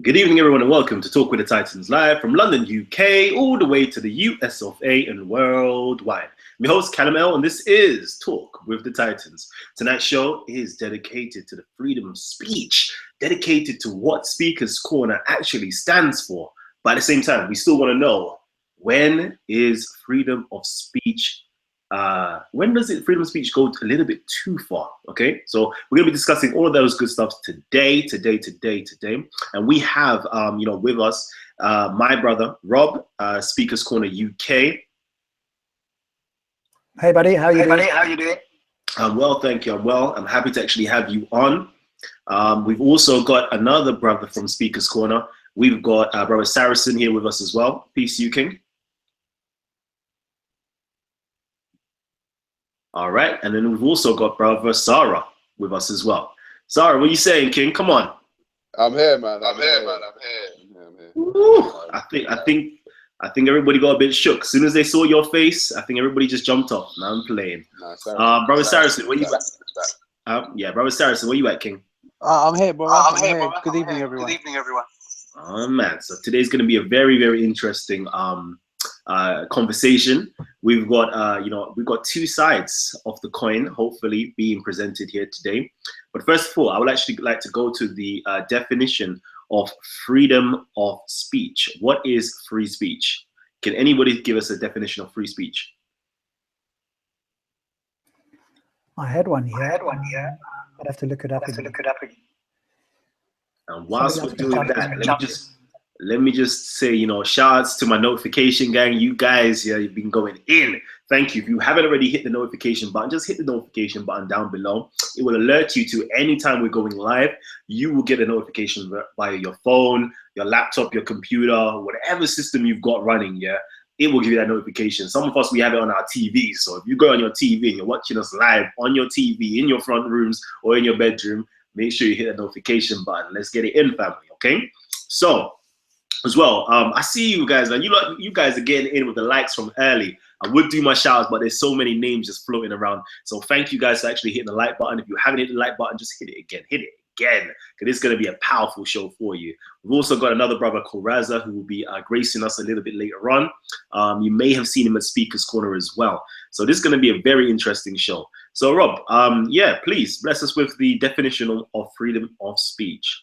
Good evening, everyone, and welcome to Talk with the Titans live from London, UK, all the way to the US of A and worldwide. I'm your host, Kalam, and this is Talk with the Titans. Tonight's show is dedicated to the freedom of speech, dedicated to what Speaker's Corner actually stands for. But at the same time, we still want to know, when is freedom of speech when does freedom of speech go a little bit too far? Okay, so we're going to be discussing all of those good stuff today. And we have, with us, my brother, Rob, Speaker's Corner UK. Hey, buddy, how you doing? I'm well, thank you. I'm well. I'm happy to actually have you on. We've also got another brother from Speaker's Corner. We've got brother Saracen here with us as well. Peace, you king. All right, and then we've also got brother Sarah with us as well. Sarah, what are you saying, King? Come on. I'm here, man. I'm here. Woo. I think everybody got a bit shook. As soon as they saw your face, I think everybody just jumped off. Now I'm playing. Brother Saracen, where you at? Yeah, brother Saracen, where you at, King? I'm here, bro. I'm here. Good evening, everyone. Oh man, so today's going to be a very, very interesting conversation. We've got two sides of the coin, hopefully being presented here today. But first of all, I would actually like to go to the definition of freedom of speech. What is free speech? Can anybody give us a definition of free speech? I had one here. I'd have to look it up again. And whilst we're doing that, let me just say, shout outs to my notification gang. You guys, you've been going in. Thank you. If you haven't already hit the notification button, just hit the notification button down below. It will alert you to any time we're going live. You will get a notification via your phone, your laptop, your computer, whatever system you've got running, it will give you that notification. Some of us, we have it on our TV. So if you go on your TV and you're watching us live on your TV, in your front rooms or in your bedroom, make sure you hit that notification button. Let's get it in, family, okay? So, as well, I see you guys, and you guys are getting in with the likes from early. I would do my shouts, but there's so many names just floating around. So thank you guys for actually hitting the like button. If you haven't hit the like button, just hit it again, because it's going to be a powerful show for you. We've also got another brother called Raza, who will be gracing us a little bit later on. You may have seen him at Speaker's Corner as well. So this is going to be a very interesting show. So Rob, please bless us with the definition of freedom of speech.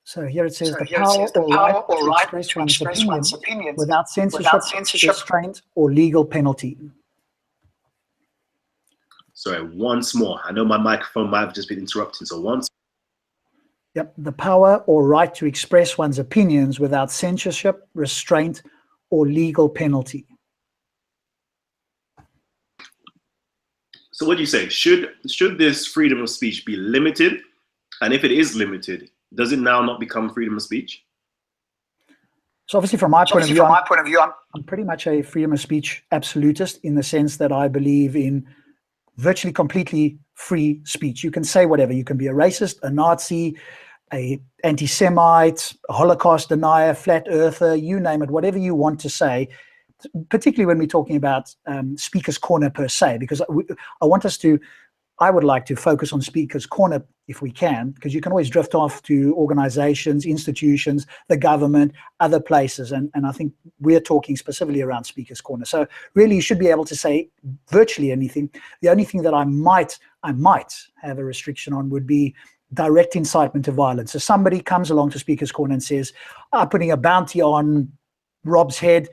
So here it says the power or right to express one's opinion without censorship, restraint, or legal penalty. Sorry, once more. I know my microphone might have just been interrupting, so once. Yep, the power or right to express one's opinions without censorship, restraint, or legal penalty. So what do you say? Should this freedom of speech be limited? And if it is limited, does it now not become freedom of speech? So obviously from my point of view, I'm pretty much a freedom of speech absolutist, in the sense that I believe in virtually completely free speech. You can say whatever. You can be a racist, a Nazi, a anti-Semite, a Holocaust denier, flat earther, you name it, whatever you want to say, particularly when we're talking about Speaker's Corner per se, because I would like to focus on Speaker's Corner if we can, because you can always drift off to organizations, institutions, the government, other places. And I think we're talking specifically around Speaker's Corner. So really you should be able to say virtually anything. The only thing that I might have a restriction on would be direct incitement to violence. So somebody comes along to Speaker's Corner and says, putting a bounty on Rob's head,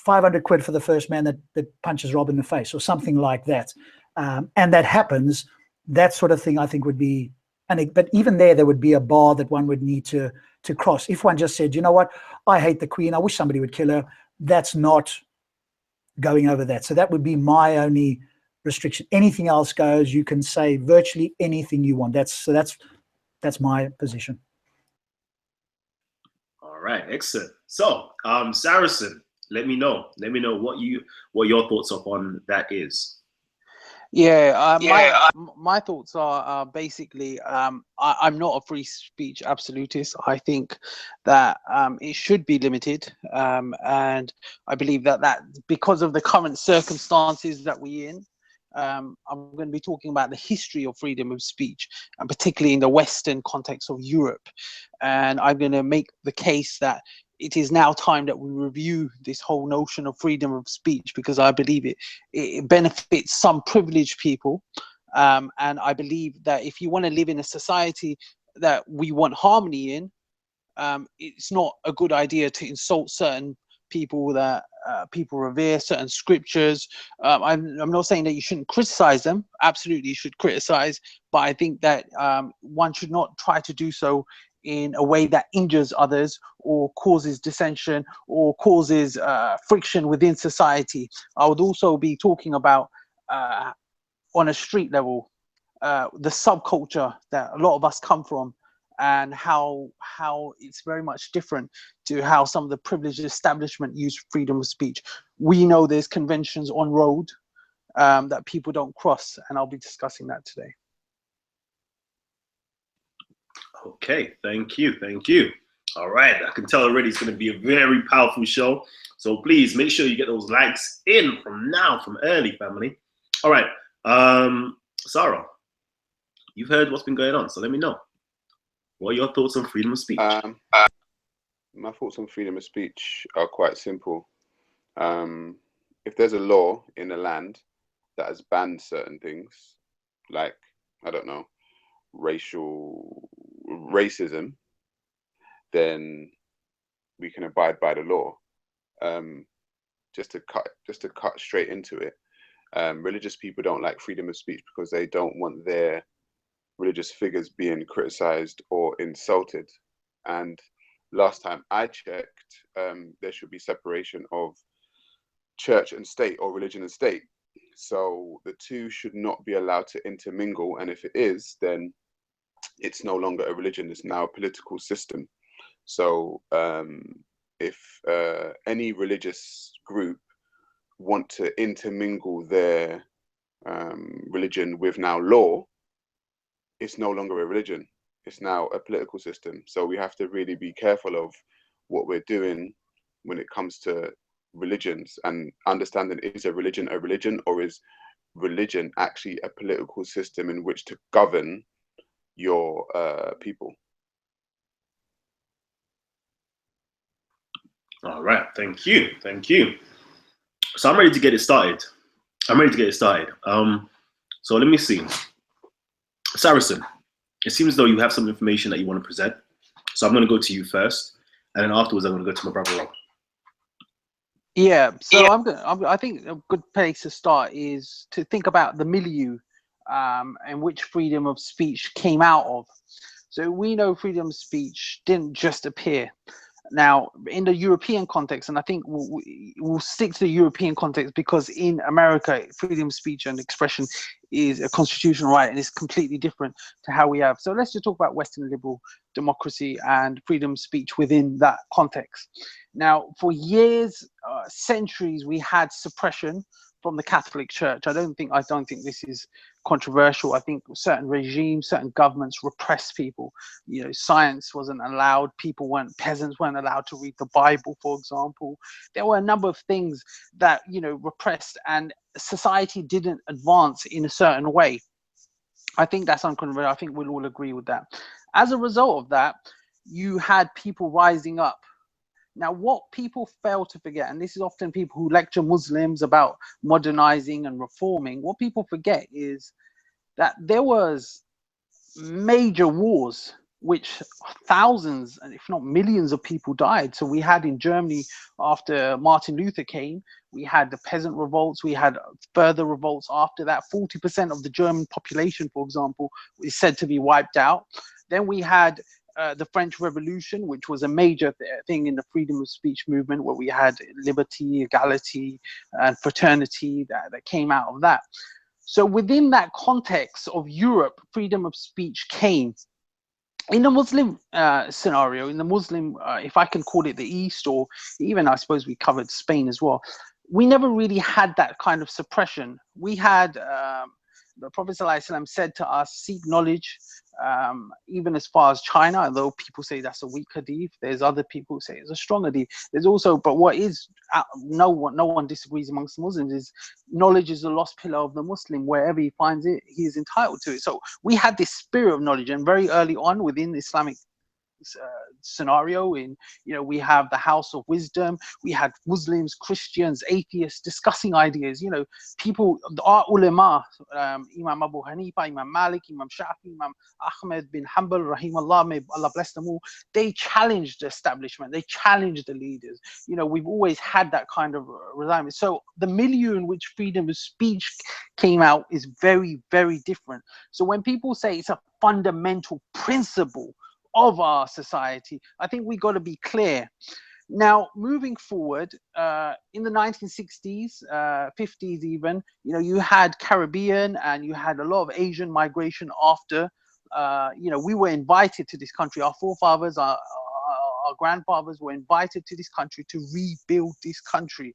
500 quid for the first man that punches Rob in the face, or something like that. And that happens, that sort of thing I think would be, but even there would be a bar that one would need to cross. If one just said, you know what, I hate the Queen, I wish somebody would kill her, that's not going over that. So that would be my only restriction. Anything else goes. You can say virtually anything you want. That's my position. All right, excellent. So Saracen, let me know what your thoughts on that is. My thoughts are basically, I'm not a free speech absolutist. I think that it should be limited, and I believe that because of the current circumstances that we're in, I'm going to be talking about the history of freedom of speech, and particularly in the Western context of Europe. And I'm going to make the case that it is now time that we review this whole notion of freedom of speech, because I believe it benefits some privileged people. And I believe that if you want to live in a society that we want harmony in, it's not a good idea to insult certain people that people revere, certain scriptures. I'm not saying that you shouldn't criticize them. Absolutely, you should criticize, but I think that one should not try to do so in a way that injures others or causes dissension or causes friction within society. I would also be talking about on a street level, the subculture that a lot of us come from, and how it's very much different to how some of the privileged establishment use freedom of speech. We know there's conventions on road that people don't cross, and I'll be discussing that today. Okay, thank you. All right, I can tell already it's going to be a very powerful show. So please make sure you get those likes in from early, family. All right, Sarah, you've heard what's been going on, so let me know. What are your thoughts on freedom of speech? My thoughts on freedom of speech are quite simple. If there's a law in a land that has banned certain things, like, I don't know, racism, then we can abide by the law. Just to cut straight into it, religious people don't like freedom of speech because they don't want their religious figures being criticized or insulted. And last time I checked, there should be separation of church and state, or religion and state. So the two should not be allowed to intermingle. And if it is, then it's no longer a religion, it's now a political system. So if any religious group want to intermingle their religion with now law, it's no longer a religion, it's now a political system. So we have to really be careful of what we're doing when it comes to religions, and understanding, is a religion, or is religion actually a political system in which to govern your people? All right, thank you. So I'm ready to get it started. So let me see. Saracen, it seems as though you have some information that you want to present. So I'm going to go to you first, and then afterwards I'm going to go to my brother Rob. Yeah, so I think a good place to start is to think about the milieu and which freedom of speech came out of. So we know freedom of speech didn't just appear. Now, in the European context, and I think we'll stick to the European context, because in America, freedom of speech and expression is a constitutional right, and it's completely different to how we have. So let's just talk about Western liberal democracy and freedom of speech within that context. Now, for years, centuries, we had suppression from the Catholic Church. I don't think this is controversial. I think certain regimes, certain governments repressed people. You know, science wasn't allowed. Peasants weren't allowed to read the Bible, for example. There were a number of things that, repressed, and society didn't advance in a certain way. I think that's uncontroversial. I think we'll all agree with that. As a result of that, you had people rising up. Now, what people fail to forget, and this is often people who lecture Muslims about modernizing and reforming, what people forget is that there was major wars which thousands, if not millions of people died. So we had in Germany, after Martin Luther came, we had the peasant revolts, we had further revolts after that. 40% of the German population, for example, is said to be wiped out. Then we had the French Revolution, which was a major thing in the freedom of speech movement, where we had liberty, equality, and fraternity that came out of that. So within that context of Europe, freedom of speech came. In the Muslim scenario, in the Muslim, if I can call it the East, or even I suppose we covered Spain as well, we never really had that kind of suppression. We had The Prophet ﷺ said to us, seek knowledge, even as far as China, although people say that's a weak hadith. There's other people who say it's a strong hadith. There's also, but what is, no one disagrees amongst Muslims, is knowledge is the lost pillar of the Muslim. Wherever he finds it, he is entitled to it. So we had this spirit of knowledge, and very early on within the Islamic scenario, we have the House of Wisdom. We had Muslims, Christians, atheists discussing ideas. People, our ulama, Imam Abu Hanifa, Imam Malik, Imam Shafi, Imam Ahmed bin Hanbal, rahimahullah, may Allah bless them all, they challenged the establishment, they challenged the leaders. We've always had that kind of resentment. So the milieu in which freedom of speech came out is very, very different. So when people say it's a fundamental principle of our society, I think we got to be clear. Now, moving forward, in the 1960s, 50s even, you had Caribbean and you had a lot of Asian migration after, we were invited to this country. Our forefathers, our grandfathers were invited to this country to rebuild this country.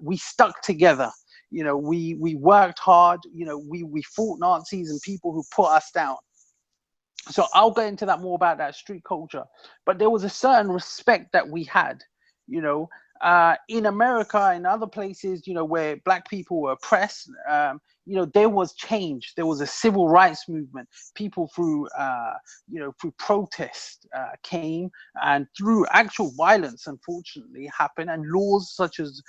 We stuck together. We worked hard. We fought Nazis and people who put us down. So I'll get into that more about that street culture, but there was a certain respect that we had, in America and other places, where black people were oppressed, there was change. There was a civil rights movement. People through protest came, and through actual violence, unfortunately, happened, and laws such as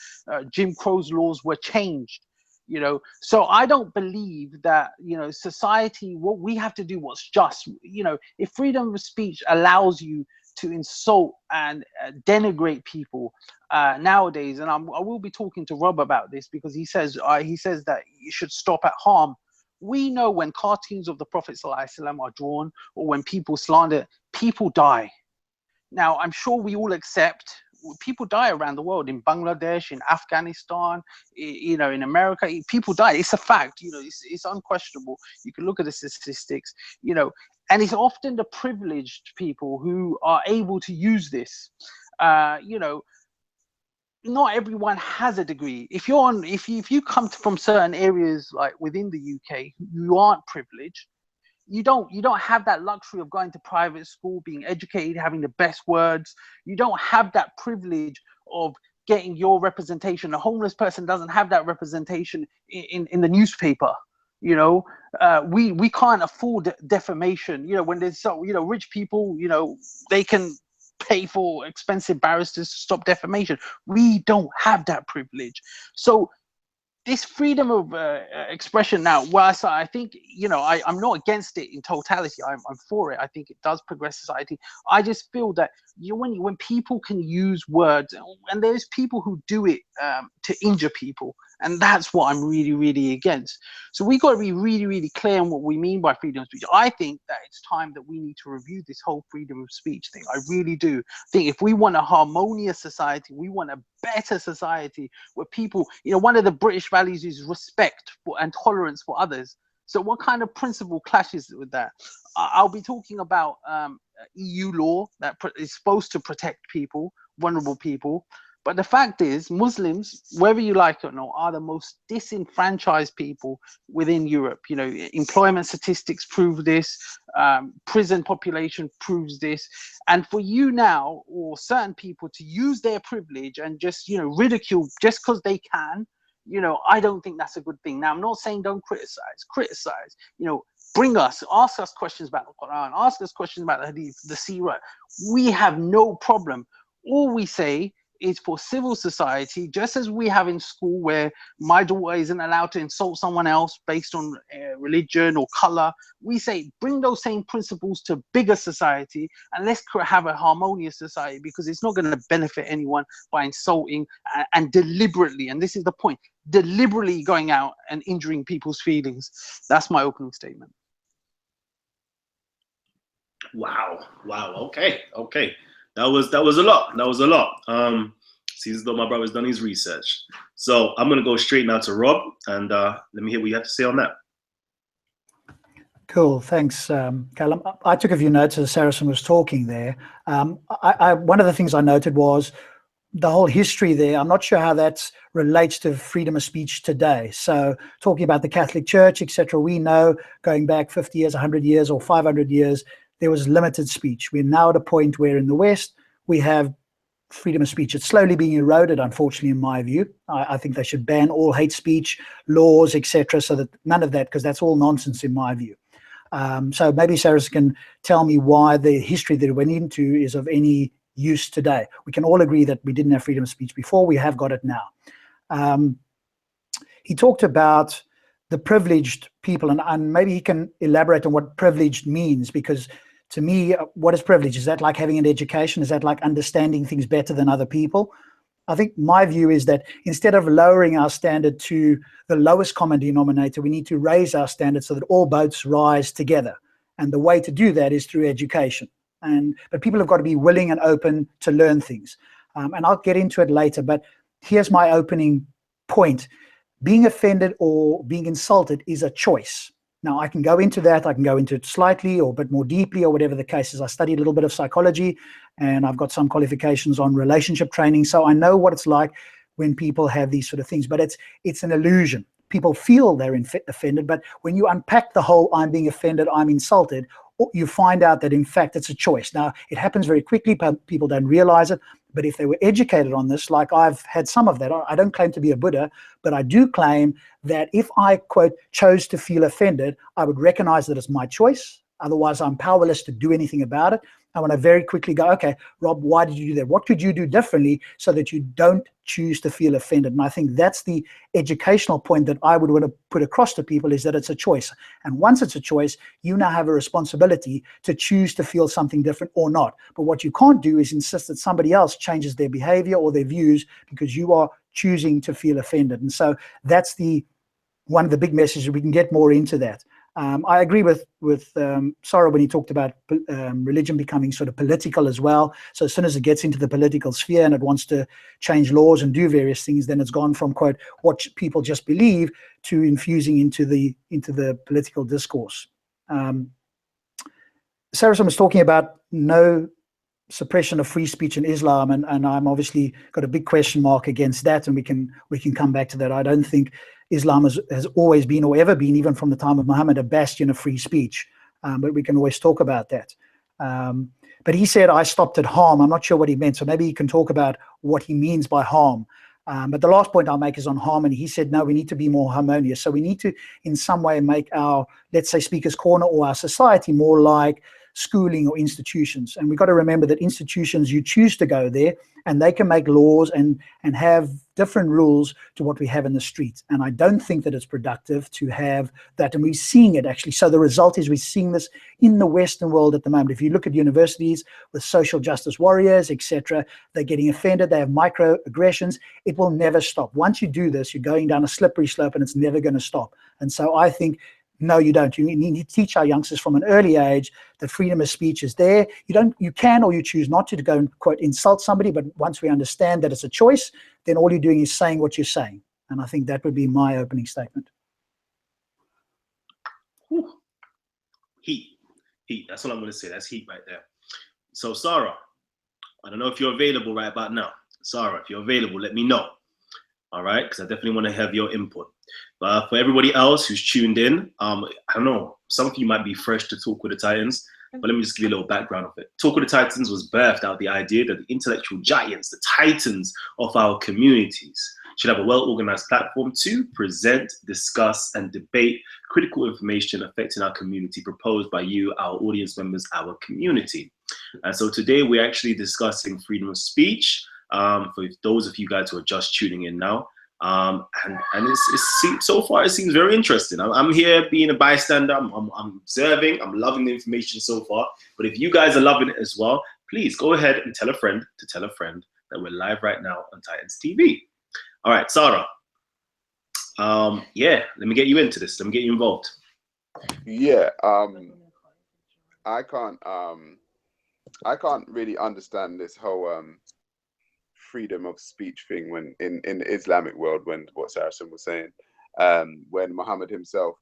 Jim Crow's laws were changed. So I don't believe that, society, what we have to do what's just. If freedom of speech allows you to insult and denigrate people nowadays, and I will be talking to Rob about this, because he says that you should stop at harm. We know when cartoons of the Prophet ﷺ are drawn, or when people slander, people die. Now, I'm sure we all accept people die around the world, in Bangladesh, in Afghanistan, in America. People die. It's a fact. It's unquestionable. You can look at the statistics. And it's often the privileged people who are able to use this. Not everyone has a degree. If you come from certain areas like within the UK, you aren't privileged. You don't have that luxury of going to private school, being educated, having the best words. You don't have that privilege of getting your representation. A homeless person doesn't have that representation in the newspaper. We can't afford defamation. When there's rich people, they can pay for expensive barristers to stop defamation. We don't have that privilege. So this freedom of expression now, whilst I think, I'm not against it in totality, I'm for it. I think it does progress society. I just feel that when people can use words, and there's people who do it to injure people, and that's what I'm really, really against. So we got to be really, really clear on what we mean by freedom of speech. I think that it's time that we need to review this whole freedom of speech thing. I really do. I think if we want a harmonious society, we want a better society where people, one of the British values is respect and tolerance for others. So what kind of principle clashes with that? I'll be talking about EU law that is supposed to protect people, vulnerable people. But the fact is, Muslims, whether you like it or not, are the most disenfranchised people within Europe. Employment statistics prove this. Prison population proves this. And for you now, or certain people, to use their privilege and just, ridicule just because they can, I don't think that's a good thing. Now, I'm not saying don't criticize. Ask us questions about the Quran, ask us questions about the Hadith, the Seerah. We have no problem. All we say is for civil society, just as we have in school, where my daughter isn't allowed to insult someone else based on religion or color, we say bring those same principles to bigger society, and let's have a harmonious society, because it's not going to benefit anyone by insulting and deliberately, and this is the point, deliberately going out and injuring people's feelings. That's my opening statement. Wow. Okay. That was a lot. Seems as though my brother's done his research. So I'm gonna go straight now to Rob, and let me hear what you have to say on that. Cool, thanks, Kalam. I took a few notes as Saracen was talking there. One of the things I noted was the whole history there, I'm not sure how that relates to freedom of speech today. So talking about the Catholic Church, etc., we know going back 50 years, 100 years, or 500 years, there was limited speech. We're now at a point where in the West, we have freedom of speech. It's slowly being eroded, unfortunately, in my view. I think they should ban all hate speech laws, etc., so that none of that, because that's all nonsense in my view. So maybe Saracen can tell me why the history that it went into is of any use today. We can all agree that we didn't have freedom of speech before. We have got it now. He talked about the privileged people, and maybe he can elaborate on what privileged means, because to me, what is privilege? Is that like having an education? Is that like understanding things better than other people? I think my view is that instead of lowering our standard to the lowest common denominator, we need to raise our standard so that all boats rise together. And the way to do that is through education. But people have got to be willing and open to learn things. And I'll get into it later, but here's my opening point. Being offended or being insulted is a choice. Now, I can go into that. I can go into it slightly or a bit more deeply or whatever the case is. I studied a little bit of psychology, and I've got some qualifications on relationship training. So I know what it's like when people have these sort of things, but it's an illusion. People feel they're offended, but when you unpack the whole I'm being offended, I'm insulted, you find out that in fact it's a choice. Now, it happens very quickly, people don't realize it, but if they were educated on this, like I've had some of that, I don't claim to be a Buddha, but I do claim that if I, quote, chose to feel offended, I would recognize that it's my choice. Otherwise, I'm powerless to do anything about it. I want to very quickly go, okay, Rob, why did you do that? What could you do differently so that you don't choose to feel offended? And I think that's the educational point that I would want to put across to people, is that it's a choice. And once it's a choice, you now have a responsibility to choose to feel something different or not. But what you can't do is insist that somebody else changes their behavior or their views because you are choosing to feel offended. And so that's one of the big messages. We can get more into that. I agree with Sarah when he talked about religion becoming sort of political as well. So as soon as it gets into the political sphere and it wants to change laws and do various things, then it's gone from, quote, what people just believe to infusing into the political discourse. Saracen was talking about no suppression of free speech in Islam, and I'm obviously got a big question mark against that, and we can come back to that. I don't think Islam has always been or ever been, even from the time of Muhammad, a bastion of free speech, but we can always talk about that. But he said, I stopped at harm. I'm not sure what he meant, so maybe he can talk about what he means by harm. But the last point I'll make is on harmony. He said, no, we need to be more harmonious. So we need to, in some way, make our, let's say, Speaker's Corner or our society more like schooling or institutions. And we've got to remember that institutions, you choose to go there and they can make laws and have different rules to what we have in the streets. And I don't think that it's productive to have that. And we're seeing it actually. So the result is we're seeing this in the Western world at the moment. If you look at universities with social justice warriors, etc., they're getting offended. They have microaggressions. It will never stop. Once you do this, you're going down a slippery slope and it's never going to stop. And so I think, no, you don't. You need to teach our youngsters from an early age that freedom of speech is there. You can or you choose not to go and, quote, insult somebody. But once we understand that it's a choice, then all you're doing is saying what you're saying. And I think that would be my opening statement. Whew. Heat. That's all I'm going to say. That's heat right there. So, Sarah, I don't know if you're available right about now. Sarah, if you're available, let me know. All right, because I definitely want to have your input. But for everybody else who's tuned in, I don't know, some of you might be fresh to Talk with the Titans, but let me just give you a little background of it. Talk with the Titans was birthed out of the idea that the intellectual giants, the titans of our communities, should have a well-organized platform to present, discuss, and debate critical information affecting our community proposed by you, our audience members, our community. And so today we're actually discussing freedom of speech, for those of you guys who are just tuning in now. And so far it seems very interesting. I'm here being a bystander. I'm observing. I'm loving the information so far. But if you guys are loving it as well, please go ahead and tell a friend to tell a friend that we're live right now on Titans TV. All right, Sarah. Yeah, let me get you into this. Let me get you involved. Yeah. I can't really understand this whole freedom of speech thing when in the Islamic world, when what Saracen was saying, when Muhammad himself,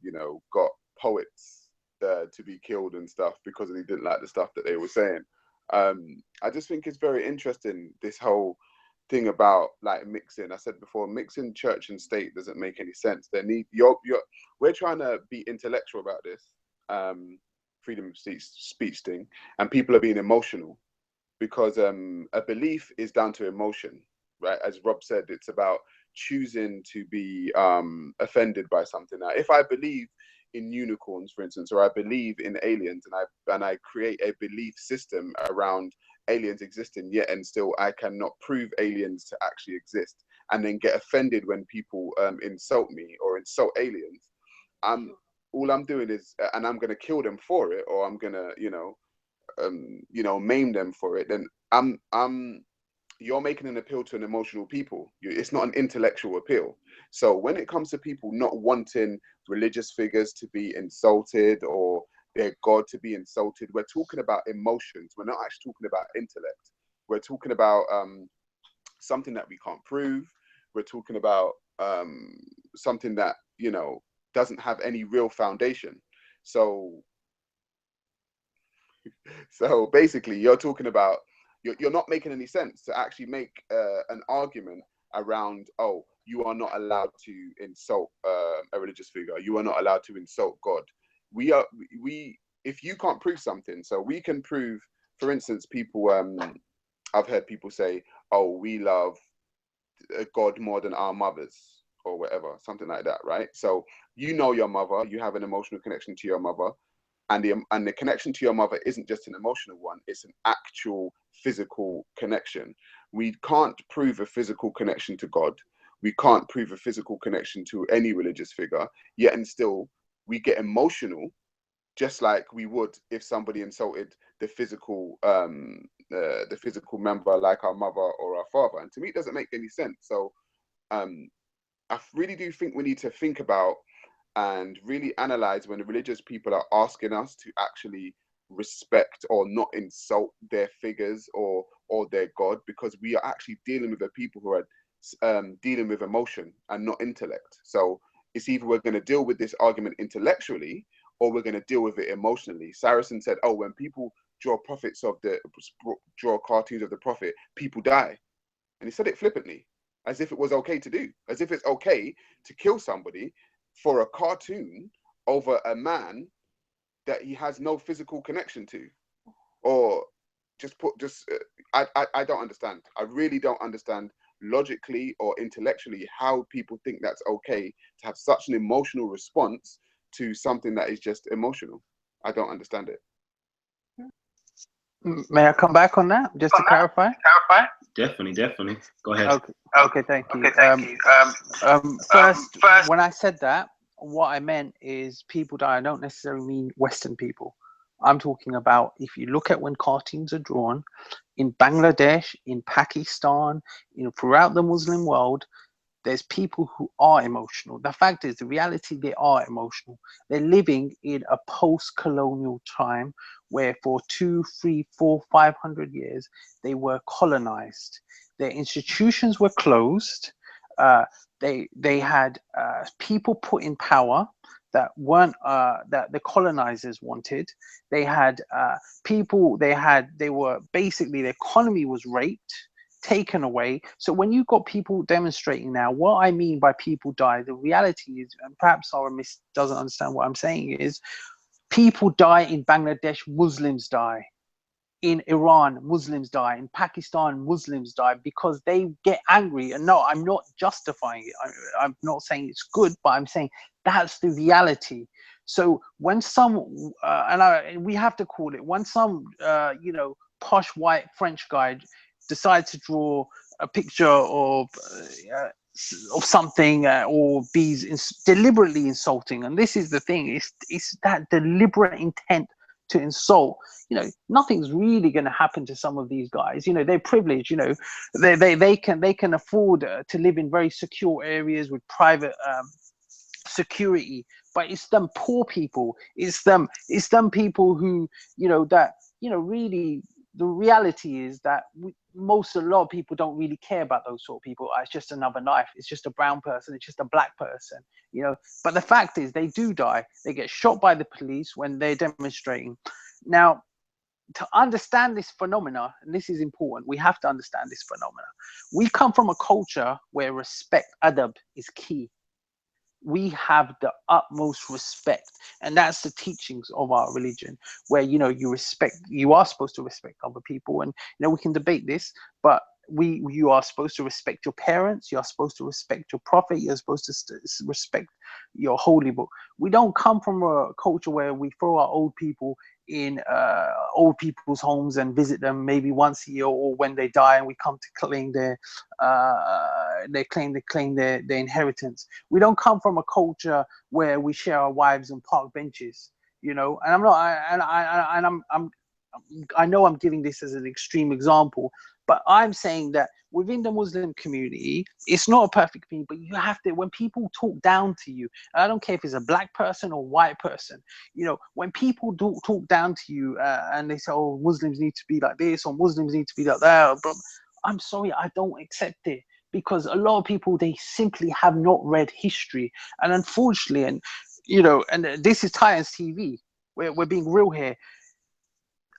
got poets to be killed and stuff because he didn't like the stuff that they were saying. I just think it's very interesting, this whole thing about like mixing. I said before, mixing church and state doesn't make any sense. We're trying to be intellectual about this freedom of speech thing, and people are being emotional because a belief is down to emotion, right? As Rob said, it's about choosing to be offended by something. Now, if I believe in unicorns, for instance, or I believe in aliens, and I create a belief system around aliens existing, yet and still I cannot prove aliens to actually exist, and then get offended when people insult me or insult aliens, all I'm doing is, and I'm gonna kill them for it, or I'm gonna, maim them for it. Then you're making an appeal to an emotional people. It's not an intellectual appeal. So when it comes to people not wanting religious figures to be insulted or their God to be insulted, we're talking about emotions. We're not actually talking about intellect. We're talking about something that we can't prove. We're talking about something that, doesn't have any real foundation. So basically, you're talking about, you're not making any sense to actually make an argument around, oh, you are not allowed to insult a religious figure. You are not allowed to insult God. If you can't prove something, so we can prove, for instance, people, I've heard people say, oh, we love God more than our mothers or whatever, something like that, right? So your mother, you have an emotional connection to your mother, and the connection to your mother isn't just an emotional one, it's an actual physical connection. We can't prove a physical connection to God. We can't prove a physical connection to any religious figure, yet and still we get emotional, just like we would if somebody insulted the physical member, like our mother or our father. And to me, it doesn't make any sense. So I really do think we need to think about and really analyze when the religious people are asking us to actually respect or not insult their figures or their God, because we are actually dealing with a people who are dealing with emotion and not intellect. So it's either we're going to deal with this argument intellectually or we're going to deal with it emotionally. Saracen said, oh, when people draw cartoons of the prophet, people die. And he said it flippantly, as if it was okay to do, as if it's okay to kill somebody for a cartoon over a man that he has no physical connection to. Or I don't understand. I really don't understand logically or intellectually how people think that's okay to have such an emotional response to something that is just emotional. I don't understand it. May I come back on that just to clarify? Definitely. Go ahead. Okay, thank you. First, when I said that, what I meant is people die. I don't necessarily mean Western people. I'm talking about, if you look at when cartoons are drawn in Bangladesh, in Pakistan, throughout the Muslim world, there's people who are emotional. The fact is, the reality, they are emotional. They're living in a post-colonial time where for 200, 300, 400, 500 years, they were colonized. Their institutions were closed. They had people put in power that weren't that the colonizers wanted. They had people. They were basically, the economy was raped, taken away. So when you've got people demonstrating now, what I mean by people die, the reality is, and perhaps Aramis doesn't understand what I'm saying, is people die in Bangladesh, Muslims die. In Iran, Muslims die. In Pakistan, Muslims die because they get angry. And no, I'm not justifying it. I'm not saying it's good, but I'm saying that's the reality. So when some, we have to call it, when some, posh white French guy decides to draw a picture of something or be deliberately insulting, and this is the thing, it's that deliberate intent to insult. Nothing's really going to happen to some of these guys. They're privileged. They can afford to live in very secure areas with private security. But it's them poor people. It's them people who really. The reality is that a lot of people don't really care about those sort of people. It's just another knife. It's just a brown person. It's just a black person. But the fact is, they do die. They get shot by the police when they're demonstrating. Now, to understand this phenomena, and this is important, we have to understand this phenomena. We come from a culture where respect, adab, is key. We have the utmost respect, and that's the teachings of our religion, where you are supposed to respect other people, and we can debate this, but you are supposed to respect your parents, you're supposed to respect your prophet, you're supposed to respect your holy book. We don't come from a culture where we throw our old people in old people's homes and visit them maybe once a year, or when they die and we come to claim their their inheritance. We don't come from a culture where we share our wives on park benches, and I know I'm giving this as an extreme example, but I'm saying that within the Muslim community, it's not a perfect thing, but you have to, when people talk down to you, and I don't care if it's a black person or white person, when people talk down to you and they say, oh, Muslims need to be like this, or Muslims need to be like that, but I'm sorry, I don't accept it, because a lot of people, they simply have not read history. And unfortunately, and this is Titans TV, we're being real here.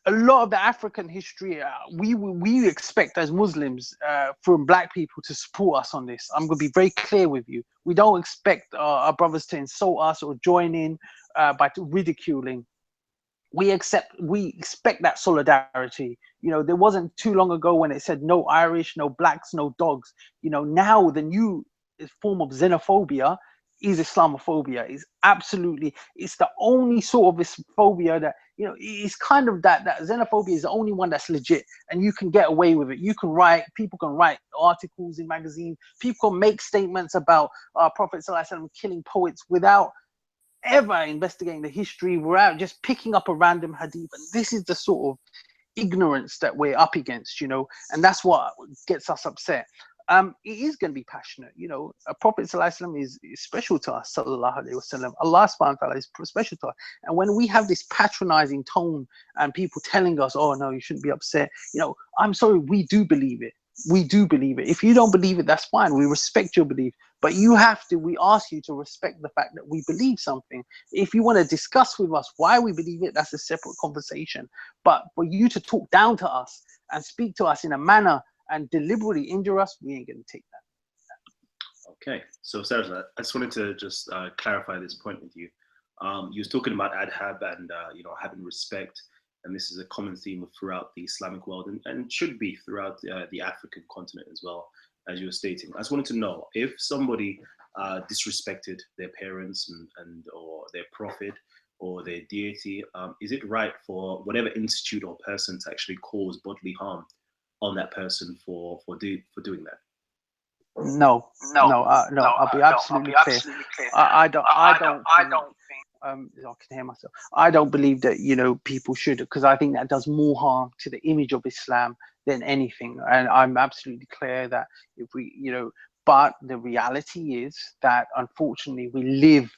A lot of the African history, we expect as Muslims from black people to support us on this. I'm going to be very clear with you. We don't expect our brothers to insult us or join in by ridiculing. We expect that solidarity. There wasn't too long ago when it said no Irish, no blacks, no dogs. Now the new form of xenophobia is Islamophobia. It's the only sort of phobia that, it's kind of that xenophobia is the only one that's legit, and you can get away with it. People can write articles in magazines, people can make statements about Prophet ﷺ killing poets without ever investigating the history, without just picking up a random hadith. And this is the sort of ignorance that we're up against, and that's what gets us upset. It is going to be passionate. A Prophet ﷺ is special to us, sallallahu alaihi wasallam. Allah subhanahu wa ta'ala is special to us. And when we have this patronizing tone and people telling us, oh no, you shouldn't be upset, I'm sorry, we do believe it. We do believe it. If you don't believe it, that's fine. We respect your belief. But we ask you to respect the fact that we believe something. If you want to discuss with us why we believe it, that's a separate conversation. But for you to talk down to us and speak to us in a manner and deliberately injure us, we ain't going to take that. Okay, so Saracen, I just wanted to just clarify this point with you. You was talking about adhab and having respect, and this is a common theme throughout the Islamic world, and should be throughout the African continent as well, as you were stating. I just wanted to know if somebody disrespected their parents and or their prophet or their deity, is it right for whatever institute or person to actually cause bodily harm on that person for doing that? No. I'll be absolutely clear. I don't think I can hear myself. I don't believe that people should, because I think that does more harm to the image of Islam than anything. And I'm absolutely clear that if we but the reality is that unfortunately we live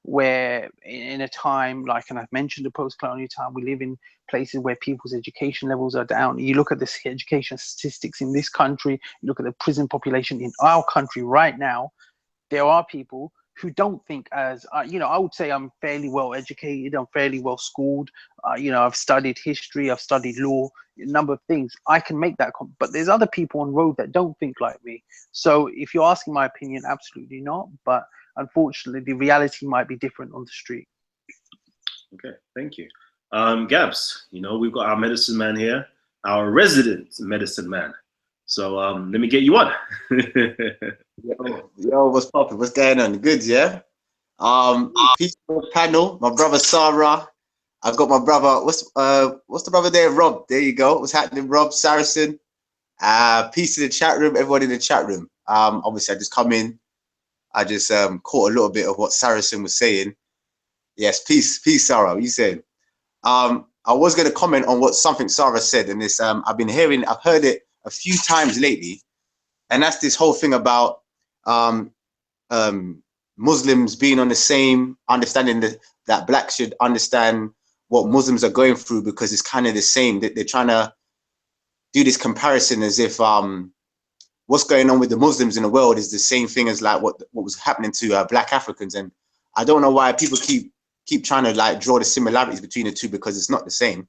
where in a time like, and I've mentioned the post-colonial time, we live in places where people's education levels are down. You look at the education statistics in this country, you look at the prison population in our country right now, there are people who don't think as, I would say I'm fairly well educated, I'm fairly well schooled, I've studied history, I've studied law, a number of things. I can make that but there's other people on the road that don't think like me. So if you're asking my opinion, absolutely not. But unfortunately, the reality might be different on the street. Okay, thank you. Gabs, we've got our medicine man here, our resident medicine man. So let me get you on. Yo, what's poppin'? What's going on? Good, yeah? Peace to the panel. My brother Sarah. I've got my brother, what's the brother there? Rob. There you go. What's happening, Rob? Saracen. Peace to the chat room, everyone in the chat room. Obviously I just come in. I just caught a little bit of what Saracen was saying. Yes, peace, Sarah. What are you saying? I was going to comment on something Sarah said, and this I've heard it a few times lately, and that's this whole thing about Muslims being on the same understanding that blacks should understand what Muslims are going through because it's kind of the same. That they're trying to do this comparison as if what's going on with the Muslims in the world is the same thing as like what was happening to black Africans. And I don't know why people keep trying to like draw the similarities between the two, because it's not the same.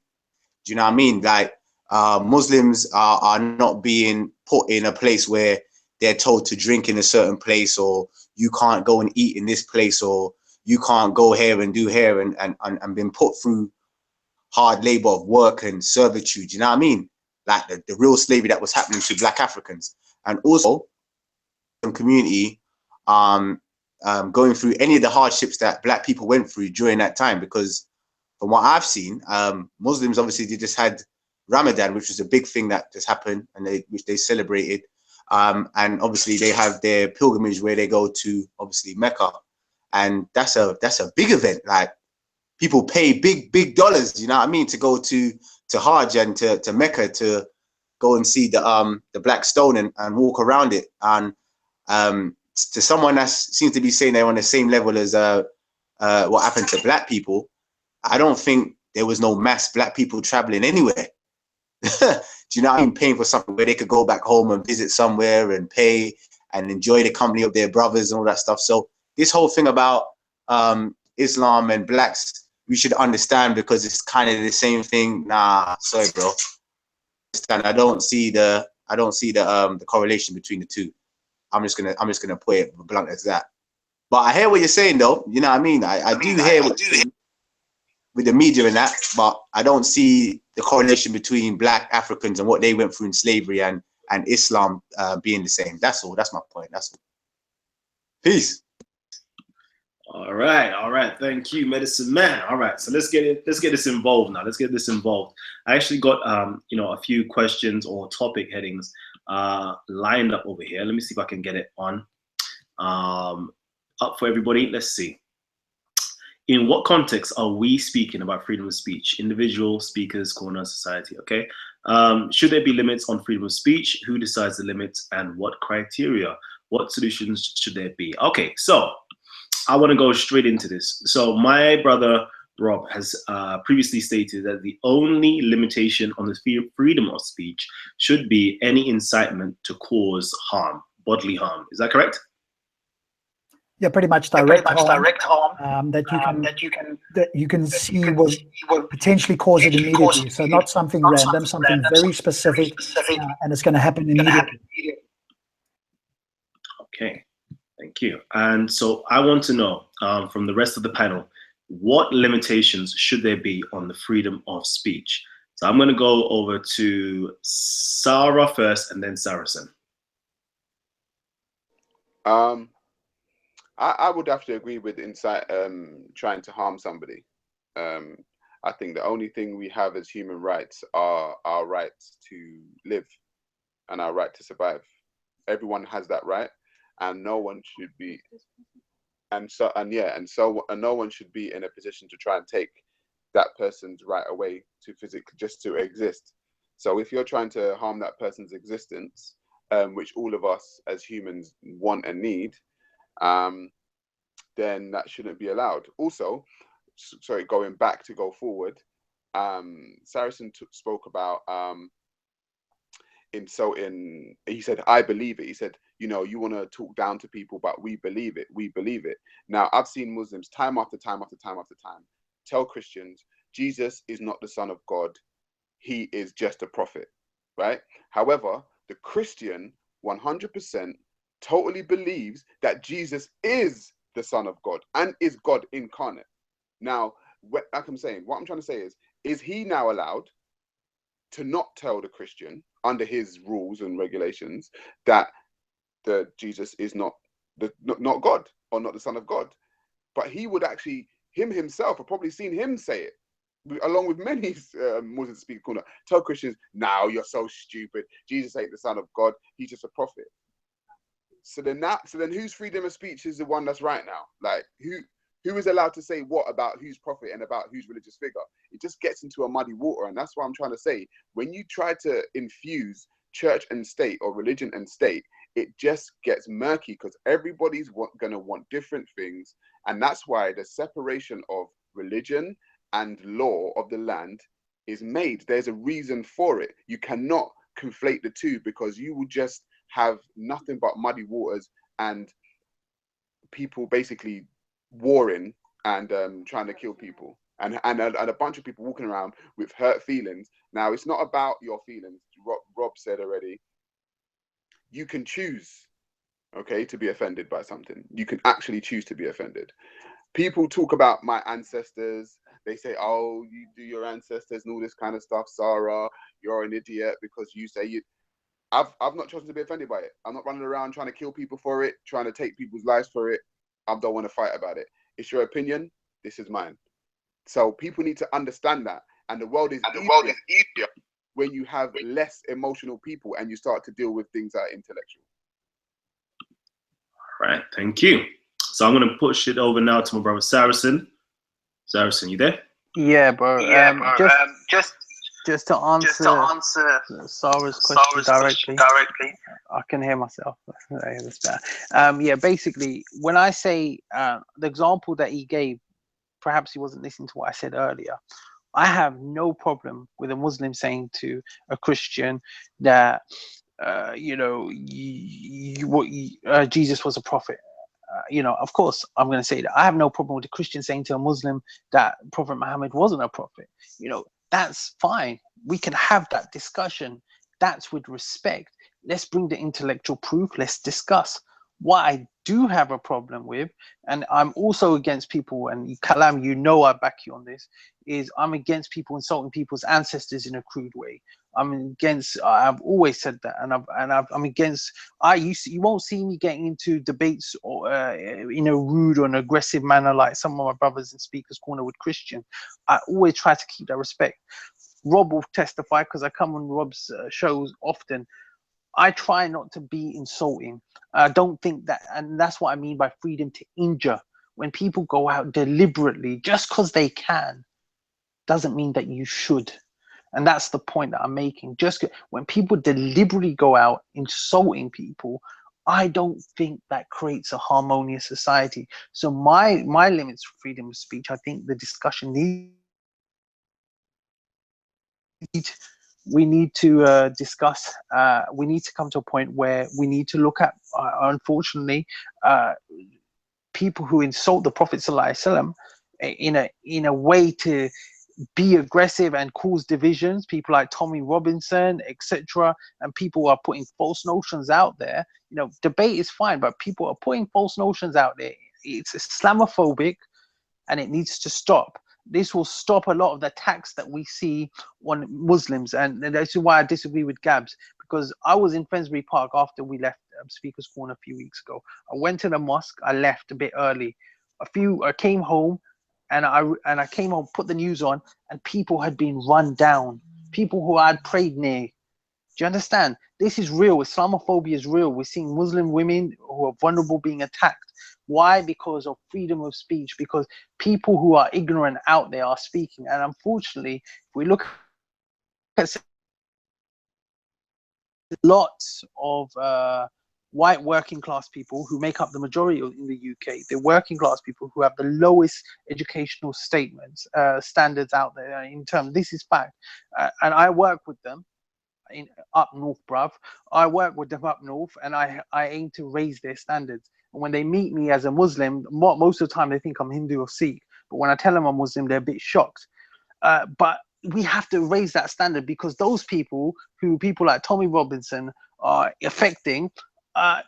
Do you know what I mean? Like Muslims are not being put in a place where they're told to drink in a certain place, or you can't go and eat in this place, or you can't go here and do here, and been put through hard labor of work and servitude. You know what I mean? Like the real slavery that was happening to Black Africans. And also the community going through any of the hardships that Black people went through during that time. Because from what I've seen, Muslims, obviously, they just had Ramadan, which was a big thing that just happened, and which they celebrated. And obviously they have their pilgrimage where they go to, obviously, Mecca. And that's a big event. Like, people pay big dollars, you know what I mean, to go to Hajj and to Mecca to go and see the Black Stone and walk around it. And to someone that seems to be saying they're on the same level as what happened to Black people, I don't think there was no mass Black people traveling anywhere. Do you know what I mean? Paying for something where they could go back home and visit somewhere and pay and enjoy the company of their brothers and all that stuff. So this whole thing about Islam and Blacks, we should understand, because it's kind of the same thing. Nah, sorry, bro. I don't see the correlation between the two. I'm just gonna put it blunt as that. But I hear what you're saying, though. You know what I mean? I do hear what you're saying with the media and that, but I don't see the correlation between Black Africans and what they went through in slavery and Islam being the same. That's all. That's my point. That's all. Peace. All right. Thank you, Medicine Man. All right, so let's get this involved now. Let's get this involved. I actually got a few questions or topic headings lined up over here. Let me see if I can get it on up for everybody. Let's see. In what context are we speaking about freedom of speech? Individual, speakers, corner, society. Okay. Should there be limits on freedom of speech? Who decides the limits, and what criteria? What solutions should there be? Okay, so I want to go straight into this. So my brother Rob has previously stated that the only limitation on the freedom of speech should be any incitement to cause harm, bodily harm. Is that correct? Yeah, pretty much direct harm that you can see will potentially cause it immediately. So not something random, something very specific, and it's going to happen immediately. Okay. Thank you. And so I want to know from the rest of the panel, what limitations should there be on the freedom of speech? So I'm going to go over to Sarah first and then Saracen. I would have to agree with trying to harm somebody. I think the only thing we have as human rights are our rights to live and our right to survive. Everyone has that right. And no one should be, no one should be in a position to try and take that person's right away to just to exist. So if you're trying to harm that person's existence, which all of us as humans want and need, then that shouldn't be allowed. Also, sorry, going back to go forward, Saracen spoke about he said, I believe it. He said, you want to talk down to people, but we believe it. We believe it. Now, I've seen Muslims time after time tell Christians, Jesus is not the Son of God. He is just a prophet, right? However, the Christian 100% totally believes that Jesus is the Son of God and is God incarnate. Now, like I'm saying, what I'm trying to say is he now allowed to not tell the Christian under his rules and regulations that Jesus is not God or not the Son of God? But he would actually, himself, have probably seen him say it, along with many Muslims speaking corner, tell Christians, "Now you're so stupid. Jesus ain't the Son of God. He's just a prophet." So then whose freedom of speech is the one that's right now? Like who is allowed to say what about whose prophet and about whose religious figure? It just gets into a muddy water, and that's what I'm trying to say. When you try to infuse church and state or religion and state, it just gets murky because everybody's going to want different things, and that's why the separation of religion and law of the land is made. There's a reason for it. You cannot conflate the two, because you will just have nothing but muddy waters and people basically warring and trying to kill people, and a bunch of people walking around with hurt feelings Now, it's not about your feelings. Rob said already, you can choose, okay, to be offended by something. You can actually choose to be offended. People talk about my ancestors. They say, oh, you do your ancestors and all this kind of stuff. Sarah, you're an idiot because you say you. I've not chosen to be offended by it. I'm not running around trying to kill people for it, trying to take people's lives for it. I don't want to fight about it. It's your opinion. This is mine. So people need to understand that. And the world is easier when you have less emotional people and you start to deal with things that are intellectual. All right, thank you. So I'm going to push it over now to my brother Saracen. Saracen, you there? Yeah, bro. Just to answer Sarah's question directly. I can hear myself. That's better. Yeah, basically, when I say the example that he gave, perhaps he wasn't listening to what I said earlier. I have no problem with a Muslim saying to a Christian that, Jesus was a prophet. Of course, I'm going to say that. I have no problem with a Christian saying to a Muslim that Prophet Muhammad wasn't a prophet. That's fine. We can have that discussion. That's with respect. Let's bring the intellectual proof. Let's discuss. What I do have a problem with, and I'm also against people, and Kalam, I back you on this, is I'm against people insulting people's ancestors in a crude way. I've always said that, and I'm against. You won't see me getting into debates or in a rude or an aggressive manner like some of my brothers in Speaker's Corner with Christian. I always try to keep that respect. Rob will testify because I come on Rob's shows often. I try not to be insulting. I don't think that, and that's what I mean by freedom to injure. When people go out deliberately, just because they can, doesn't mean that you should. And that's the point that I'm making. Just when people deliberately go out insulting people, I don't think that creates a harmonious society. So my limits for freedom of speech, I think the discussion we need to discuss. We need to come to a point where we need to look at, unfortunately, people who insult the Prophet ﷺ in a way to be aggressive and cause divisions. People like Tommy Robinson, etc., and people are putting false notions out there. Debate is fine, but people are putting false notions out there. It's Islamophobic, and it needs to stop. This will stop a lot of the attacks that we see on Muslims, and that's why I disagree with Gabs, because I was in Finsbury Park after we left Speaker's Corner a few weeks ago. I went to the mosque. I left a bit early. I came home, and I came home, put the news on, and people had been run down. People who I had prayed near. Do you understand? This is real. Islamophobia is real. We're seeing Muslim women who are vulnerable being attacked. Why? Because of freedom of speech. Because people who are ignorant out there are speaking. And unfortunately, if we look at lots of white working class people who make up the majority in the UK, the working class people who have the lowest educational standards out there in terms, this is fact. And I work with them up north, bruv. I work with them up north, and I aim to raise their standards. And when they meet me as a Muslim, most of the time they think I'm Hindu or Sikh. But when I tell them I'm Muslim, they're a bit shocked. But we have to raise that standard, because those people like Tommy Robinson are affecting,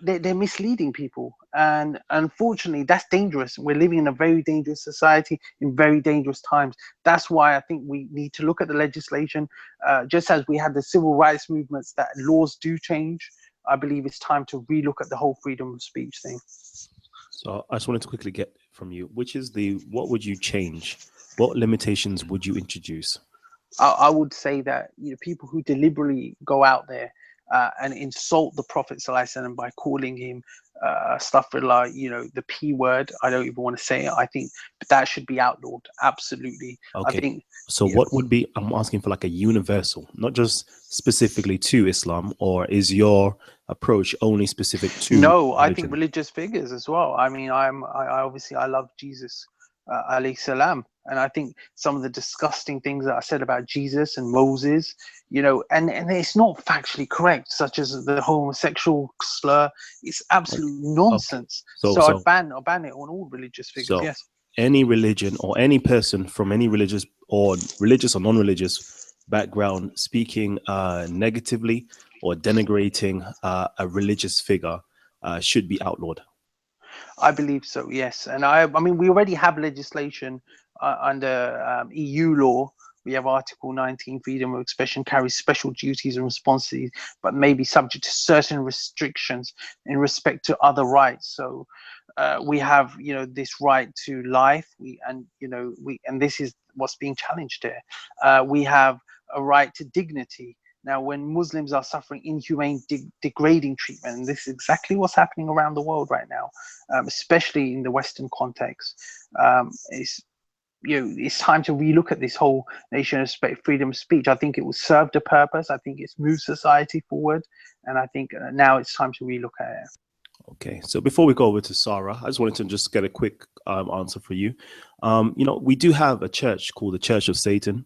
they're misleading people. And unfortunately, that's dangerous. We're living in a very dangerous society in very dangerous times. That's why I think we need to look at the legislation. Just as we had the civil rights movements, that laws do change. I believe it's time to relook at the whole freedom of speech thing. So I just wanted to quickly get from you, what would you change? What limitations would you introduce? I would say that people who deliberately go out there and insult the Prophet ﷺ by calling him astaghfirullah, the P word, I don't even want to say it. I think that should be outlawed. Absolutely. Okay. I think, what would be, I'm asking for like a universal, not just specifically to Islam, or is your approach only specific to No, religion? I think religious figures as well. I mean, I obviously I love Jesus alayhi salam, and I think some of the disgusting things that I said about Jesus and Moses, and it's not factually correct, such as the homosexual slur. It's absolute nonsense. Okay. So I'd ban it on all religious figures. So any religion or any person from any religious or non-religious background speaking negatively or denigrating a religious figure should be outlawed? I believe so, yes. And I mean, we already have legislation under EU law. We have Article 19, freedom of expression carries special duties and responsibilities, but may be subject to certain restrictions in respect to other rights. So we have, this right to life. And this is what's being challenged here. We have a right to dignity. Now, when Muslims are suffering inhumane, degrading treatment, and this is exactly what's happening around the world right now, especially in the Western context, it's time to relook at this whole nation of freedom of speech. I think it will serve the purpose. I think it's moved society forward, and I think now it's time to relook at it. Okay, so before we go over to Sarah, I just wanted to just get a quick answer for you. We do have a church called the Church of Satan.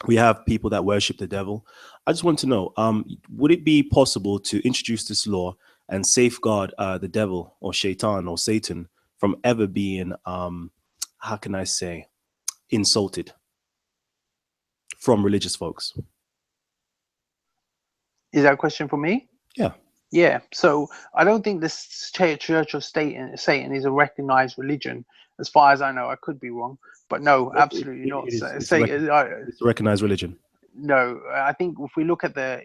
We have people that worship the devil. I just want to know, would it be possible to introduce this law and safeguard the devil or Shaitan or Satan from ever being, how can I say, insulted from religious folks? Is that a question for me? Yeah. Yeah. So I don't think this Church of Satan is a recognized religion, as far as I know. I could be wrong, but no, absolutely not. It's a recognized religion. No, I think if we look at the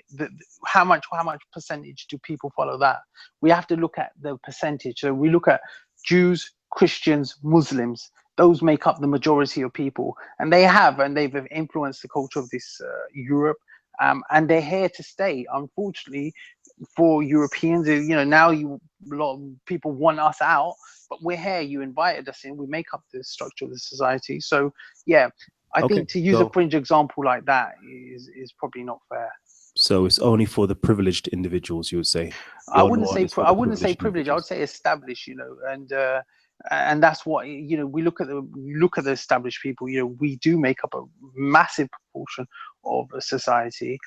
how much percentage do people follow that, we have to look at the percentage. So we look at Jews, Christians, Muslims. Those make up the majority of people, and they've influenced the culture of this Europe, and they're here to stay. Unfortunately, for Europeans, now a lot of people want us out, but we're here. You invited us in. We make up the structure of the society. So yeah, I think to use a fringe example like that is probably not fair. So it's only for the privileged individuals, you would say? I wouldn't say privilege. I would say established. And that's what we look at the established people. We do make up a massive proportion of a society.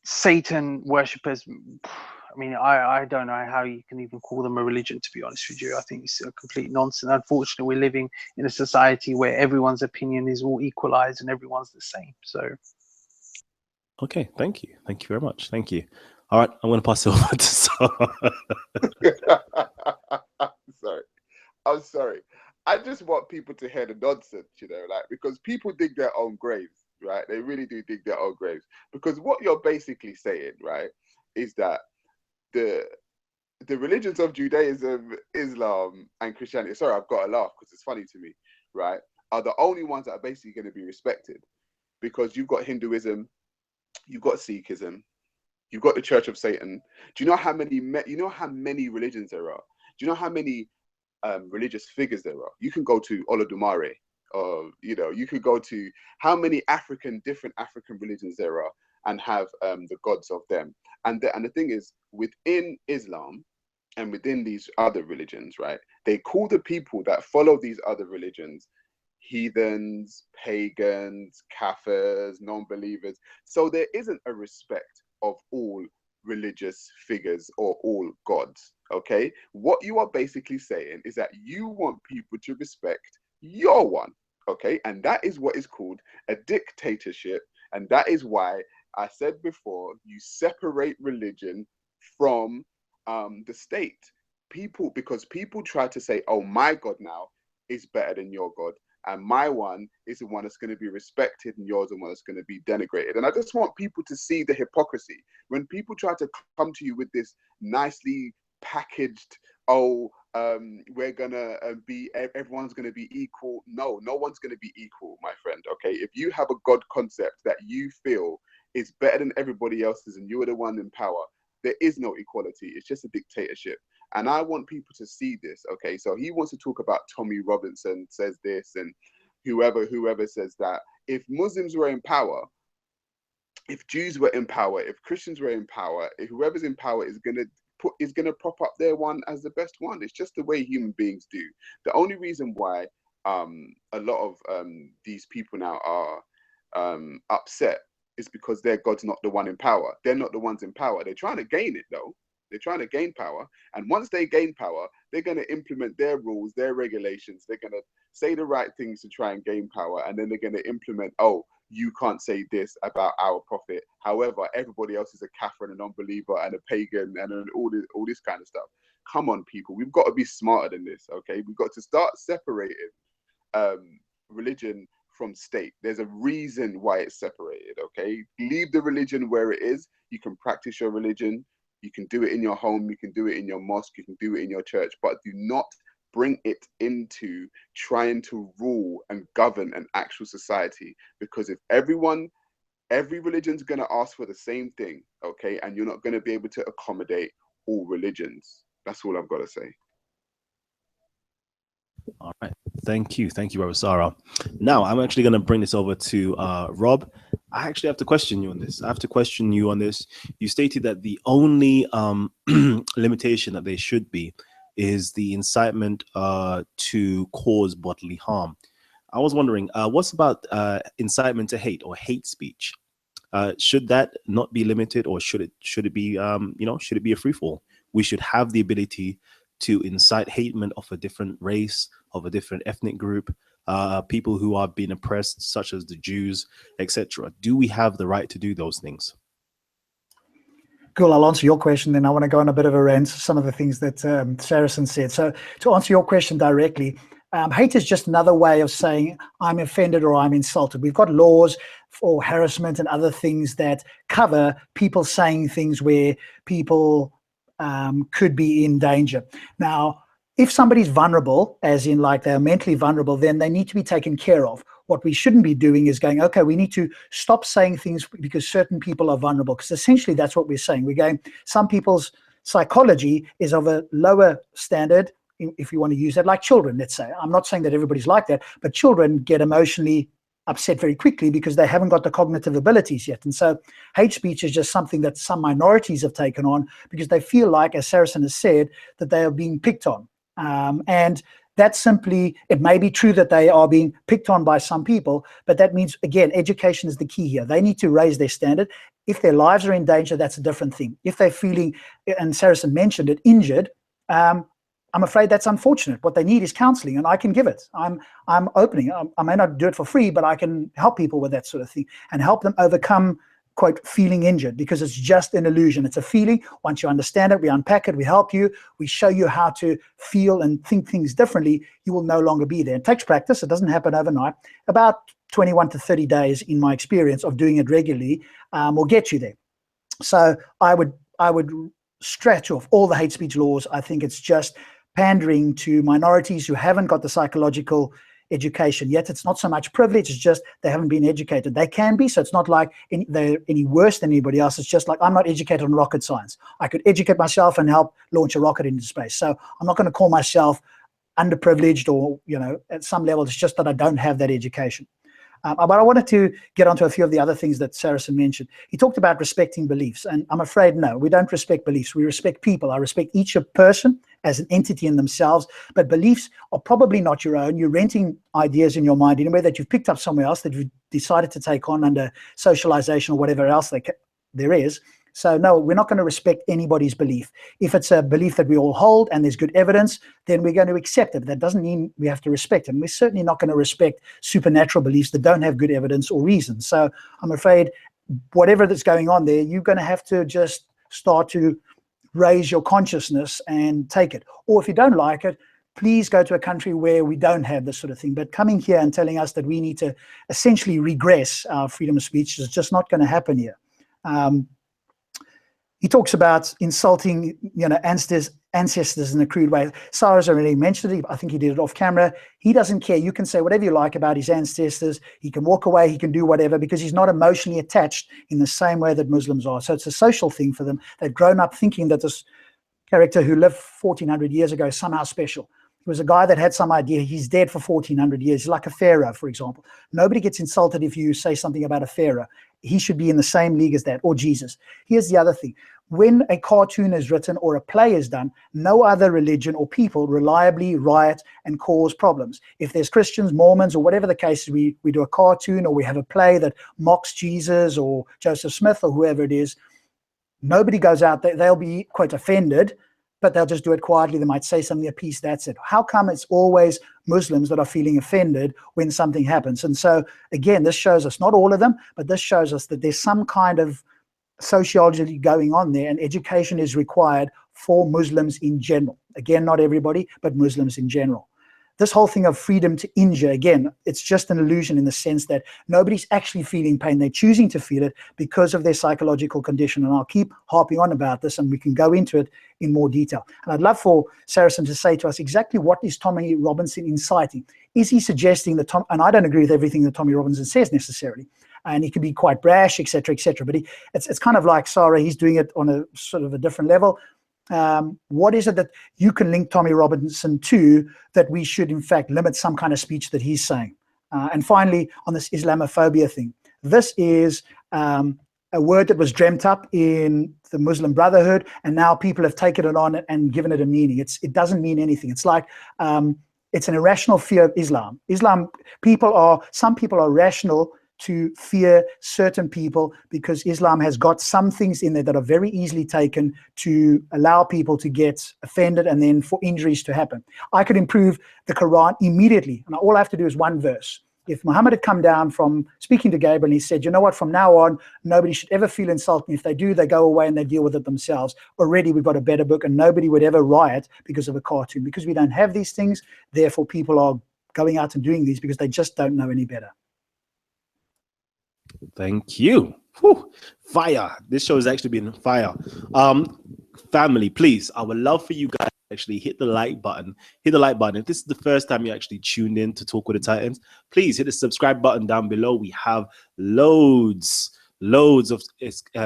Satan worshippers, I mean, I don't know how you can even call them a religion, to be honest with you. I think it's a complete nonsense. Unfortunately, we're living in a society where everyone's opinion is all equalized and everyone's the same. So okay, thank you very much. Thank you. All right, I'm going to pass it over to Sarah. I'm sorry. I just want people to hear the nonsense, because people dig their own graves, right? They really do dig their own graves. Because what you're basically saying, right, is that the religions of Judaism, Islam, and Christianity, sorry, I've got to laugh because it's funny to me, right, are the only ones that are basically going to be respected. Because you've got Hinduism, you've got Sikhism, you've got the Church of Satan. Do you know how many religions there are? Do you know how many religious figures there are? You can go to Olodumare, or you could go to how many different African religions there are, and have the gods of them. And the thing is, within Islam and within these other religions, right, they call the people that follow these other religions heathens, pagans, kafirs, non-believers. So there isn't a respect of all religious figures or all gods. Okay, what you are basically saying is that you want people to respect your one. Okay, and that is what is called a dictatorship, and that is why I said before, you separate religion from the state. Because people try to say, oh, my God now is better than your God, and my one is the one that's going to be respected, and yours is the one that's going to be denigrated. And I just want people to see the hypocrisy. When people try to come to you with this nicely packaged, we're gonna everyone's gonna be equal. No one's gonna be equal, my friend. Okay, if you have a God concept that you feel is better than everybody else's and you are the one in power, there is no equality. It's just a dictatorship. And I want people to see this. Okay, so he wants to talk about Tommy Robinson says this, and whoever says that. If Muslims were in power, if Jews were in power, if Christians were in power, if whoever's in power is gonna prop up their one as the best one. It's just the way human beings do. The only reason why a lot of these people now are upset is because their God's not the one in power. They're not the ones in power. They're trying to gain it though. They're trying to gain power. And once they gain power, they're going to implement their rules, their regulations. They're going to say the right things to try and gain power. And then they're going to implement, you can't say this about our prophet. However, everybody else is a kafir and an unbeliever and a pagan and all this kind of stuff. Come on, people. We've got to be smarter than this, okay? We've got to start separating religion from state. There's a reason why it's separated, okay? Leave the religion where it is. You can practice your religion. You can do it in your home. You can do it in your mosque. You can do it in your church. But do not bring it into trying to rule and govern an actual society. Because if every religion's going to ask for the same thing, okay? And you're not going to be able to accommodate all religions. That's all I've got to say. All right. Thank you, Brother Sarah. Now, I'm actually going to bring this over to Rob. I actually have to question you on this. You stated that the only limitation that there should be is the incitement to cause bodily harm. I was wondering, what's about incitement to hate or hate speech? Should that not be limited, or should it be should it be a free fall? We should have the ability to incite hatred of a different race, of a different ethnic group, people who are being oppressed, such as the Jews, etc. Do we have the right to do those things? Cool. I'll answer your question, then I want to go on a bit of a rant, some of the things that Saracen said. So to answer your question directly, hate is just another way of saying I'm offended or I'm insulted. We've got laws for harassment and other things that cover people saying things where people could be in danger. Now, if somebody's vulnerable, as in like they're mentally vulnerable, then they need to be taken care of. What we shouldn't be doing is going, okay, we need to stop saying things because certain people are vulnerable, because essentially that's what we're saying. We're going, some people's psychology is of a lower standard, if you want to use that, like children, let's say. I'm not saying that everybody's like that, but children get emotionally upset very quickly because they haven't got the cognitive abilities yet. And so hate speech is just something that some minorities have taken on because they feel like, as Saracen has said, that they are being picked on. And that's simply, it may be true that they are being picked on by some people, but that means, again, education is the key here. They need to raise their standard. If their lives are in danger, that's a different thing. If they're feeling, and Saracen mentioned it, injured, I'm afraid that's unfortunate. What they need is counseling, and I can give it. I'm opening. I may not do it for free, but I can help people with that sort of thing and help them overcome, quote, feeling injured, because it's just an illusion. It's a feeling. Once you understand it, we unpack it, we help you, we show you how to feel and think things differently, you will no longer be there. It takes practice. It doesn't happen overnight. About 21 to 30 days, in my experience of doing it regularly, will get you there. So I would stretch off all the hate speech laws. I think it's just pandering to minorities who haven't got the psychological education yet. It's not so much privilege, it's just they haven't been educated. They can be, so it's not like they're any worse than anybody else. It's just like, I'm not educated on rocket science. I could educate myself and help launch a rocket into space. So I'm not going to call myself underprivileged, or, at some level, it's just that I don't have that education. But I wanted to get onto a few of the other things that Saracen mentioned. He talked about respecting beliefs, and I'm afraid, no, we don't respect beliefs. We respect people. I respect each person as an entity in themselves, but beliefs are probably not your own. You're renting ideas in your mind anyway that you've picked up somewhere else that you've decided to take on under socialization or whatever else there is. So no, we're not going to respect anybody's belief. If it's a belief that we all hold and there's good evidence, then we're going to accept it. That doesn't mean we have to respect it. And we're certainly not going to respect supernatural beliefs that don't have good evidence or reason. So I'm afraid whatever that's going on there, you're going to have to just start to raise your consciousness and take it. Or if you don't like it, please go to a country where we don't have this sort of thing. But coming here and telling us that we need to essentially regress our freedom of speech is just not going to happen here. He talks about insulting, ancestors in a crude way. Sarah's already mentioned it. I think he did it off camera. He doesn't care. You can say whatever you like about his ancestors. He can walk away. He can do whatever, because he's not emotionally attached in the same way that Muslims are. So it's a social thing for them. They've grown up thinking that this character who lived 1400 years ago is somehow special. He was a guy that had some idea. He's dead for 1400 years. He's like a pharaoh, for example. Nobody gets insulted if you say something about a pharaoh. He should be in the same league as that, or Jesus. Here's the other thing. When a cartoon is written or a play is done, no other religion or people reliably riot and cause problems. If there's Christians, Mormons, or whatever the case, we do a cartoon or we have a play that mocks Jesus or Joseph Smith or whoever it is, nobody goes out there. They'll be, quite offended, but they'll just do it quietly. They might say something, a piece, that's it. How come it's always Muslims that are feeling offended when something happens? And so, again, this shows us, not all of them, but this shows us that there's some kind of sociology going on there, and education is required for Muslims in general. Again, not everybody, but Muslims in general. This whole thing of freedom to injure, again, it's just an illusion in the sense that nobody's actually feeling pain. They're choosing to feel it because of their psychological condition. And I'll keep harping on about this, and we can go into it in more detail. And I'd love for Saracen to say to us exactly what is Tommy Robinson inciting. Is he suggesting that and I don't agree with everything that Tommy Robinson says necessarily, and he can be quite brash, etc., but it's kind of like Sarah, he's doing it on a sort of a different level. What is it that you can link Tommy Robinson to that we should in fact limit some kind of speech that he's saying? And finally, on this Islamophobia thing, this is a word that was dreamt up in the Muslim Brotherhood, and now people have taken it on and given it a meaning. It doesn't mean anything. It's like it's an irrational fear of Islam. Some people are rational to fear certain people because Islam has got some things in there that are very easily taken to allow people to get offended and then for injuries to happen. I could improve the Quran immediately, and all I have to do is one verse. If Muhammad had come down from speaking to Gabriel and he said, you know what, from now on, nobody should ever feel insulted. If they do, they go away and they deal with it themselves. Already we've got a better book, and nobody would ever riot because of a cartoon. Because we don't have these things, therefore people are going out and doing these because they just don't know any better. Thank you. Whew. Fire. This show has actually been fire. Family, please, I would love for you guys to actually hit the like button. Hit the like button. If this is the first time you actually tuned in to Talk with the Titans, please hit the subscribe button down below. We have loads of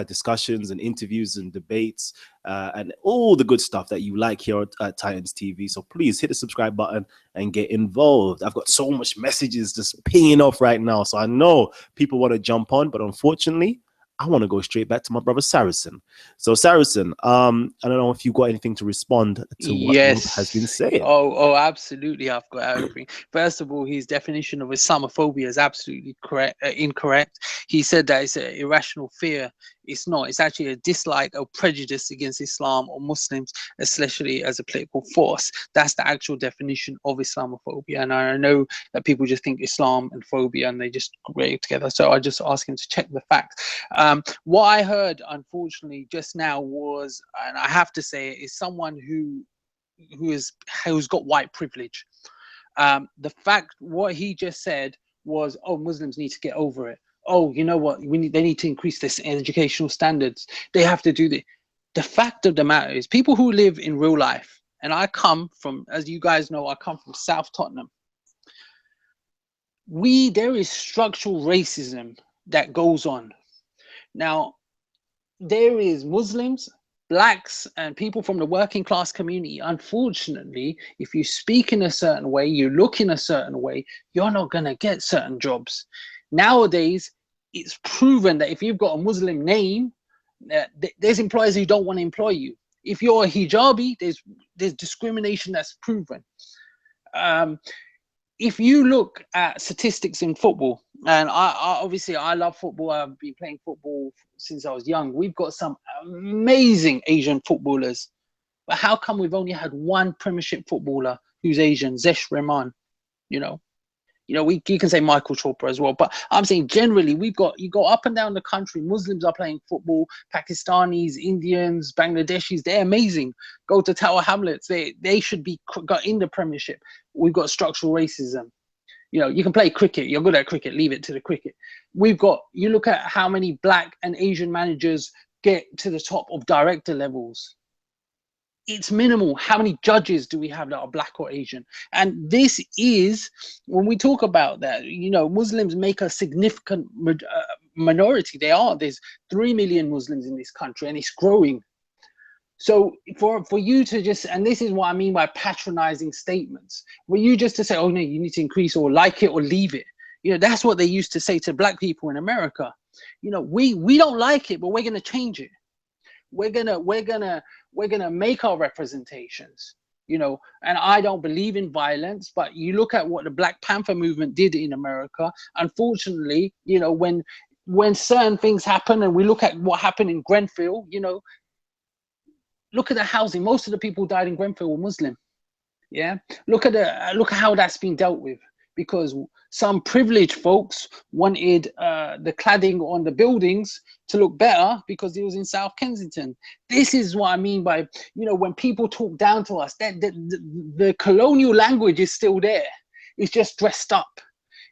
discussions and interviews and debates and all the good stuff that you like here at Titans TV. So please hit the subscribe button and get involved. I've got so much messages just pinging off right now, so I know people want to jump on, but unfortunately I want to go straight back to my brother Saracen. So Saracen, I don't know if you've got anything to respond to what has been said. Oh, absolutely. I've got everything. First of all, his definition of Islamophobia is absolutely incorrect. He said that it's an irrational fear. It's not. It's actually a dislike or prejudice against Islam or Muslims, especially as a political force. That's the actual definition of Islamophobia. And I know that people just think Islam and phobia and they just agree together. So I just ask him to check the facts. What I heard, unfortunately, just now was, and I have to say it, is someone who's got white privilege. The fact what he just said was, oh, Muslims need to get over it. Oh, you know what? They need to increase this educational standards. They have to do the fact of the matter is, people who live in real life, and I come from, as you guys know, I come from South Tottenham. There is structural racism that goes on. Now, there is Muslims, blacks, and people from the working class community. Unfortunately, if you speak in a certain way, you look in a certain way, you're not going to get certain jobs. Nowadays, it's proven that if you've got a Muslim name, there's employers who don't want to employ you. If you're a hijabi, there's discrimination that's proven. If you look at statistics in football, and I love football. I've been playing football since I was young. We've got some amazing Asian footballers. But how come we've only had one Premiership footballer who's Asian, Zesh Rahman? You can say Michael Chopra as well, but I'm saying generally you go up and down the country, Muslims are playing football, Pakistanis, Indians, Bangladeshis, they're amazing. Go to Tower Hamlets, they should be got in the Premiership. We've got structural racism. You can play cricket, you're good at cricket, leave it to the cricket. You look at how many black and Asian managers get to the top of director levels. It's minimal. How many judges do we have that are black or Asian? And this is, when we talk about that, Muslims make a significant minority. There's 3 million Muslims in this country, and it's growing. So for you to just, and this is what I mean by patronizing statements, for you just to say, oh no, you need to increase or like it or leave it. That's what they used to say to black people in America. We don't like it, but we're going to change it. We're gonna make our representations, and I don't believe in violence, but you look at what the Black Panther movement did in America. Unfortunately, when certain things happen, and we look at what happened in Grenfell, look at the housing. Most of the people who died in Grenfell were Muslim. Yeah, look at how that's been dealt with, because some privileged folks wanted the cladding on the buildings to look better because it was in South Kensington. This is what I mean by, you know, when people talk down to us, that the colonial language is still there. It's just dressed up,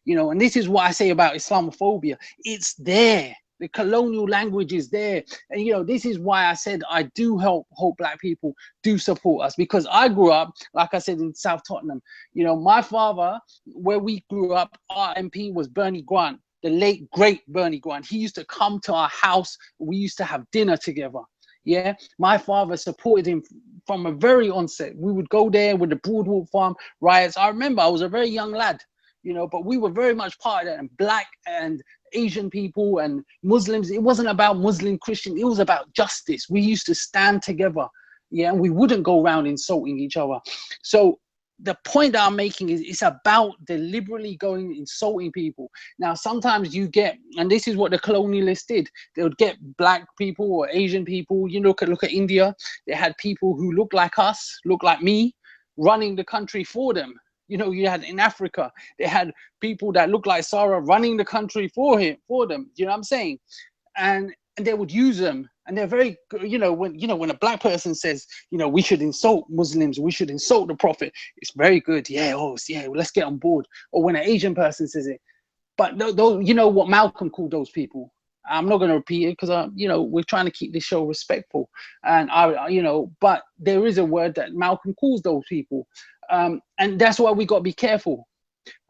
you know. And this is what I say about Islamophobia. It's there. The colonial language is there. And, you know, this is why I said I do hope Black people do support us, because I grew up, like I said, in South Tottenham. You know, my father, where we grew up, our MP was Bernie Grant, the late, great Bernie Grant. He used to come to our house. We used to have dinner together. Yeah, my father supported him from a very onset. We would go there with the Broadwalk Farm riots. I remember I was a very young lad, you know, but we were very much part of that. And Black and Asian people and Muslims, it wasn't about Muslim Christian, it was about justice. We used to stand together, yeah, and we wouldn't go around insulting each other. So the point that I'm making is it's about deliberately going insulting people. Now sometimes you get, and this is what the colonialists did, they would get Black people or Asian people. You look at India, they had people who look like us, look like me, running the country for them. You know, you had in Africa, they had people that look like Sarah running the country for them. You know what I'm saying? And they would use them, and they're very, you know, when a Black person says, you know, we should insult Muslims, we should insult the Prophet, it's very good. Yeah, oh yeah, let's get on board. Or when an Asian person says it, but those, you know what Malcolm called those people. I'm not going to repeat it because you know, we're trying to keep this show respectful, and you know, but there is a word that Malcolm calls those people. And that's why we got to be careful.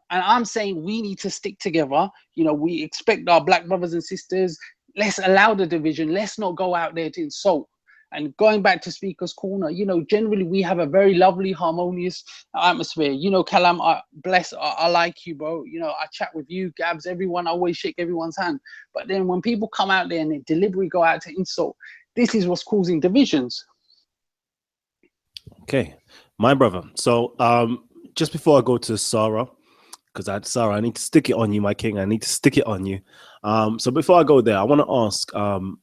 And I'm saying we need to stick together. You know, we expect our Black brothers and sisters. Let's allow the division. Let's not go out there to insult. And going back to Speaker's Corner, you know, generally we have a very lovely, harmonious atmosphere. You know, Kalam, I like you, bro. You know, I chat with you, Gabs, everyone. I always shake everyone's hand. But then when people come out there and they deliberately go out to insult, this is what's causing divisions. Okay, my brother. So just before I go to Sarah, because I need to stick it on you, my king. I need to stick it on you. So before I go there, I want to ask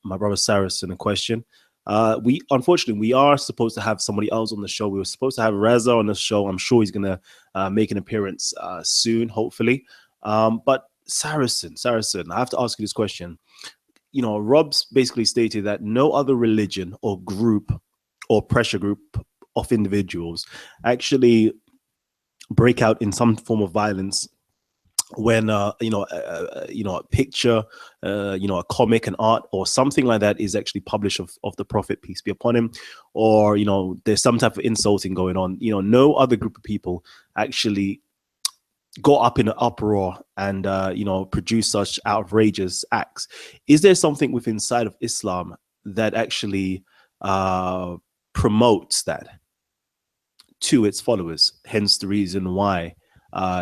my brother Saracen a question. Unfortunately, we are supposed to have somebody else on the show. We were supposed to have Reza on the show. I'm sure he's going to make an appearance soon, hopefully. But Saracen, I have to ask you this question. You know, Rob's basically stated that no other religion or group or pressure group of individuals actually break out in some form of violence when a picture, a comic, an art or something like that is actually published of the Prophet, peace be upon him, or, you know, there's some type of insulting going on. You know, no other group of people actually go up in an uproar and produce such outrageous acts. Is there something within inside of Islam that actually promotes that to its followers, hence the reason why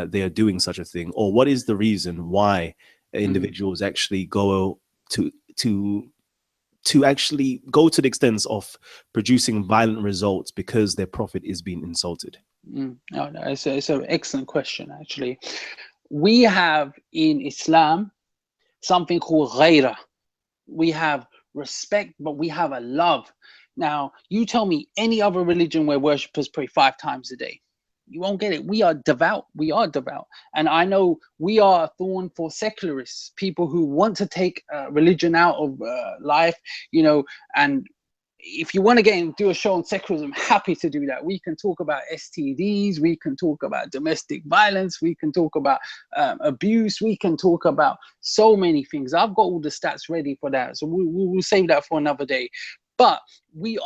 they are doing such a thing? Or what is the reason why individuals actually go to actually go to the extent of producing violent results because their prophet is being insulted? No, it's an excellent question. Actually, we have in Islam something called ghaira. We have respect, but we have a love. Now, you tell me any other religion where worshippers pray 5 times a day. You won't get it. We are devout. We are devout. And I know we are a thorn for secularists, people who want to take religion out of life, you know. And if you want to get and do a show on secularism, happy to do that. We can talk about STDs. We can talk about domestic violence. We can talk about abuse. We can talk about so many things. I've got all the stats ready for that. So we will save that for another day. But we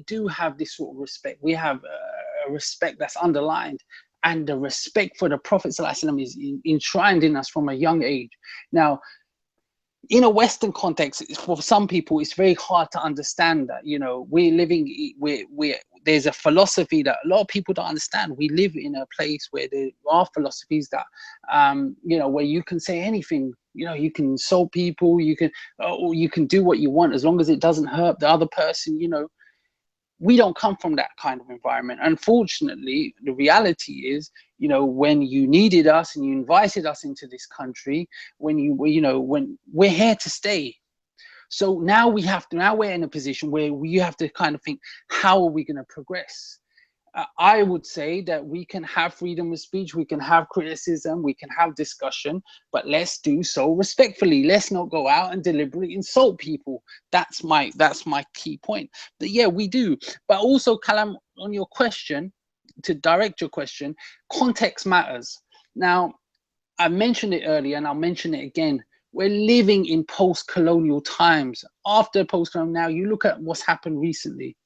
do have this sort of respect. We have a respect that's underlined, and the respect for the Prophet ﷺ is enshrined in us from a young age. Now, in a Western context, for some people, it's very hard to understand that, you know, there's a philosophy that a lot of people don't understand. We live in a place where there are philosophies that, where you can say anything. You know, you can insult people, you can do what you want as long as it doesn't hurt the other person. You know, we don't come from that kind of environment. Unfortunately, the reality is, you know, when you needed us and you invited us into this country, when we're here to stay. So now we're in a position where we have to kind of think, how are we going to progress? I would say that we can have freedom of speech, we can have criticism, we can have discussion, but let's do so respectfully. Let's not go out and deliberately insult people. That's my key point. But yeah, we do. But also, Kalam, on your question, to direct your question, context matters. Now, I mentioned it earlier and I'll mention it again. We're living in post-colonial times. After post-colonial, now you look at what's happened recently.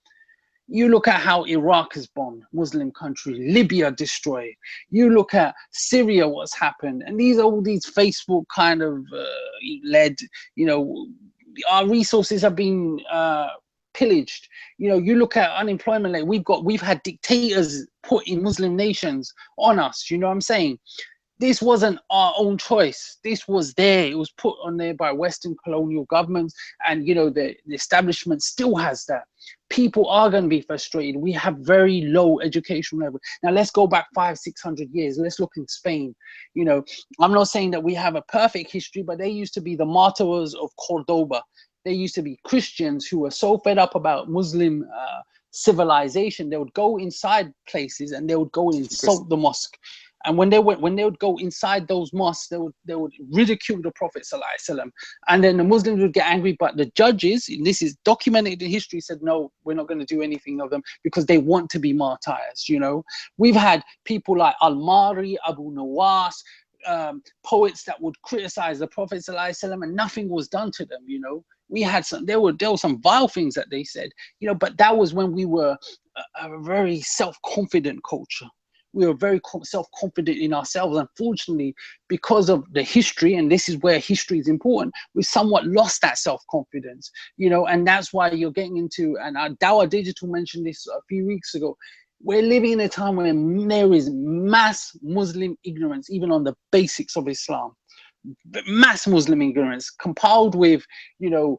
You look at how Iraq is bombed, Muslim country, Libya destroyed. You look at Syria, what's happened. And these are all these Facebook kind of led, you know, our resources have been pillaged. You know, you look at unemployment rate, we've had dictators put in Muslim nations on us, you know what I'm saying? This wasn't our own choice. This was there. It was put on there by Western colonial governments. And, you know, the establishment still has that. People are going to be frustrated. We have very low education level. Now, let's go back 500-600 years. Let's look in Spain. You know, I'm not saying that we have a perfect history, but they used to be the martyrs of Cordoba. They used to be Christians who were so fed up about Muslim civilization. They would go inside places and they would go and insult the mosque. And when they would go inside those mosques, they would ridicule the Prophet ﷺ. And then the Muslims would get angry, but the judges, and this is documented in history, said, no, we're not going to do anything of them because they want to be martyrs, you know. We've had people like Al-Mari, Abu Nawas, poets that would criticize the Prophet ﷺ and nothing was done to them, you know. We had there were some vile things that they said, you know, but that was when we were a very self-confident culture. We were very self-confident in ourselves. Unfortunately, because of the history, and this is where history is important, we somewhat lost that self-confidence, you know, and that's why you're getting into, and Dawa Digital mentioned this a few weeks ago, we're living in a time when there is mass Muslim ignorance, even on the basics of Islam. Mass Muslim ignorance compiled with, you know,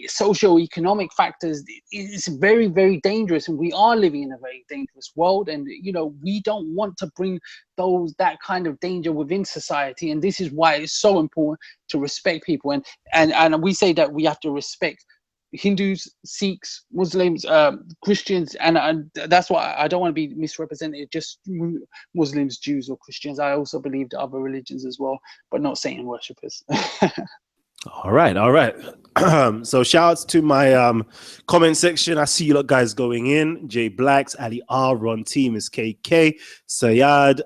socio-economic factors is very, very dangerous, and we are living in a very dangerous world. And you know, we don't want to bring that kind of danger within society, and this is why it's so important to respect people. And we say that we have to respect Hindus, Sikhs, Muslims, Christians, and that's why I don't want to be misrepresented, just Muslims, Jews, or Christians. I also believe the other religions as well, but not Satan worshippers. All right. So shout outs to my comment section. I see you lot guys going in. Jay Blacks, Ali R, Ron Team is KK, Sayad,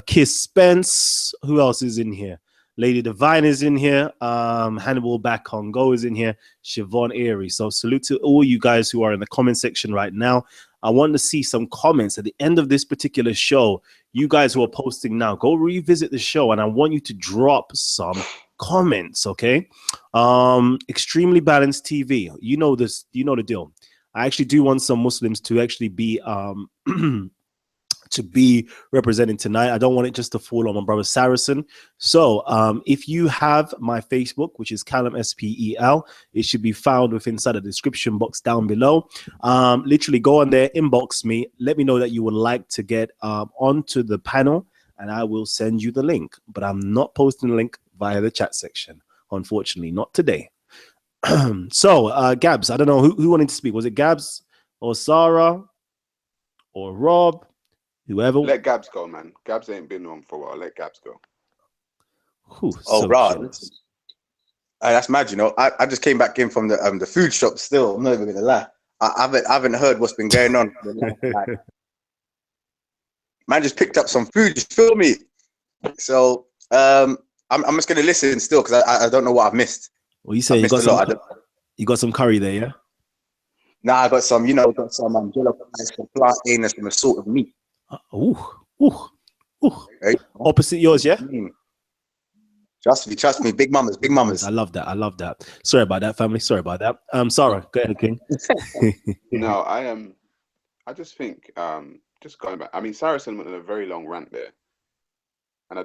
Kiss Spence. Who else is in here? Lady Divine is in here. Hannibal Back Congo is in here. Siobhan Airy. So salute to all you guys who are in the comment section right now. I want to see some comments at the end of this particular show. You guys who are posting now, go revisit the show, and I want you to drop some comments, okay? Extremely Balanced TV. You know this. You know the deal. I actually do want some Muslims to actually be to be represented tonight. I don't want it just to fall on my brother Saracen. So if you have my Facebook, which is Kalam SPEL, it should be found within inside the description box down below. Literally go on there, inbox me, let me know that you would like to get onto the panel, and I will send you the link. But I'm not posting the link via the chat section, unfortunately, not today. So Gabs, I don't know who wanted to speak. Was it Gabs or Sarah or Rob? Whoever. Let Gabs go, man. Gabs ain't been on for a while. Let Gabs go. Oh, right. That's mad, you know. I just came back in from the food shop still. I'm not even gonna lie. I haven't heard what's been going on. Man just picked up some food, you feel me? So I'm just gonna listen still because I don't know what I've missed. Well, you say you got some curry there, yeah? Nah, I got some, got some jello rice, some plantain, and some assorted meat. Okay. Opposite yours, yeah? Trust me, big mamas. I love that. Sorry about that, family. Sorry about that. Sarah, go ahead, King. No, I just think, just going back, I mean, Saracen went on a very long rant there, and I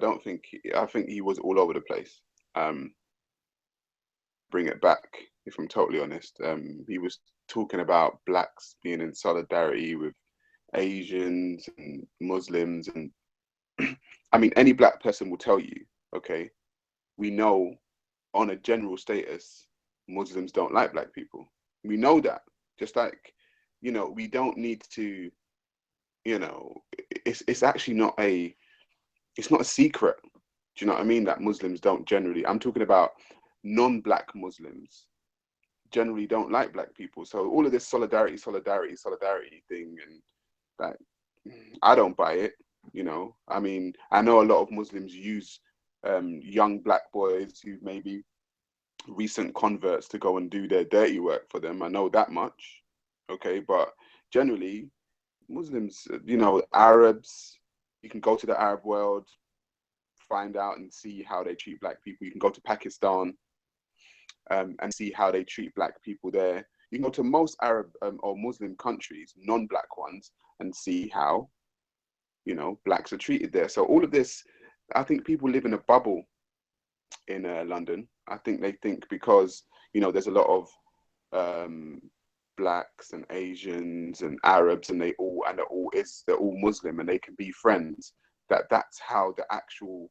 think he was all over the place. Bring it back, if I'm totally honest. He was talking about blacks being in solidarity with Asians and Muslims, and I mean, any black person will tell you, okay, we know on a general status, Muslims don't like black people. We know that. Just like, you know, we don't need to, you know, it's actually not a, it's not a secret. Do you know what I mean? That Muslims don't generally, I'm talking about non-black Muslims generally don't like black people. So all of this solidarity thing, and like, I don't buy it. You know, I mean, I know a lot of Muslims use young black boys who maybe recent converts to go and do their dirty work for them. I know that much. Okay, but generally Muslims, you know, Arabs, you can go to the Arab world, find out and see how they treat black people. You can go to Pakistan and see how they treat black people there. You can go to most Arab or Muslim countries, non-black ones, and see how, you know, blacks are treated there. So all of this, I think people live in a bubble in London. I think they think because, you know, there's a lot of blacks and Asians and Arabs, and they're all Muslim and they can be friends, that's how the actual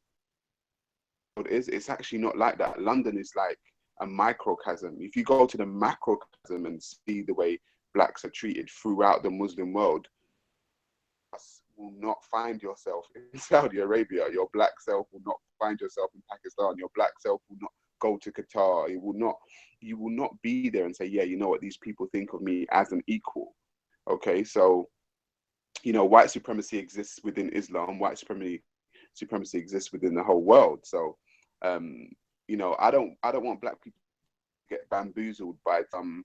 world is. It's actually not like that. London is like a microcosm. If you go to the macrocosm and see the way blacks are treated throughout the Muslim world, will not find yourself in Saudi Arabia. Your black self will not find yourself in Pakistan. Your black self will not go to Qatar. You will not be there and say, yeah, you know what, these people think of me as an equal. Okay, so, you know, white supremacy exists within Islam. White supremacy exists within the whole world. So, you know, I don't want black people to get bamboozled by some,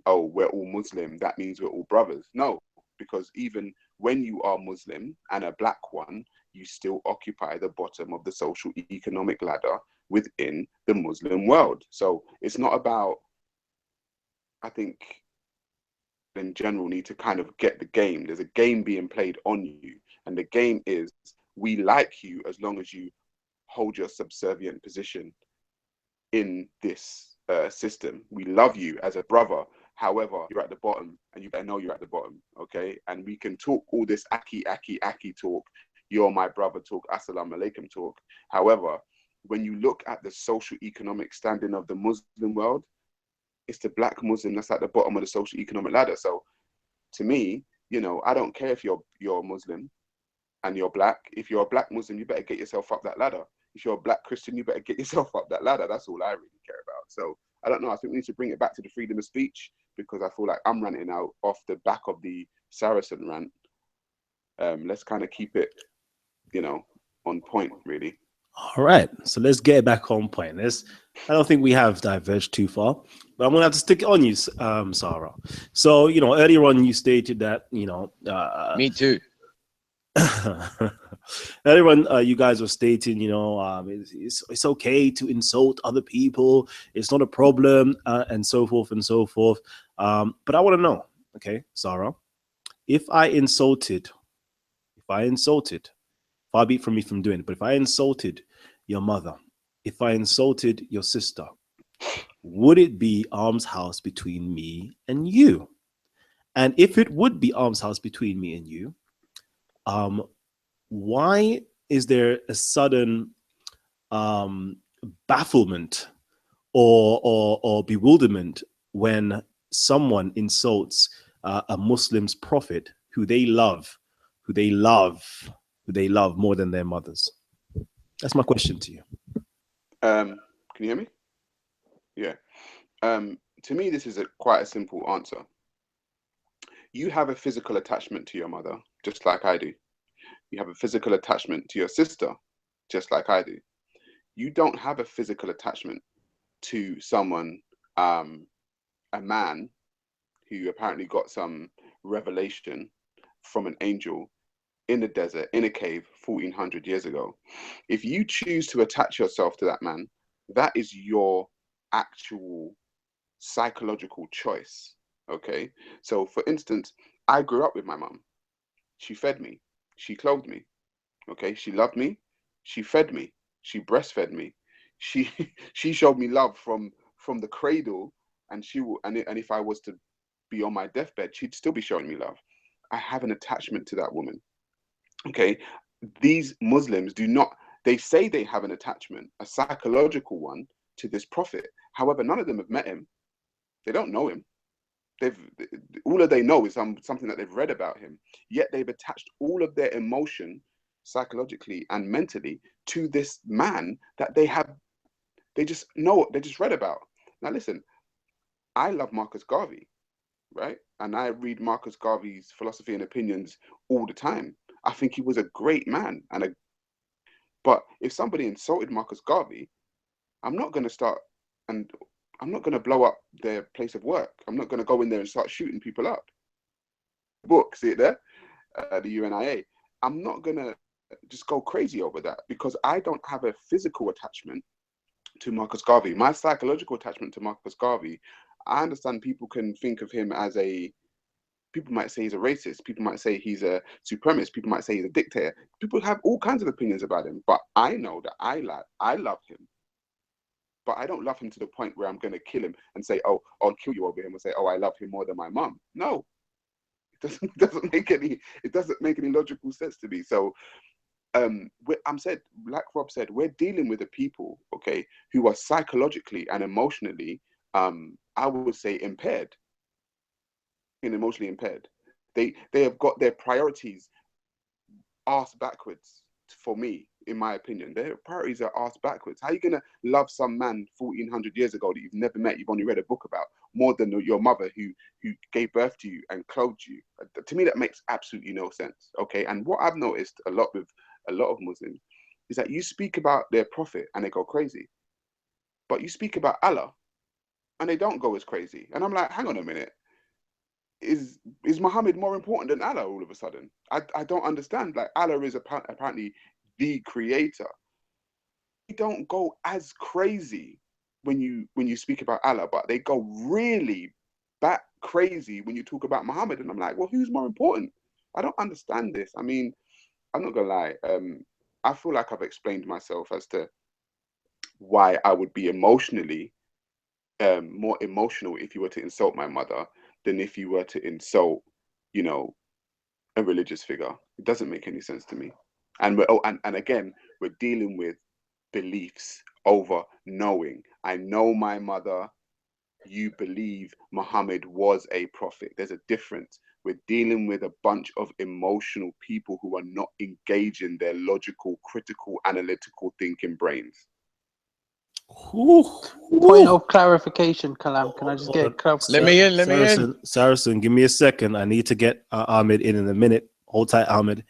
oh, we're all Muslim, that means we're all brothers. No, because even when you are Muslim and a black one, you still occupy the bottom of the social economic ladder within the Muslim world. So it's not about, I think in general, need to kind of get the game. There's a game being played on you, and the game is, we like you as long as you hold your subservient position in this system. We love you as a brother. However, you're at the bottom, and you better know you're at the bottom, okay? And we can talk all this aki talk, you're my brother talk, assalamu alaikum talk. However, when you look at the social economic standing of the Muslim world, it's the black Muslim that's at the bottom of the social economic ladder. So to me, you know, I don't care if you're Muslim and you're black. If you're a black Muslim, you better get yourself up that ladder. If you're a black Christian, you better get yourself up that ladder. That's all I really care about. So I don't know. I think we need to bring it back to the freedom of speech, because I feel like I'm ranting out off the back of the Saracen rant. Let's kind of keep it, you know, on point, really. All right, so let's get back on point. I don't think we have diverged too far, but I'm gonna have to stick it on you, Sarah. So, you know, earlier on you stated that, you know, me too. Earlier on, you guys were stating, you know, it's okay to insult other people. It's not a problem, and so forth and so forth. But I want to know, okay, Sarah, if I insulted, far be it from me from doing it, but if I insulted your mother, if I insulted your sister, would it be arm's house between me and you? And if it would be arm's house between me and you, why is there a sudden bafflement or bewilderment when someone insults a Muslim's prophet who they love more than their mothers? That's my question to you. Can you hear me? Yeah. To me, this is quite a simple answer. You have a physical attachment to your mother, just like I do. You have a physical attachment to your sister, just like I do. You don't have a physical attachment to someone, a man who apparently got some revelation from an angel in the desert, in a cave 1400 years ago. If you choose to attach yourself to that man, that is your actual psychological choice. Okay. So for instance, I grew up with my mom. She fed me. She clothed me. Okay. She loved me. She fed me. She breastfed me. She showed me love from the cradle, and and if I was to be on my deathbed, she'd still be showing me love. I have an attachment to that woman. Okay. These Muslims do not They say they have an attachment, a psychological one, to this prophet. However, none of them have met him. They don't know him. All that they know is something that they've read about him. Yet they've attached all of their emotion, psychologically and mentally, to this man that they just know, they just read about. Now listen, I love Marcus Garvey, right? And I read Marcus Garvey's philosophy and opinions all the time. I think he was a great man. But if somebody insulted Marcus Garvey, I'm not going to blow up their place of work. I'm not going to go in there and start shooting people up. Book, see it there? The UNIA. I'm not going to just go crazy over that because I don't have a physical attachment to Marcus Garvey. My psychological attachment to Marcus Garvey, I understand people can think of him as people might say he's a racist. People might say he's a supremacist. People might say he's a dictator. People have all kinds of opinions about him. But I know that I love him. But I don't love him to the point where I'm going to kill him and say, oh, I'll kill you over him, and say, oh, I love him more than my mum. No, it doesn't make any logical sense to me. So like Rob said, we're dealing with a people, okay, who are psychologically and emotionally, I would say, impaired and emotionally impaired. They have got their priorities arse backwards. For me, in my opinion, their priorities are arse backwards. How are you going to love some man 1400 years ago that you've never met, you've only read a book about, more than your mother who gave birth to you and clothed you? To me, that makes absolutely no sense. Okay, and what I've noticed a lot with a lot of Muslims is that you speak about their prophet and they go crazy, but you speak about Allah and they don't go as crazy. And I'm like, hang on a minute, is Muhammad more important than Allah all of a sudden? I don't understand. Like, Allah is apparently the creator. They don't go as crazy when you speak about Allah, but they go really bat crazy when you talk about Muhammad. And I'm like, well, who's more important? I don't understand this. I mean, I'm not gonna lie. I feel like I've explained myself as to why I would be emotionally more emotional if you were to insult my mother than if you were to insult, a religious figure. It doesn't make any sense to me. And again, we're dealing with beliefs over knowing. I know my mother. You believe Muhammad was a prophet. There's a difference. We're dealing with a bunch of emotional people who are not engaging their logical, critical, analytical thinking brains. Point of clarification, Kalam. Can I just get clarification? Let me in. Saracen, give me a second. I need to get Ahmed in a minute. Hold tight, Ahmed.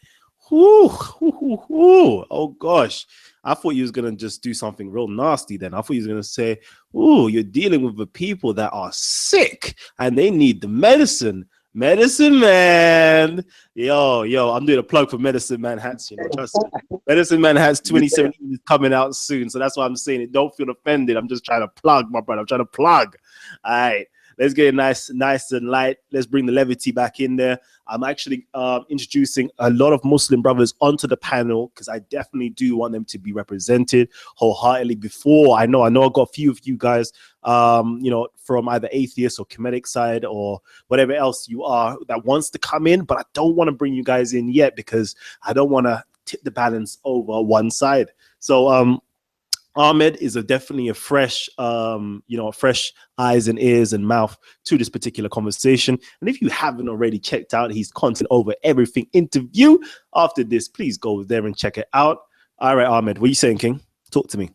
Oh gosh, I thought you was gonna just do something real nasty. Then I thought you was gonna say, "Ooh, you're dealing with the people that are sick and they need the medicine." Medicine Man, yo, I'm doing a plug for Medicine Man hats. Trust me. Medicine Man hats 2017 is coming out soon, so that's why I'm saying it. Don't feel offended. I'm just trying to plug, my brother. I'm trying to plug. All right. Let's get it nice and light. Let's bring the levity back in there. I'm actually introducing a lot of Muslim brothers onto the panel because I definitely do want them to be represented wholeheartedly. Before I know I got a few of you guys, from either atheist or Kemetic side or whatever else you are that wants to come in, but I don't want to bring you guys in yet because I don't want to tip the balance over one side. So Ahmed is definitely a fresh, fresh eyes and ears and mouth to this particular conversation. And if you haven't already checked out his content over everything interview after this, please go there and check it out. All right, Ahmed, what are you saying, King? Talk to me.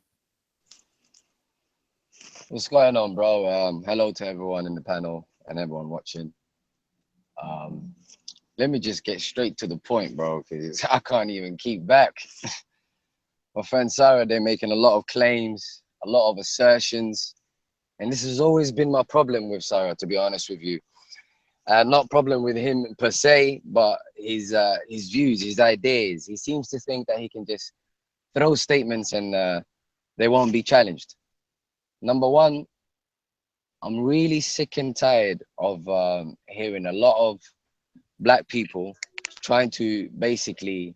What's going on, bro? Hello to everyone in the panel and everyone watching. Let me just get straight to the point, bro, because I can't even keep back. My friend Sarah, they're making a lot of claims, a lot of assertions. And this has always been my problem with Sarah, to be honest with you. Not problem with him per se, but his views, his ideas. He seems to think that he can just throw statements and they won't be challenged. Number one, I'm really sick and tired of hearing a lot of black people trying to basically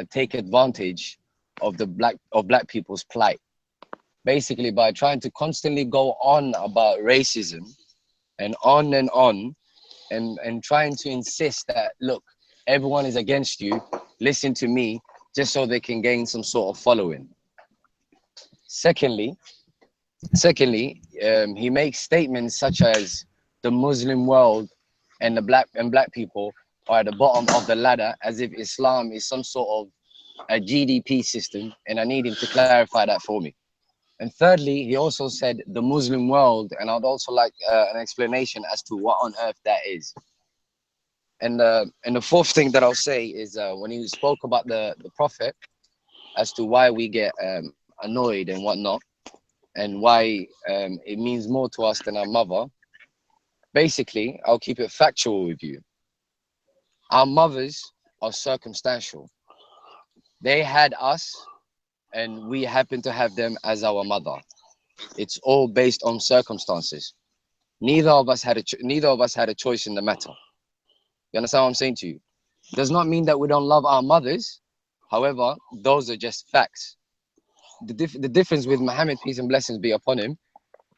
take advantage of black people's plight, basically by trying to constantly go on about racism and on and trying to insist that, look, everyone is against you, listen to me, just so they can gain some sort of following. Secondly, he makes statements such as the Muslim world and black people are at the bottom of the ladder, as if Islam is some sort of a GDP system, and I need him to clarify that for me. And thirdly, he also said the Muslim world, and I'd also like an explanation as to what on earth that is. And the fourth thing that I'll say is when he spoke about the Prophet, as to why we get annoyed and whatnot, and why it means more to us than our mother. Basically, I'll keep it factual with you. Our mothers are circumstantial. They had us, and we happen to have them as our mother. It's all based on circumstances. Neither of us had a choice in the matter. You understand what I'm saying to you? Does not mean that we don't love our mothers. However, those are just facts. The difference with Muhammad, peace and blessings be upon him,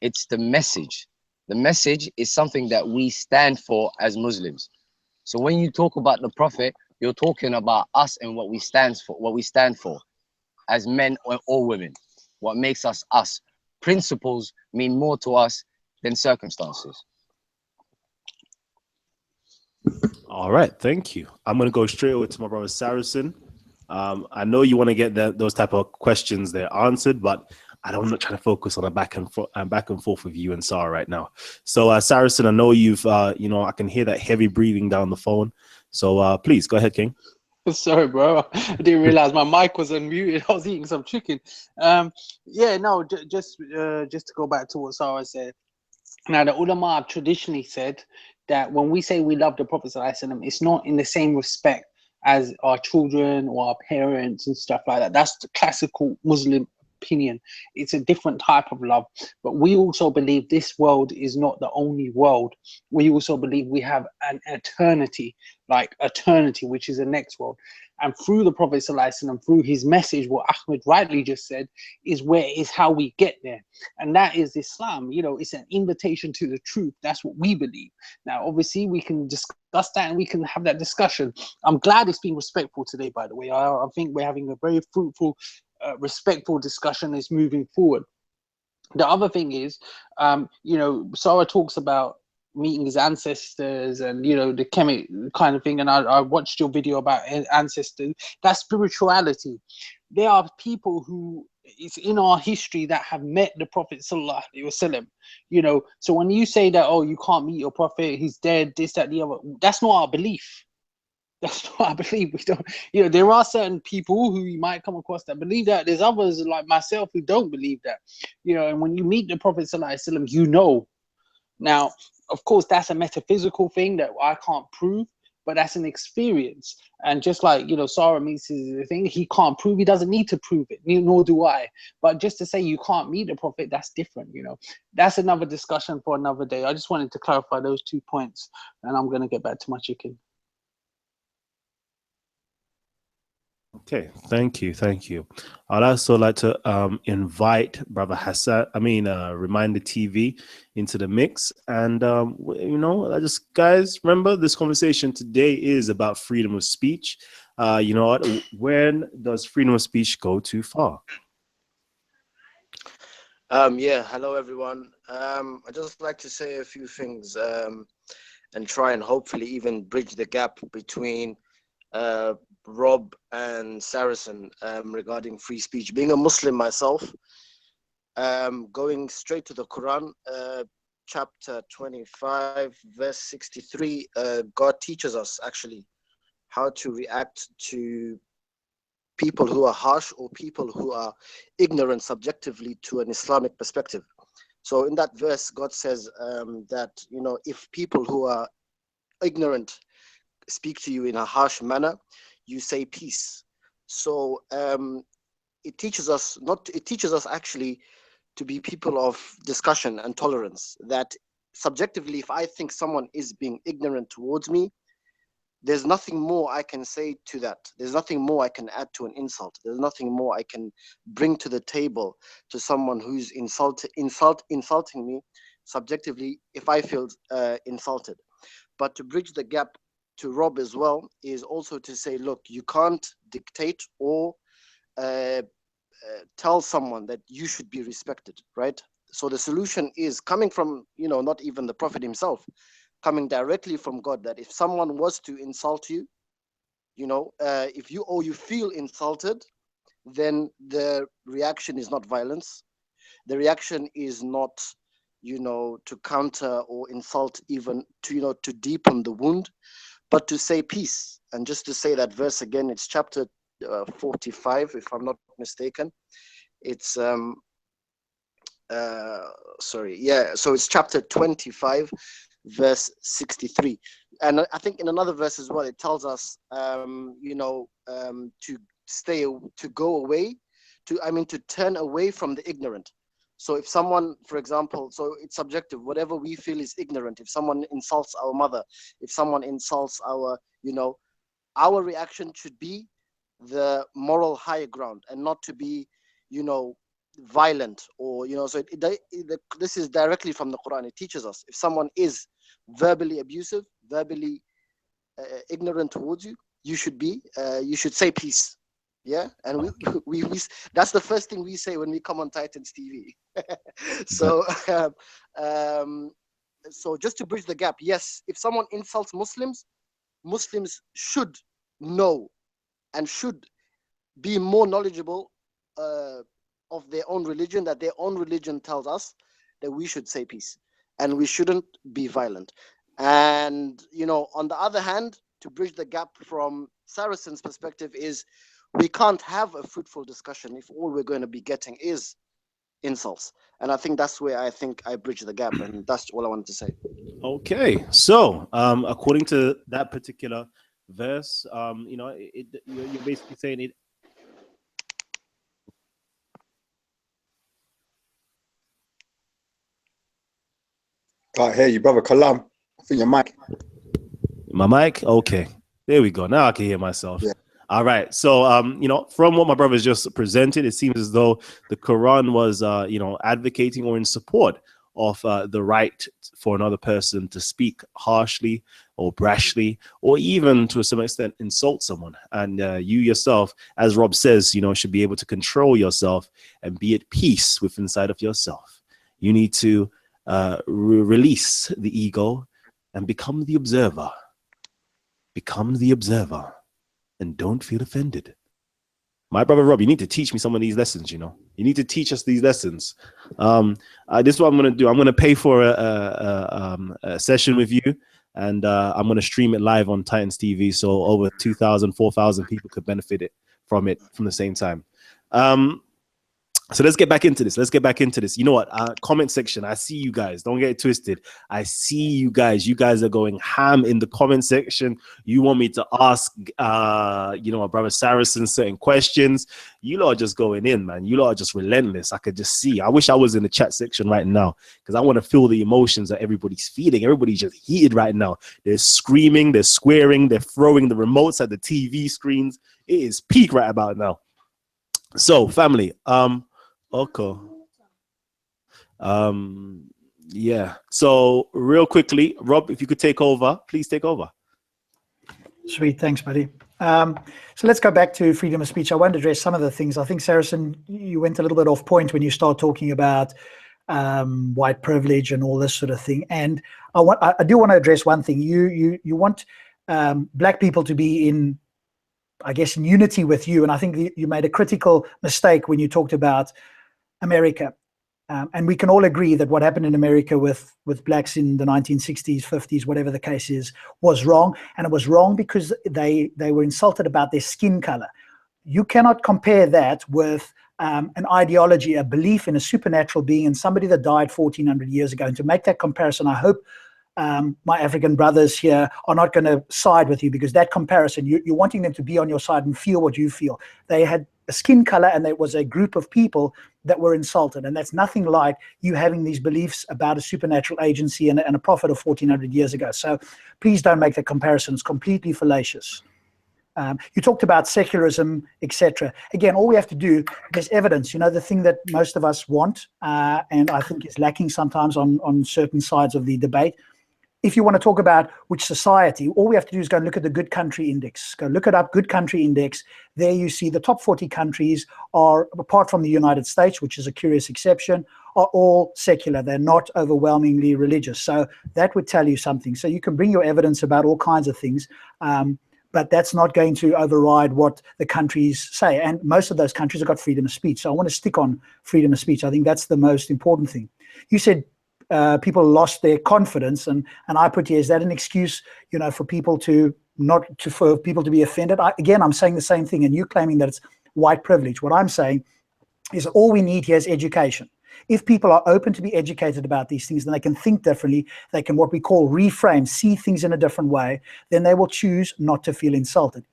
it's the message. The message is something that we stand for as Muslims. So when you talk about the Prophet, you're talking about us and what we stand for as men or women. What makes us us. Principles mean more to us than circumstances. All right, thank you. I'm going to go straight over to my brother Saracen. I know you want to get those type of questions there answered, but I'm not trying to focus on a back and forth with you and Sarah right now. So Saracen, I know you've, I can hear that heavy breathing down the phone. So please go ahead, King. Sorry, bro. I didn't realize my mic was unmuted. I was eating some chicken. Just to go back to what Sarah said. Now, the ulama have traditionally said that when we say we love the Prophet ﷺ, it's not in the same respect as our children or our parents and stuff like that. That's the classical Muslim opinion. It's a different type of love. But we also believe this world is not the only world. We also believe we have an eternity, which is the next world. And through the Prophet ﷺ, through his message, what Ahmed rightly just said, is how we get there. And that is Islam. It's an invitation to the truth. That's what we believe. Now, obviously, we can discuss that and we can have that discussion. I'm glad it's been respectful today, by the way. I think we're having a very fruitful, respectful discussion that's moving forward. The other thing is, Sarah talks about meeting his ancestors and the Kemet kind of thing, and I watched your video about ancestors. That's spirituality. There are people who it's in our history that have met the Prophet sallallahu alaihi wasallam. So when you say that, oh, you can't meet your Prophet, he's dead, this, that, the other, that's not our belief. That's not our belief. We don't, there are certain people who you might come across that believe that. There's others like myself who don't believe that. And when you meet the Prophet sallallahu alaihi wasallam, Now, of course, that's a metaphysical thing that I can't prove, but that's an experience. And just like, Sarah meets the thing, he can't prove, he doesn't need to prove it, nor do I. But just to say you can't meet the Prophet, that's different, That's another discussion for another day. I just wanted to clarify those 2 points, and I'm going to get back to my chicken. Okay, thank you. I'd also like to invite Brother Hassan, Reminder TV into the mix. And, guys, remember this conversation today is about freedom of speech. When does freedom of speech go too far? Hello, everyone. I'd just like to say a few things and try and hopefully even bridge the gap between Rob and Saracen regarding free speech. Being a Muslim myself, going straight to the Quran, chapter 25, verse 63, God teaches us actually how to react to people who are harsh or people who are ignorant subjectively to an Islamic perspective. So in that verse, God says that, if people who are ignorant speak to you in a harsh manner, you say peace. So it teaches us actually to be people of discussion and tolerance, that subjectively, if I think someone is being ignorant towards me, there's nothing more I can say to that. There's nothing more I can add to an insult. There's nothing more I can bring to the table to someone who's insulting me subjectively if I feel insulted. But to bridge the gap to Rob as well is also to say, look, you can't dictate or tell someone that you should be respected, right? So the solution is coming from, not even the Prophet himself, coming directly from God, that if someone was to insult you, if you feel insulted, then the reaction is not violence. The reaction is not, to counter or insult, even to deepen the wound, but to say peace. And just to say that verse again, it's chapter 45, if I'm not mistaken. It's so it's chapter 25, verse 63. And I think in another verse as well, it tells us, to turn away from the ignorant. So if someone, for example, so it's subjective, whatever we feel is ignorant. If someone insults our mother, if someone insults our reaction should be the moral higher ground, and not to be, violent, or, so this is directly from the Quran. It teaches us, if someone is verbally abusive, verbally ignorant towards you, you should say peace. Yeah, and we that's the first thing we say when we come on Titans TV. So so just to bridge the gap, yes, if someone insults Muslims should know and should be more knowledgeable of their own religion, that their own religion tells us that we should say peace and we shouldn't be violent. And on the other hand, to bridge the gap from Saracen's perspective is, we can't have a fruitful discussion if all we're going to be getting is insults. And I think that's where I bridge the gap, and that's all I wanted to say. Okay, so according to that particular verse, you're basically saying it. Can't hear you, brother Kalam. I think your mic. My mic? Okay, there we go. Now I can hear myself. Yeah. All right. So, from what my brother's just presented, it seems as though the Quran was, advocating or in support of the right for another person to speak harshly or brashly, or even to some extent insult someone. And you yourself, as Rob says, should be able to control yourself and be at peace with inside of yourself. You need to release the ego and become the observer. Become the observer. And don't feel offended. My brother Rob, you need to teach me some of these lessons. You need to teach us these lessons. This is what I'm going to do. I'm going to pay for a session with you, and I'm going to stream it live on Titans TV, so over 2,000, 4,000 people could benefit from the same time. So let's get back into this. You know what? Comment section. I see you guys. Don't get it twisted. I see you guys. You guys are going ham in the comment section. You want me to ask, my brother Saracen certain questions. You lot are just going in, man. You lot are just relentless. I could just see. I wish I was in the chat section right now, because I want to feel the emotions that everybody's feeling. Everybody's just heated right now. They're screaming. They're swearing. They're throwing the remotes at the TV screens. It is peak right about now. So, family, okay. Yeah. So real quickly, Rob, if you could take over, please take over. Sweet. Thanks, buddy. So let's go back to freedom of speech. I want to address some of the things. I think, Saracen, you went a little bit off point when you start talking about white privilege and all this sort of thing. And I do want to address one thing. You want black people to be in unity with you. And I think you made a critical mistake when you talked about America. And we can all agree that what happened in America with blacks in the 1960s, 50s, whatever the case is, was wrong. And it was wrong because they were insulted about their skin color. You cannot compare that with an ideology, a belief in a supernatural being and somebody that died 1,400 years ago. And to make that comparison, I hope my African brothers here are not going to side with you, because that comparison, you're wanting them to be on your side and feel what you feel. They had a skin color and there was a group of people that were insulted. And that's nothing like you having these beliefs about a supernatural agency and a prophet of 1,400 years ago. So please don't make that comparison. It's completely fallacious. You talked about secularism, etc. Again, all we have to do, there's evidence, the thing that most of us want, and I think is lacking sometimes on certain sides of the debate. if you want to talk about which society, all we have to do is go and look at the Good Country Index. Go look it up, Good Country Index. There you see the top 40 countries are, apart from the United States, which is a curious exception, are all secular. They're not overwhelmingly religious. So that would tell you something. So you can bring your evidence about all kinds of things, but that's not going to override what the countries say. And most of those countries have got freedom of speech. So I want to stick on freedom of speech. I think that's the most important thing. You said people lost their confidence, and I put here, is that an excuse, for people for people to be offended? Again, I'm saying the same thing, and you're claiming that it's white privilege. What I'm saying is all we need here is education. If people are open to be educated about these things, then they can think differently. They can, what we call, reframe, see things in a different way. Then they will choose not to feel insulted.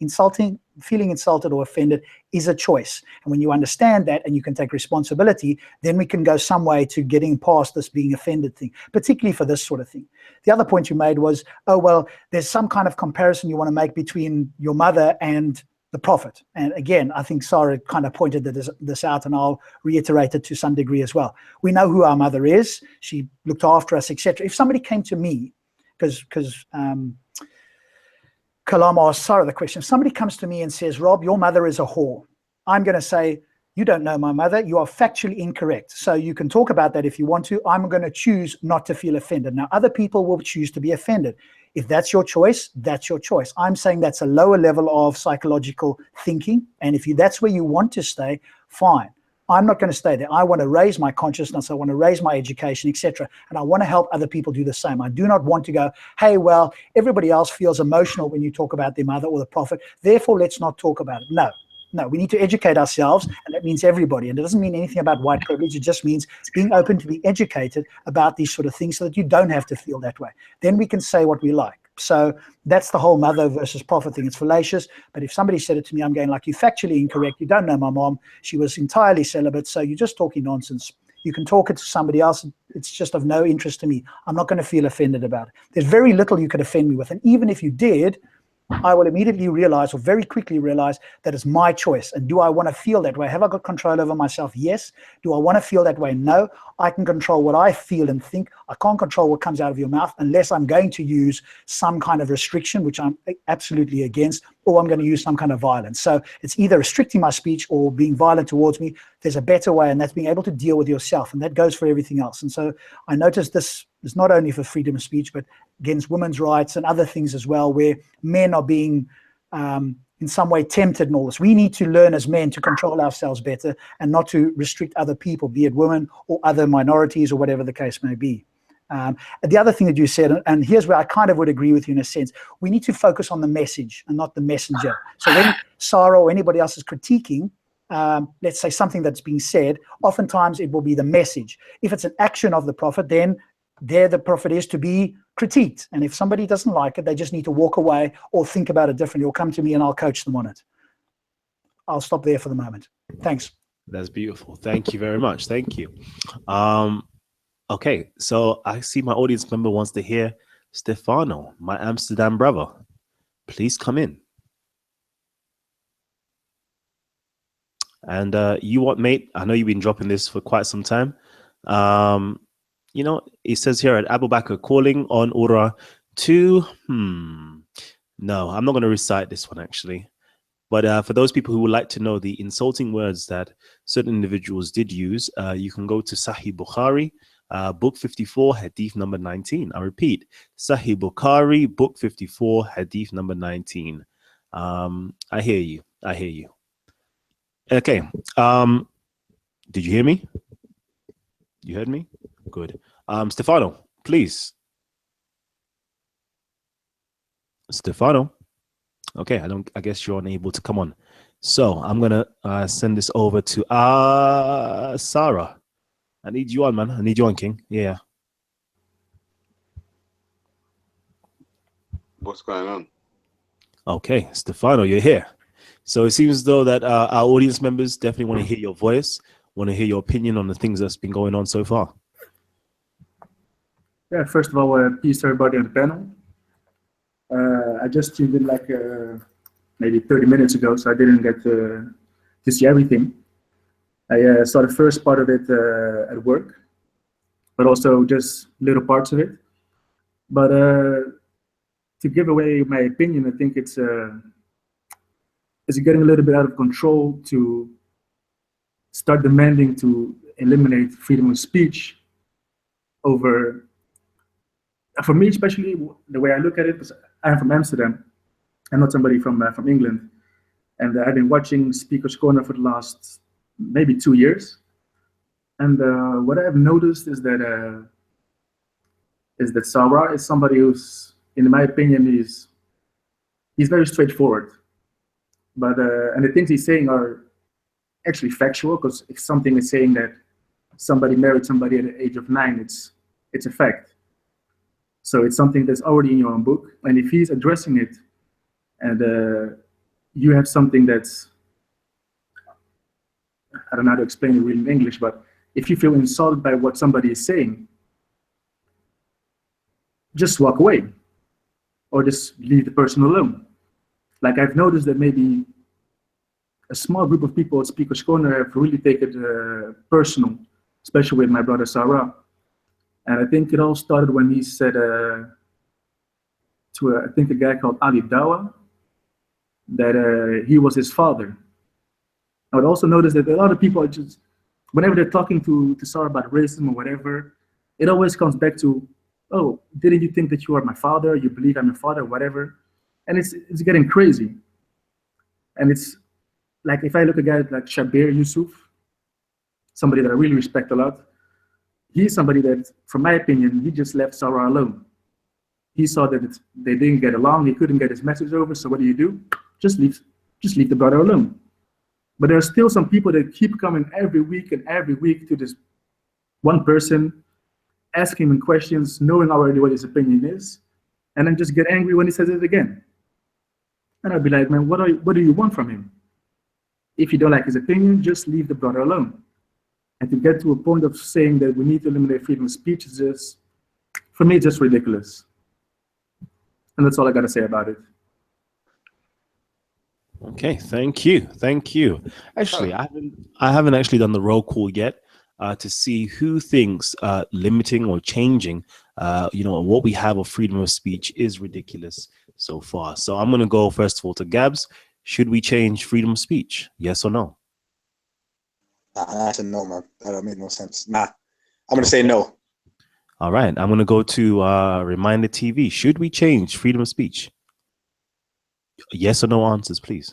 Feeling insulted or offended is a choice. And when you understand that and you can take responsibility, then we can go some way to getting past this being offended thing, particularly for this sort of thing. The other point you made was, oh, well, there's some kind of comparison you want to make between your mother and the prophet. And again, I think Sarah kind of pointed this out, and I'll reiterate it to some degree as well. We know who our mother is. She looked after us, etc. If somebody came to me, because Kalam asked Sarah the question, if somebody comes to me and says, Rob, your mother is a whore, I'm going to say, you don't know my mother. You are factually incorrect. So you can talk about that if you want to. I'm going to choose not to feel offended. Now, other people will choose to be offended. If that's your choice, that's your choice. I'm saying that's a lower level of psychological thinking. And if that's where you want to stay, fine. I'm not going to stay there. I want to raise my consciousness. I want to raise my education, etc. And I want to help other people do the same. I do not want to go, hey, well, everybody else feels emotional when you talk about their mother or the prophet, therefore let's not talk about it. No, we need to educate ourselves, and that means everybody. And it doesn't mean anything about white privilege. It just means being open to be educated about these sort of things so that you don't have to feel that way. Then we can say what we like. So that's the whole mother versus prophet thing. It's fallacious. But if somebody said it to me, I'm going like, you're factually incorrect. You don't know my mom. She was entirely celibate. So you're just talking nonsense. You can talk it to somebody else. It's just of no interest to me. I'm not going to feel offended about it. There's very little you could offend me with. And even if you did, I will immediately realize, or very quickly realize, that it's my choice. And do I want to feel that way? Have I got control over myself? Yes. Do I want to feel that way? No. I can control what I feel and think. I can't control what comes out of your mouth unless I'm going to use some kind of restriction, which I'm absolutely against, or I'm going to use some kind of violence. So it's either restricting my speech or being violent towards me. There's a better way, and that's being able to deal with yourself. And that goes for everything else. And so I noticed this is not only for freedom of speech, but against women's rights and other things as well, where men are being in some way tempted in all this. We need to learn as men to control ourselves better and not to restrict other people, be it women or other minorities or whatever the case may be. The other thing that you said, and here's where I kind of would agree with you in a sense, we need to focus on the message and not the messenger. So when Sarah or anybody else is critiquing, let's say something that's being said, oftentimes it will be the message. If it's an action of the prophet, then there the prophet is to be critiqued. And if somebody doesn't like it, they just need to walk away or think about it differently, or come to me and I'll coach them on it. I'll stop there for the moment. Thanks. That's beautiful. Thank you very much. Thank you. Okay, so I see my audience member wants to hear Stefano, my Amsterdam brother. Please come in. And you what, mate? I know you've been dropping this for quite some time. You know, it says here at Abu Bakr calling on Ura to, no, I'm not going to recite this one actually. But for those people who would like to know the insulting words that certain individuals did use, you can go to Sahih Bukhari, book 54, hadith number 19. I repeat, Sahih Bukhari, book 54, hadith number 19. I hear you. I hear you. Okay. Did you hear me? You heard me? Good. Stefano, please. Stefano. Okay, I guess you're unable to come on. So I'm gonna send this over to Sarah. I need you on, man. I need you on, King. Yeah. What's going on? Okay, Stefano, you're here. So it seems as though that our audience members definitely want to hear your voice, want to hear your opinion on the things that's been going on so far. Yeah, first of all, peace to everybody on the panel. I just tuned in like maybe 30 minutes ago, so I didn't get to see everything. I saw the first part of it at work, but also just little parts of it. But to give away my opinion, I think it's getting a little bit out of control to start demanding to eliminate freedom of speech over, for me especially, the way I look at it, because I'm from Amsterdam, I'm not somebody from England, and I've been watching Speaker's Corner for the last maybe 2 years, and what I've noticed is that Sarah is somebody who's, in my opinion, he's very straightforward, but and the things he's saying are actually factual, because if something is saying that somebody married somebody at the age of 9, it's a fact. So it's something that's already in your own book, and if he's addressing it, and you have something that's, I don't know how to explain it really in English, but if you feel insulted by what somebody is saying, just walk away, or just leave the person alone. Like, I've noticed that maybe a small group of people at Speaker's Corner have really taken it personal, especially with my brother Sarah. And I think it all started when he said to I think a guy called Ali Dawa that he was his father. I would also notice that a lot of people are just, whenever they're talking to Sarah about racism or whatever, it always comes back to, oh, didn't you think that you are my father? You believe I'm your father, whatever. And it's getting crazy. And it's like, if I look at a guy like Shabir Yusuf, somebody that I really respect a lot, he's somebody that, from my opinion, he just left Sarah alone. He saw that they didn't get along, he couldn't get his message over, so what do? Just leave the brother alone. But there are still some people that keep coming every week to this one person, asking him questions, knowing already what his opinion is, and then just get angry when he says it again. And I'd be like, man, what do you want from him? If you don't like his opinion, just leave the brother alone. And to get to a point of saying that we need to eliminate freedom of speech is just, for me, just ridiculous. And that's all I got to say about it. Okay, thank you. Actually, I haven't actually done the roll call yet to see who thinks limiting or changing, what we have of freedom of speech is ridiculous so far. So I'm going to go first of all to Gabs. Should we change freedom of speech? Yes or no? Nah, that's a no, man. That don't make no sense. Nah, I'm going to say no. All right, I'm going to go to Reminder TV. Should we change freedom of speech? Yes or no answers, please.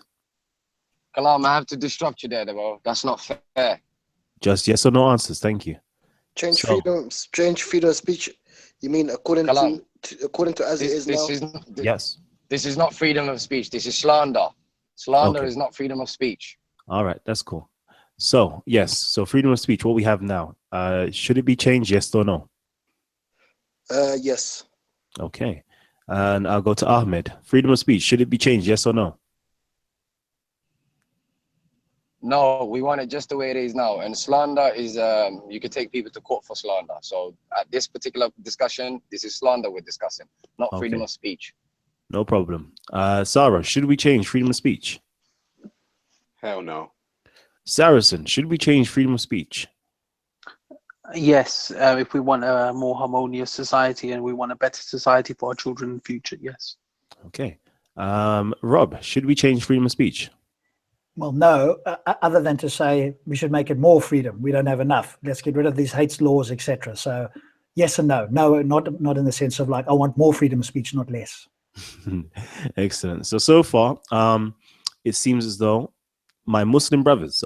Kalam, I have to disrupt you there, bro. That's not fair. Just yes or no answers. Thank you. Change freedom of speech. You mean according to as it is now? Yes. This is not freedom of speech. This is slander. Slander is not freedom of speech. All right, that's cool. So yes, so freedom of speech. What we have now. Should it be changed? Yes or no? Yes. Okay. And I'll go to Ahmed. Freedom of speech. Should it be changed? Yes or no? No, we want it just the way it is now. And slander is, you can take people to court for slander. So at this particular discussion, this is slander we're discussing, not freedom of speech. No problem. Sarah, should we change freedom of speech? Hell no. Saracen, should we change freedom of speech? Yes, if we want a more harmonious society and we want a better society for our children in the future, yes. Okay. Rob, should we change freedom of speech? Well, no, other than to say we should make it more freedom. We don't have enough. Let's get rid of these hate laws, etc. So yes and no. No, not in the sense of like, I want more freedom of speech, not less. Excellent. So far, it seems as though my Muslim brothers,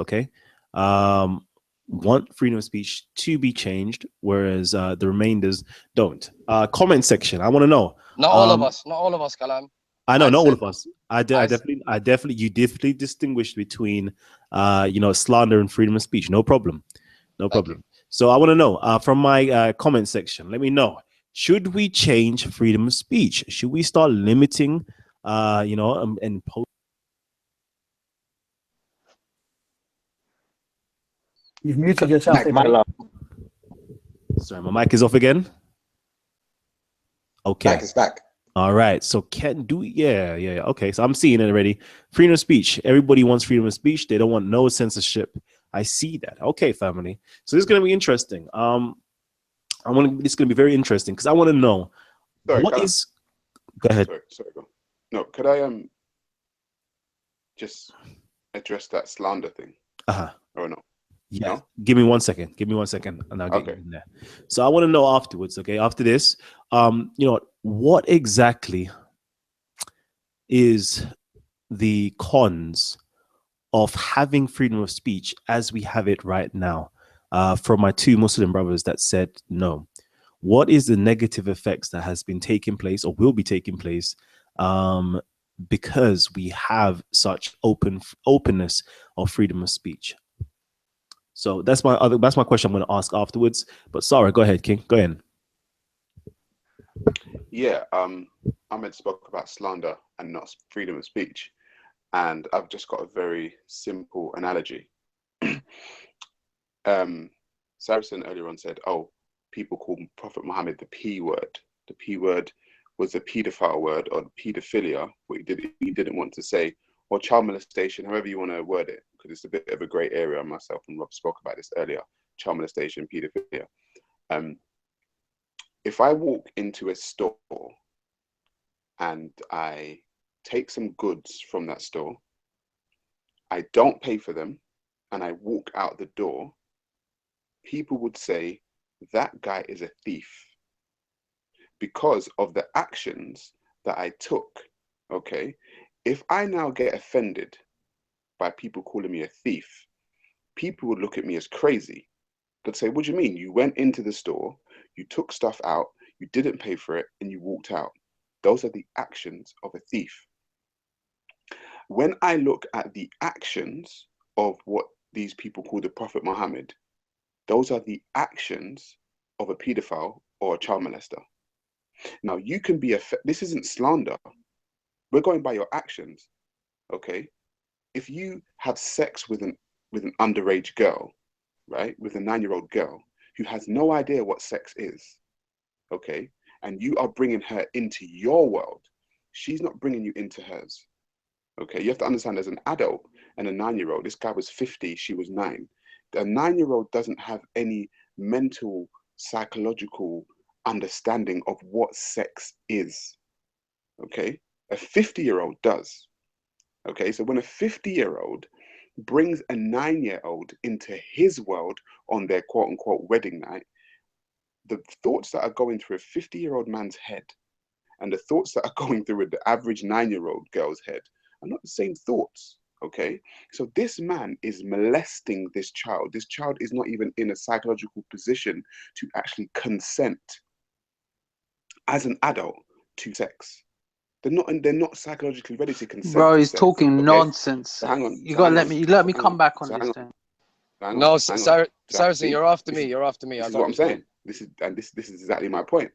want freedom of speech to be changed, whereas the remainders don't. Comment section. I want to know. Not all of us, Kalam. I know, not all of us. I definitely, you definitely distinguished between, slander and freedom of speech. No problem. So I want to know from my comment section. Let me know. Should we change freedom of speech? Should we start limiting, and post? You've muted yourself. Sorry, my mic is off again. Okay. It's back. All right. So can do yeah. Okay. So I'm seeing it already. Freedom of speech. Everybody wants freedom of speech. They don't want no censorship. I see that. Okay, family. So this is gonna be interesting. It's gonna be very interesting because I want to know, Sorry, What is? Go ahead. Sorry, go. No, could I just address that slander thing? Or no? Yeah. No? Give me 1 second. Give me 1 second, and I'll get you in there. So I want to know afterwards. Okay, after this, you know what exactly is the cons of having freedom of speech as we have it right now? From my two Muslim brothers that said no. What is the negative effects that has been taking place or will be taking place because we have such openness of freedom of speech? So that's my question I'm going to ask afterwards. But Sarah, go ahead, King. Go ahead. Yeah, Ahmed spoke about slander and not freedom of speech, and I've just got a very simple analogy. Saracen earlier on said, "Oh, people call Prophet Muhammad the P word. The P word was a paedophile word, or paedophilia, what he didn't want to say, or child molestation, however you want to word it, because it's a bit of a grey area. Myself and Rob spoke about this earlier, child molestation, paedophilia. If I walk into a store and I take some goods from that store, I don't pay for them, and I walk out the door, people would say, that guy is a thief, because of the actions that I took, okay? If I now get offended by people calling me a thief, people would look at me as crazy. They'd say, what do you mean? You went into the store, you took stuff out, you didn't pay for it, and you walked out. Those are the actions of a thief. When I look at the actions of what these people call the Prophet Muhammad, those are the actions of a pedophile or a child molester. Now, you can be this isn't slander. We're going by your actions, okay? If you have sex with an underage girl, right, with a 9-year-old girl who has no idea what sex is, okay, and you are bringing her into your world, she's not bringing you into hers, okay? You have to understand, as an adult and a 9-year-old, this guy was 50, she was 9. A 9-year-old doesn't have any mental, psychological understanding of what sex is, okay? A 50-year-old does, okay? So when a 50-year-old brings a 9-year-old into his world on their quote-unquote wedding night, the thoughts that are going through a 50-year-old man's head and the thoughts that are going through the average 9-year-old girl's head are not the same thoughts, okay? So this man is molesting this child. This child is not even in a psychological position to actually consent as an adult to sex. They're not psychologically ready to consent. Bro, he's to sex, talking okay? nonsense. So hang on. You gotta let me come back on this then. No, Saracen, you're after me. You're after me. This is what I'm saying. This is exactly my point.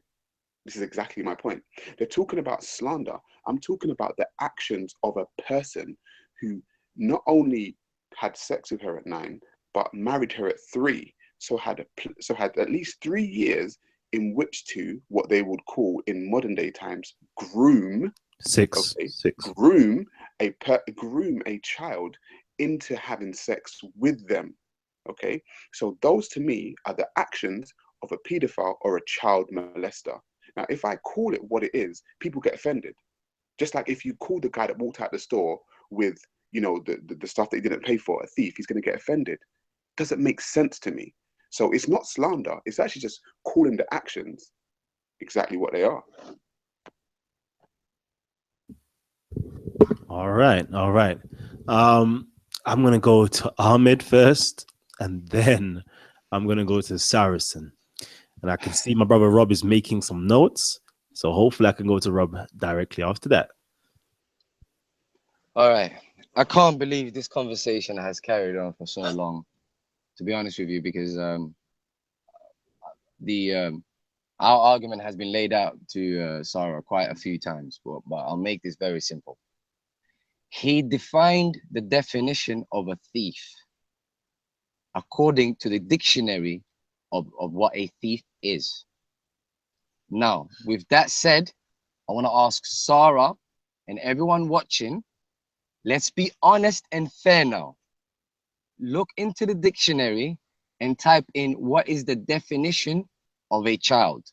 This is exactly my point. They're talking about slander. I'm talking about the actions of a person who not only had sex with her at 9, but married her at 3. So had at least 3 years in which to, what they would call in modern day times, groom. Six. Groom a child into having sex with them. Okay, so those to me are the actions of a pedophile or a child molester. Now, if I call it what it is, people get offended. Just like if you call the guy that walked out the store with, you know, the stuff that he didn't pay for a thief, he's going to get offended. Doesn't make sense to me. So it's not slander. It's actually just calling the actions exactly what they are. All right. I'm going to go to Ahmed first, and then I'm going to go to Saracen. And I can see my brother Rob is making some notes. So hopefully I can go to Rob directly after that. All right. I can't believe this conversation has carried on for so long, to be honest with you, because our argument has been laid out to Sarah quite a few times, but I'll make this very simple. He defined the definition of a thief according to the dictionary of what a thief is. Now, with that said, I want to ask Sarah and everyone watching, let's be honest and fair now. Look into the dictionary and type in what is the definition of a child.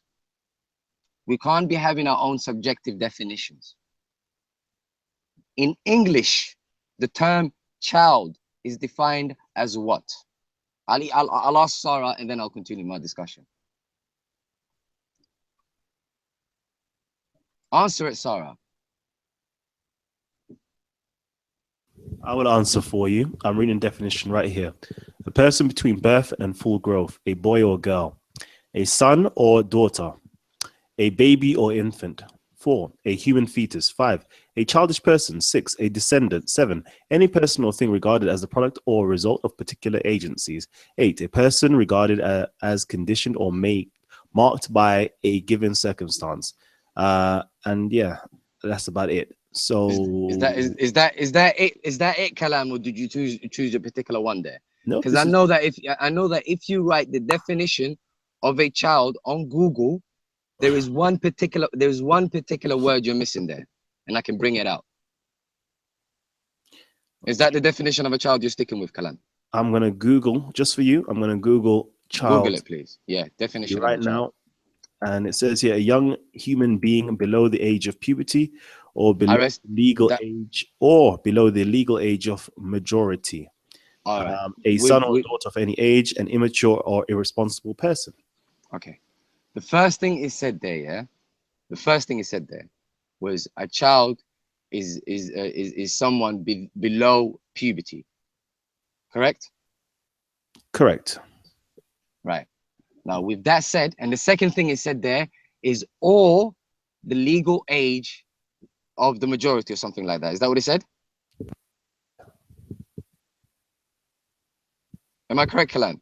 We can't be having our own subjective definitions. In English, the term child is defined as what? I'll ask Sarah and then I'll continue my discussion. Answer it, Sarah. I will answer for you. I'm reading the definition right here. A person between birth and full growth, a boy or girl, a son or daughter, a baby or infant. 4, a human fetus. 5, a childish person. 6, a descendant. 7, any person or thing regarded as the product or result of particular agencies. 8, a person regarded as conditioned or marked by a given circumstance. And yeah, that's about it. So is that it, Kalam, or did you choose a particular one there? No, because I know that if you write the definition of a child on Google, there's one particular word you're missing there, and I can bring it out. Is that the definition of a child you're sticking with, Kalam? I'm gonna Google just for you. I'm gonna Google child. Google it, please. Yeah, definition right of a child. now, and it says here a young human being below the age of puberty, or below age, or below the legal age of majority. All right. A son or daughter of any age, an immature or irresponsible person. Okay. The first thing is said there, yeah. The first thing is said there was a child is someone below puberty. Correct? Correct. Right. Now, with that said, and the second thing is said there is or the legal age of the majority or something like that. Is that what it said? Am I correct, Kalam?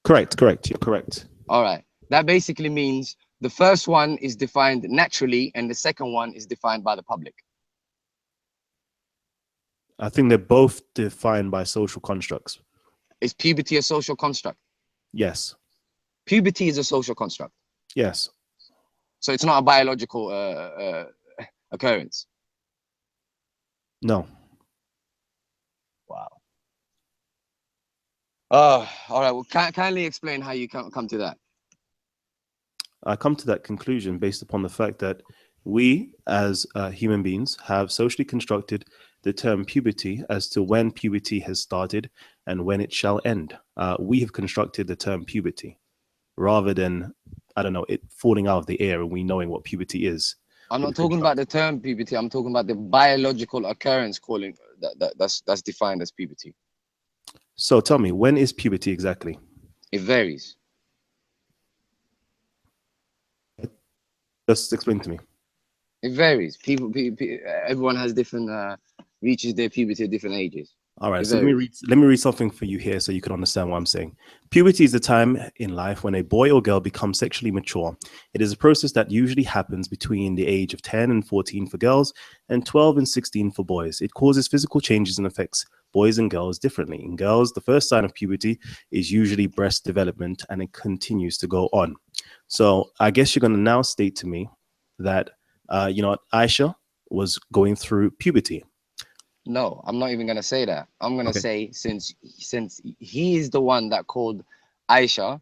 Correct. You're correct. All right. That basically means the first one is defined naturally and the second one is defined by the public. I think they're both defined by social constructs. Is puberty a social construct? Yes. Puberty is a social construct. Yes. So it's not a biological occurrence. No. Wow. All right. Well, kindly explain how you come to that. I come to that conclusion based upon the fact that we, as human beings, have socially constructed the term puberty as to when puberty has started and when it shall end. We have constructed the term puberty rather than, I don't know, it falling out of the air and we knowing what puberty is. I'm not talking about the term puberty. I'm talking about the biological occurrence calling that's defined as puberty. So tell me, when is puberty exactly? It varies. Just explain to me. It varies. People everyone has different reaches their puberty at different ages. All right, so let me read something for you here so you can understand what I'm saying. Puberty is the time in life when a boy or girl becomes sexually mature. It is a process that usually happens between the age of 10 and 14 for girls and 12 and 16 for boys. It causes physical changes and affects boys and girls differently. In girls, the first sign of puberty is usually breast development, and it continues to go on. So I guess you're going to now state to me that, Aisha was going through puberty. No, I'm not even going to say that. I'm going to say since he is the one that called Aisha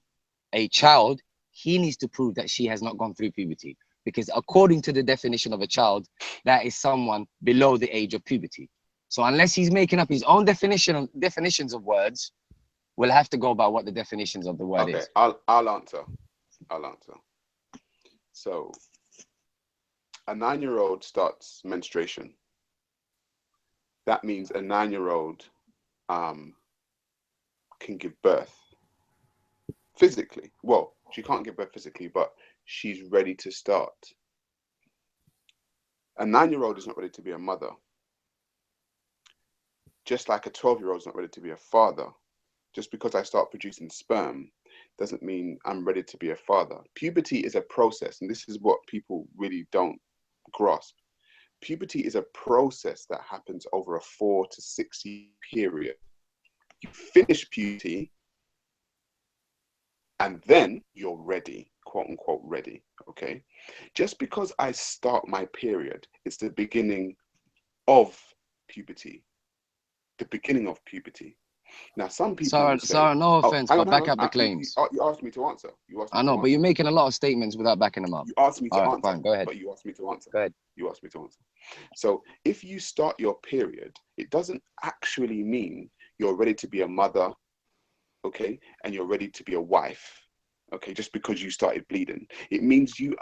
a child, he needs to prove that she has not gone through puberty. Because according to the definition of a child, that is someone below the age of puberty. So unless he's making up his own definitions of words, we'll have to go by what the definitions of the word is. I'll answer. So a 9-year-old starts menstruation. That means a 9-year-old can give birth physically. Well, she can't give birth physically, but she's ready to start. A 9-year-old is not ready to be a mother. Just like a 12-year-old is not ready to be a father. Just because I start producing sperm doesn't mean I'm ready to be a father. Puberty is a process, and this is what people really don't grasp. Puberty is a process that happens over a 4 to 6 year period. You finish puberty, and then you're ready, quote unquote ready, okay? Just because I start my period, it's the beginning of puberty. The beginning of puberty. Now, some people will say, Sarah, no offense, but back up the claims. You asked me to answer. I know, but you're making a lot of statements without backing them up. You asked me to answer. Fine, go ahead. But you asked me to answer. Go ahead. You asked me to answer. So if you start your period, it doesn't actually mean you're ready to be a mother, okay, and you're ready to be a wife, okay, just because you started bleeding. It means you've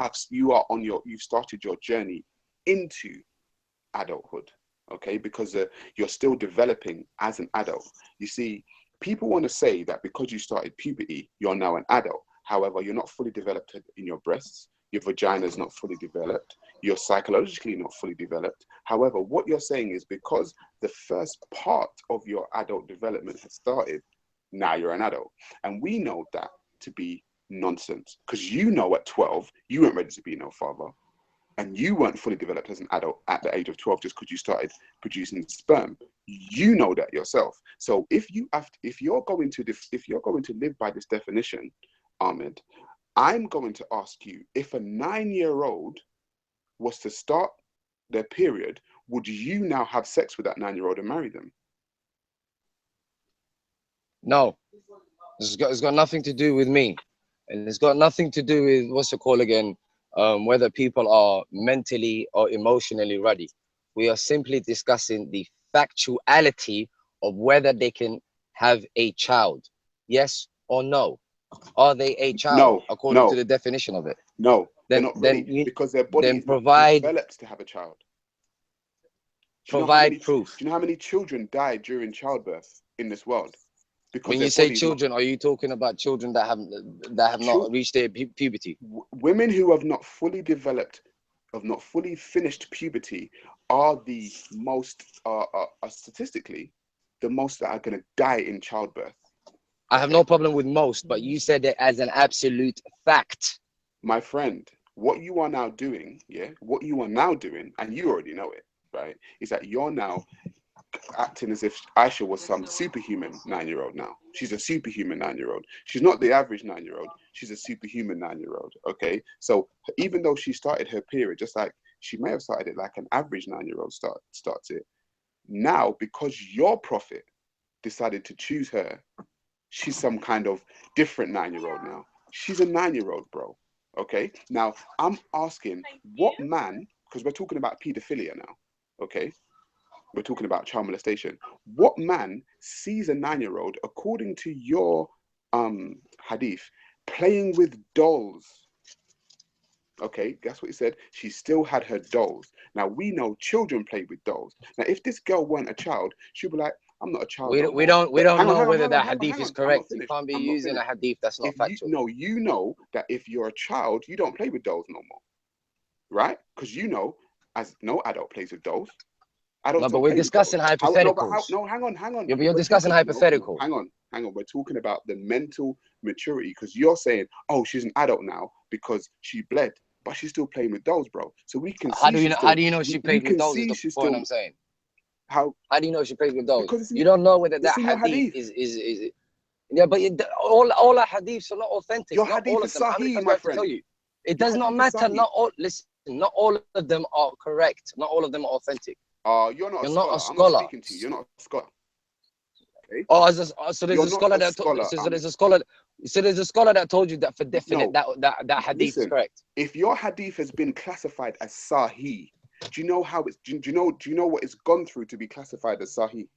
started your journey into adulthood, okay, because you're still developing as an adult. You see, people want to say that because you started puberty, you're now an adult. However, you're not fully developed in your breasts. Your vagina is not fully developed. You're psychologically not fully developed. However, what you're saying is because the first part of your adult development has started, now you're an adult. And we know that to be nonsense, because you know at 12, you weren't ready to be no father. And you weren't fully developed as an adult at the age of 12 just because you started producing sperm. You know that yourself. So if you're going to live by this definition, Ahmed, I'm going to ask you, if a 9-year-old was to start their period, would you now have sex with that 9-year-old and marry them? No, it's got nothing to do with me, and it's got nothing to do with what's it called again, whether people are mentally or emotionally ready. We are simply discussing the factuality of whether they can have a child, yes or no. Are they a child according to the definition of it? No, they're not ready because their body is not developed to have a child. Provide proof. Do you know how many children die during childbirth in this world? Because when you say children, are you talking about children that have not reached their puberty? Women who have not fully developed, have not fully finished puberty, are the most, statistically, the most that are going to die in childbirth. I have no problem with most, but you said it as an absolute fact. My friend, what you are now doing, and you already know it, right, is that you're now acting as if Aisha was some superhuman 9-year-old now. She's a superhuman 9-year-old. She's not the average 9-year-old. She's a superhuman 9-year-old, okay? So even though she started her period, just like she may have started it like an average 9-year-old starts it, now because your prophet decided to choose her, she's some kind of different 9-year-old now. She's a 9-year-old, bro, okay? Now, I'm asking what man, because we're talking about pedophilia now, okay? We're talking about child molestation. What man sees a 9-year-old, according to your hadith, playing with dolls? Okay, that's what he said. She still had her dolls. Now, we know children play with dolls. Now, if this girl weren't a child, she'd be like, I'm not a child. We don't know whether that hadith is correct. You can't be using a hadith that's not factual. You know that if you're a child, you don't play with dolls no more, right? Because you know, as no adult plays with dolls. No, but we're discussing hypotheticals. No, hang on. You're discussing hypothetical. Hang on. We're talking about the mental maturity, because you're saying, oh, she's an adult now because she bled, but she's still playing with dolls, bro. So we can. How do you know she played with dolls? Is the point I'm saying. How do you know she plays with dolls? You don't know whether that hadith is. Yeah, but all our hadiths are not authentic. Your hadith is sahih, my friend. Tell you, it does not matter. Not all of them are correct. Not all of them are authentic. You're not a scholar. I'm not speaking to you. You're not a scholar. Okay? So there's a scholar that there's a scholar that told you that for definite that hadith is correct. If your hadith has been classified as sahih, do you know how it's? Do you know what it's gone through to be classified as sahih?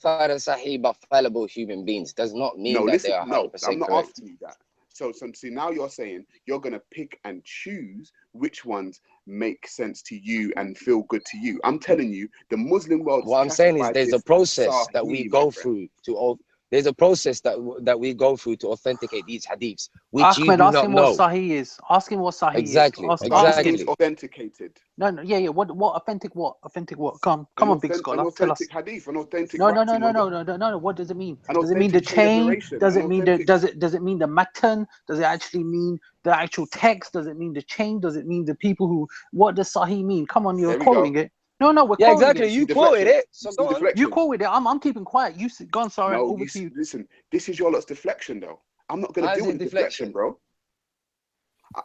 Classified as sahih, but fallible human beings does not mean that they are 100% correct. I'm not asking you that. So see, now you're saying you're going to pick and choose which ones make sense to you and feel good to you. I'm telling you, the Muslim world. What I'm saying is there's a process that we go through to. There's a process that we go through to authenticate these hadiths, which Ahmed, you do not know. What sahih is. Ask him what sahih exactly. is. Exactly. Authenticated. No, yeah. What authentic? What authentic? What? Come on, big scholar. Tell us. Hadith, an authentic. No. What does it mean? Does it mean the chain? Does it mean does it mean the matan? Does it actually mean the actual text? Does it mean the chain? Does it mean the people who? What does sahih mean? Come on, you're quoting it. No, we're quoting exactly. it. You quoted it. So go on. You quoted it. I'm keeping quiet. You go on, sorry. Over to you. Listen, this is your lot's deflection, though. I'm not going to deal with deflection, bro.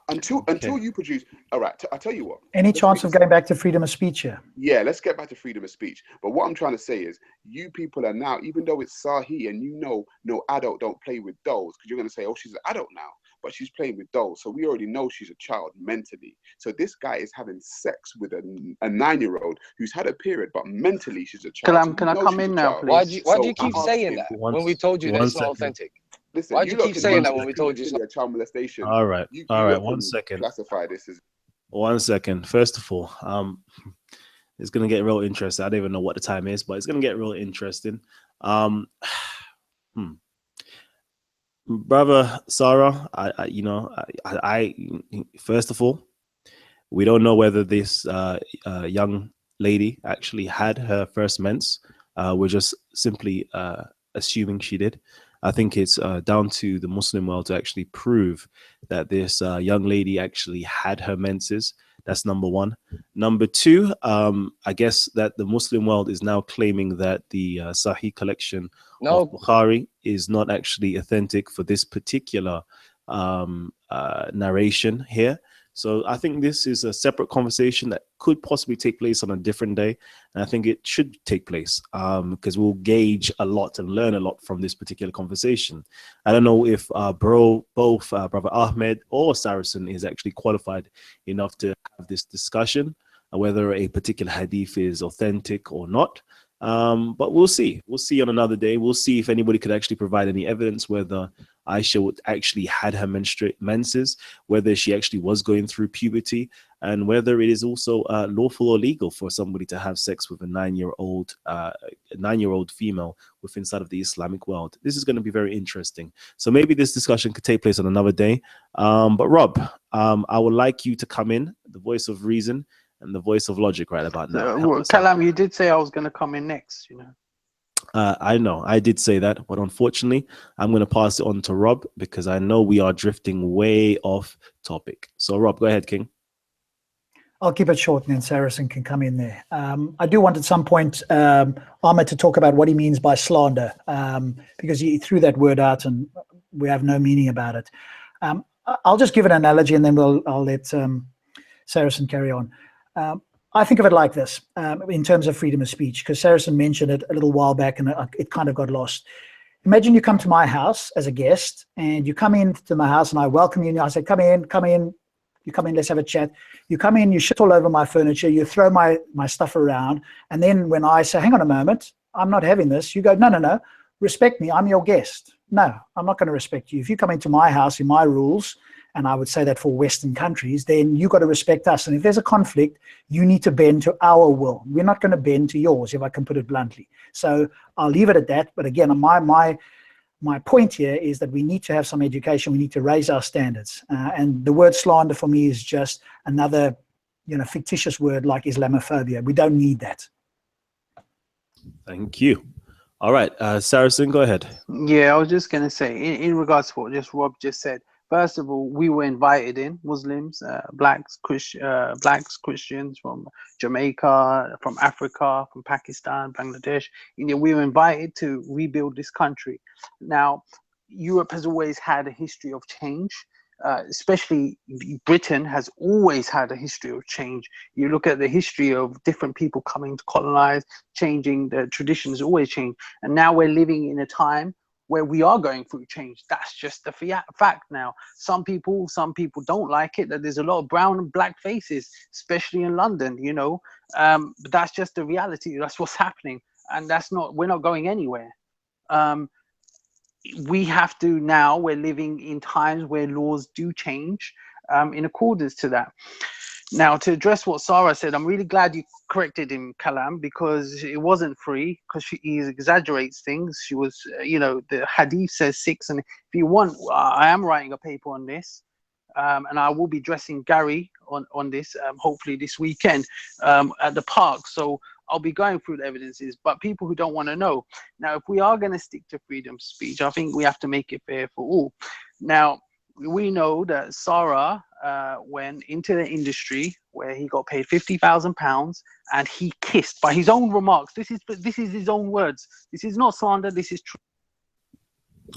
Until you produce. All right, I tell you what. Any chance of going back to freedom of speech here? Yeah, let's get back to freedom of speech. But what I'm trying to say is, you people are now, even though it's Sahi, and no adult don't play with dolls, because you're going to say, oh, she's an adult now, but she's playing with dolls. So we already know she's a child mentally. So this guy is having sex with a 9-year-old who's had a period, but mentally she's a child. Kalam, can I come in now, please? Why do you keep saying that when we told you that it's not authentic? Listen, why do you keep saying that when we told you it's not? A child molestation? All right, 1 second. Classify this as 1 second. First of all, it's gonna get real interesting. I don't even know what the time is, but it's gonna get real interesting. Brother Sarah, I first of all, we don't know whether this young lady actually had her first mens. We're just simply assuming she did. I think it's down to the Muslim world to actually prove that this young lady actually had her menses. That's number one. Number two, I guess that the Muslim world is now claiming that the Sahih collection of Bukhari is not actually authentic for this particular narration here. So I think this is a separate conversation that could possibly take place on a different day. And I think it should take place because we'll gauge a lot and learn a lot from this particular conversation. I don't know if both Brother Ahmed or Saracen is actually qualified enough to have this discussion, whether a particular hadith is authentic or not. But we'll see. We'll see on another day. We'll see if anybody could actually provide any evidence whether Aisha would actually had her menses, whether she actually was going through puberty, and whether it is also lawful or legal for somebody to have sex with a 9-year-old female within inside of the Islamic world. This is going to be very interesting. So maybe this discussion could take place on another day. But Rob, I would like you to come in, the voice of reason and the voice of logic right about now. Kalam, you did say I was going to come in next, I know I did say that, but unfortunately I'm going to pass it on to Rob because I know we are drifting way off topic. So Rob, go ahead, King. I'll keep it short and then Saracen can come in there. I do want at some point Ahmed to talk about what he means by slander because he threw that word out and we have no meaning about it. I'll just give an analogy and then I'll let Saracen carry on. I think of it like this in terms of freedom of speech, because Saracen mentioned it a little while back and it kind of got lost. Imagine you come to my house as a guest and you come into my house and I welcome you and I say, come in. You come in, let's have a chat. You come in, you shit all over my furniture, you throw my stuff around. And then when I say, hang on a moment, I'm not having this, you go, no, respect me, I'm your guest. No, I'm not going to respect you. If you come into my house in my rules, and I would say that for Western countries, then you got to respect us. And if there's a conflict, you need to bend to our will. We're not going to bend to yours, if I can put it bluntly. So I'll leave it at that. But again, my point here is that we need to have some education. We need to raise our standards. And the word slander for me is just another, fictitious word like Islamophobia. We don't need that. Thank you. All right, Saracen, go ahead. Yeah, I was just going to say, in regards to what Rob just said, first of all, we were invited in, Muslims, blacks, Christians from Jamaica, from Africa, from Pakistan, Bangladesh. We were invited to rebuild this country. Now, Europe has always had a history of change, especially Britain has always had a history of change. You look at the history of different people coming to colonize, changing, the traditions always change. And now we're living in a time where we are going through change. That's just the fact now. Some people don't like it, that there's a lot of brown and black faces, especially in London, but that's just the reality. That's what's happening. And we're not going anywhere. We have to now, we're living in times where laws do change in accordance to that. Now, to address what Sarah said, I'm really glad you corrected him, Kalam, because it wasn't free, because he exaggerates things. She was, the hadith says 6. And if you want, I am writing a paper on this, and I will be dressing Gary on this, hopefully this weekend at the park. So I'll be going through the evidences, but people who don't want to know. Now, if we are going to stick to freedom of speech, I think we have to make it fair for all. Now, we know that Sarah went into the industry where he got paid £50,000 and he kissed, by his own remarks. This is his own words. This is not slander. This is true.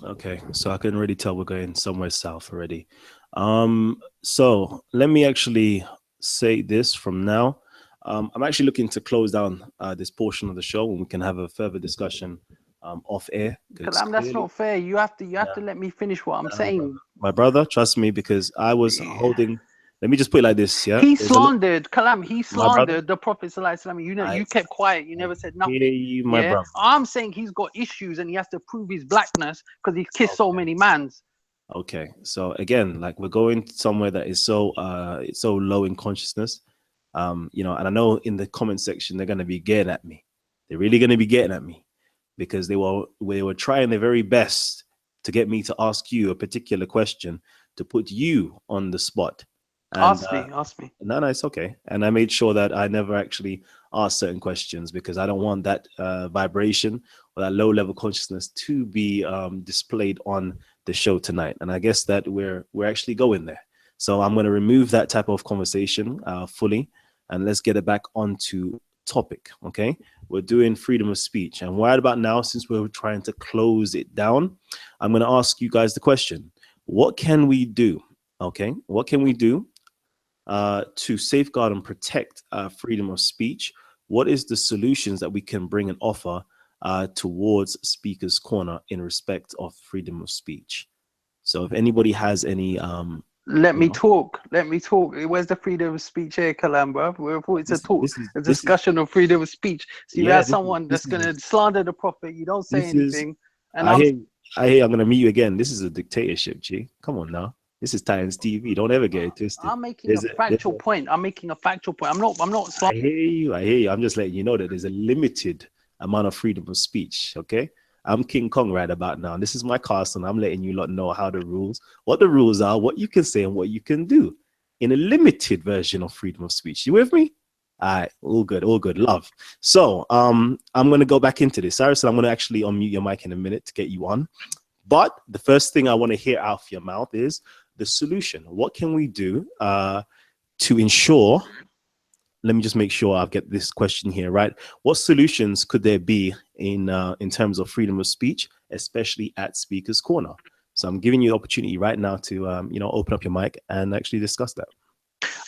Okay, so I can already tell we're going somewhere south already. So let me actually say this from now. I'm actually looking to close down this portion of the show, and we can have a further discussion off air. Kalam, that's not fair. You have to let me finish what I'm saying. My brother, trust me, because I was holding. Let me just put it like this, yeah. He slandered Kalam. He slandered the Prophet ﷺ. You know, you kept quiet. You never said nothing. You, my brother. I'm saying he's got issues and he has to prove his blackness because he's kissed so many mans. Okay, so again, like we're going somewhere that is so it's so low in consciousness, you know, and I know in the comment section they're going to be getting at me. They're really going to be getting at me because they were trying their very best to get me to ask you a particular question to put you on the spot. And, ask me. No, it's okay. And I made sure that I never actually asked certain questions because I don't want that vibration or that low level consciousness to be displayed on the show tonight. And I guess that we're actually going there. So I'm going to remove that type of conversation fully, and let's get it back onto topic. Okay, we're doing freedom of speech, and right about now, since we're trying to close it down, I'm going to ask you guys the question: what can we do? Okay, what can we do to safeguard and protect freedom of speech? What is the solutions that we can bring and offer towards Speaker's Corner in respect of freedom of speech? So if anybody has any let me talk. Where's the freedom of speech here, Kalam, bro? It's a discussion of freedom of speech. So you have someone that's going to slander the Prophet, you don't say anything. And I hear I'm going to meet you again. This is a dictatorship, G. Come on now. This is Titans TV. Don't ever get it twisted. I'm making a factual point. I'm not. I hear you. I'm just letting you know that there's a limited amount of freedom of speech. Okay. I'm King Kong right about now. This is my castle, and I'm letting you lot know what the rules are, what you can say and what you can do in a limited version of freedom of speech. You with me? All right, all good, love. So I'm going to go back into this. Saracen, I'm going to actually unmute your mic in a minute to get you on. But the first thing I want to hear out of your mouth is the solution. What can we do to ensure? Let me just make sure I get this question here right. What solutions could there be in terms of freedom of speech, especially at Speaker's Corner? So I'm giving you the opportunity right now to open up your mic and actually discuss that.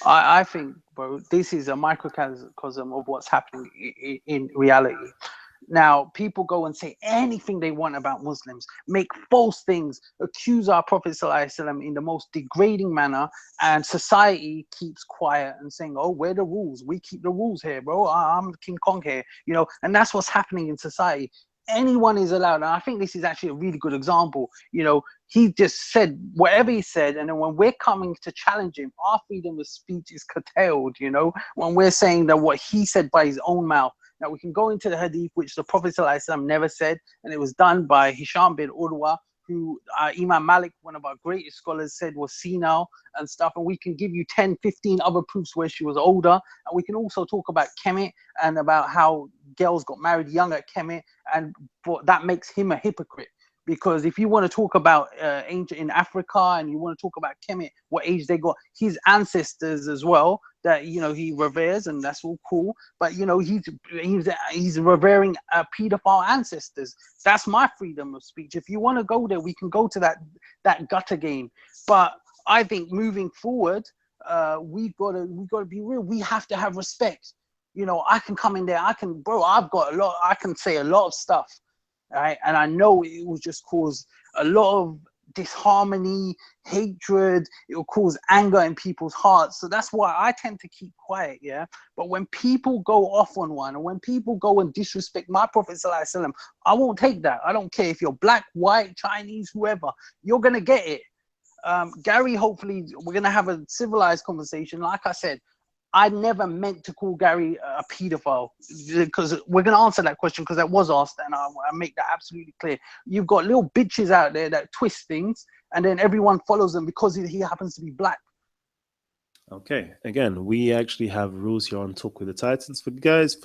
I think, bro, this is a microcosm of what's happening in reality. Now, people go and say anything they want about Muslims, make false things, accuse our Prophet ﷺ in the most degrading manner, and society keeps quiet and saying, oh, we're the rules. We keep the rules here, bro. I'm King Kong here, and that's what's happening in society. Anyone is allowed, and I think this is actually a really good example. He just said whatever he said, and then when we're coming to challenge him, our freedom of speech is curtailed, when we're saying that what he said by his own mouth. Now we can go into the hadith, which the Prophet ﷺ never said, and it was done by Hisham bin Urwa, who Imam Malik, one of our greatest scholars, said was senile and stuff. And we can give you 10, 15 other proofs where she was older. And we can also talk about Kemet and about how girls got married young at Kemet, and that makes him a hypocrite. Because if you want to talk about ancient in Africa and you want to talk about Kemet, what age they got, his ancestors as well, that he reveres, and that's all cool. But he's revering pedophile ancestors. That's my freedom of speech. If you want to go there, we can go to that gutter game. But I think moving forward, we've got to be real. We have to have respect. I can come in there. I've got a lot. I can say a lot of stuff. Right? And I know it will just cause a lot of disharmony, hatred. It will cause anger in people's hearts. So that's why I tend to keep quiet. Yeah. But when people go off on one, and when people go and disrespect my Prophet ﷺ, I won't take that. I don't care if you're black, white, Chinese, whoever. You're gonna get it. Gary, hopefully we're gonna have a civilized conversation. Like I said, I never meant to call Gary a pedophile, because we're going to answer that question because that was asked, and I make that absolutely clear. You've got little bitches out there that twist things, and then everyone follows them because he happens to be black. Okay, again, we actually have rules here on Talk with the Titans. For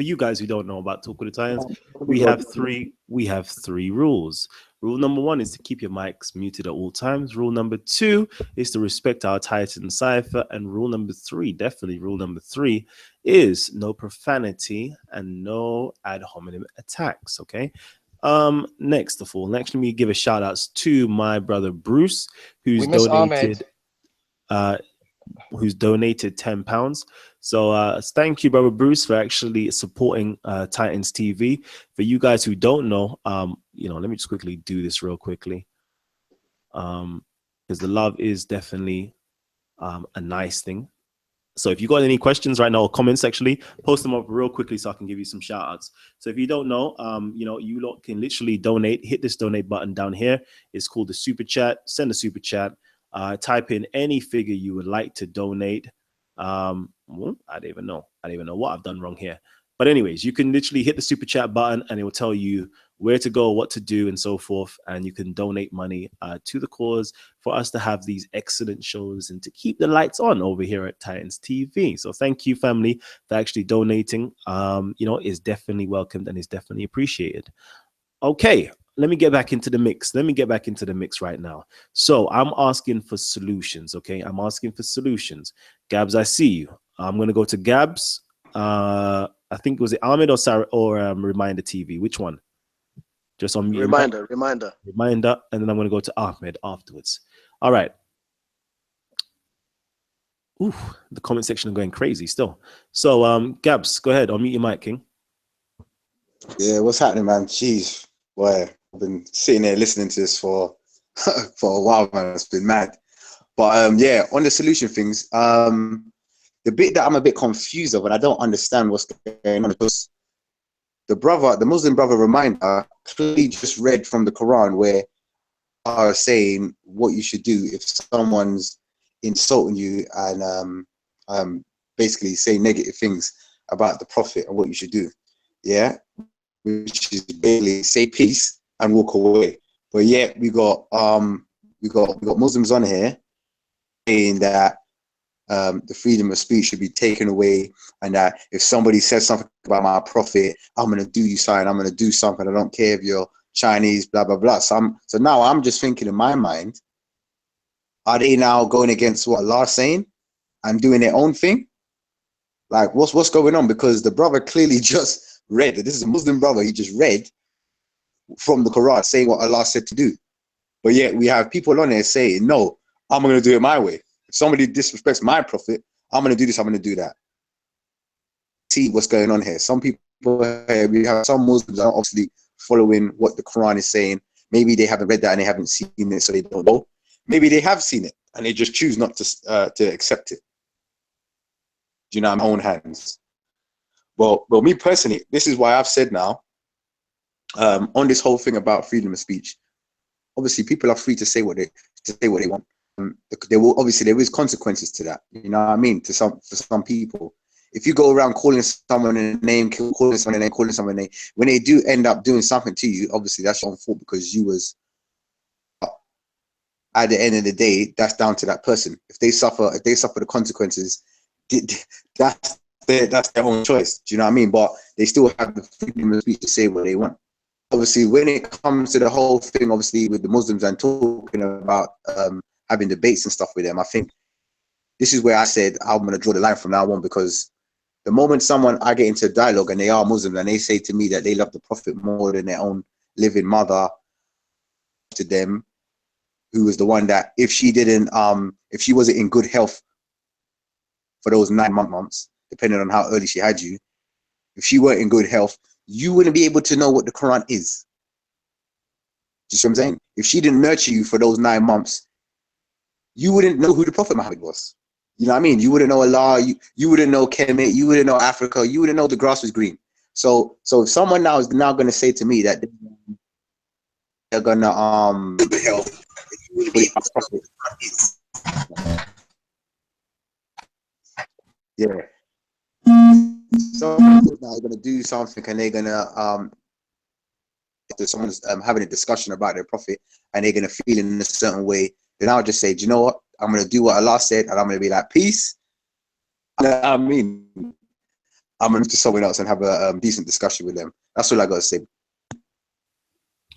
you guys who don't know about Talk with the Titans, we have three rules. Rule number 1 is to keep your mics muted at all times. Rule number 2 is to respect our Titan cipher. And rule number 3, is no profanity and no ad hominem attacks. Okay. Next, let me give a shout outs to my brother Bruce, who's donated. who's donated £10. So thank you, brother Bruce, for actually supporting Titans TV. For you guys who don't know, let me just quickly do this real quickly, because the love is definitely a nice thing. So if you got any questions right now or comments, actually post them up real quickly so I can give you some shout outs. So if you don't know, you lot can literally donate. Hit this donate button down here. It's called the super chat. Send a super chat. Type in any figure you would like to donate. I don't even know what I've done wrong here. But anyways, you can literally hit the super chat button and it will tell you where to go, what to do, and so forth. And you can donate money to the cause for us to have these excellent shows and to keep the lights on over here at Titans TV. So thank you, family, for actually donating. Is definitely welcomed and is definitely appreciated. Okay, let me get back into the mix. Right now. So I'm asking for solutions, okay? I'm asking for solutions. Gabs, I see you. I'm going to go to Gabs. I think, was it Ahmed or Sarah or Reminder TV? Which one? Just on mute. Reminder. And then I'm going to go to Ahmed afterwards. All right. Ooh, the comment section is going crazy still. So, Gabs, go ahead. Unmute your mic, King. Yeah, what's happening, man? Jeez, boy, I've been sitting there listening to this for for a while, man. It's been mad. But yeah, on the solution things, the bit that I'm a bit confused of and I don't understand what's going on because the Muslim brother Reminder clearly just read from the Quran where are saying what you should do if someone's insulting you and basically saying negative things about the Prophet and what you should do. Yeah, which is basically say peace and walk away. But yet we got Muslims on here saying that the freedom of speech should be taken away, and that if somebody says something about my Prophet, I'm gonna do you something. I'm gonna do something. I don't care if you're Chinese, blah blah blah. So now I'm just thinking in my mind, are they now going against what Allah's saying and doing their own thing? Like what's going on? Because the brother clearly just read. This is a Muslim brother. He just read from the Quran saying what Allah said to do. But yet we have people on there saying, no, I'm going to do it my way. If somebody disrespects my Prophet, I'm going to do this, I'm going to do that. See what's going on here. Some people, we have some Muslims are obviously following what the Quran is saying. Maybe they haven't read that and they haven't seen it, so they don't know. Maybe they have seen it and they just choose not to accept it. Do you know, in my own hands. Well, me personally, this is why I've said now, on this whole thing about freedom of speech, obviously people are free to say what they want. There is consequences to that. You know what I mean? For some people, if you go around calling someone a name, calling someone a name, when they do end up doing something to you, obviously that's your own fault because you was. At the end of the day, that's down to that person. If they suffer the consequences, that's their own choice. Do you know what I mean? But they still have the freedom of speech to say what they want. Obviously, when it comes to the whole thing, obviously with the Muslims and talking about having debates and stuff with them, I think this is where I said I'm going to draw the line from now on, because the moment I get into a dialogue and they are Muslims and they say to me that they love the Prophet more than their own living mother to them, who was the one that if she wasn't in good health for those 9 months, depending on how early she had you, if she weren't in good health, you wouldn't be able to know what the Quran is. Do you see what I'm saying? If she didn't nurture you for those 9 months, you wouldn't know who the Prophet Muhammad was. You know what I mean? You wouldn't know Allah, you wouldn't know Kemet, you wouldn't know Africa, you wouldn't know the grass was green. So if someone now is now going to say to me that they're going to help, yeah. So now they're going to do something and they're going to if someone's having a discussion about their Prophet and they're going to feel in a certain way, then I'll just say, do you know what? I'm going to do what Allah said and I'm going to be like, peace. I mean, I'm going to someone else and have a decent discussion with them. That's all I got to say.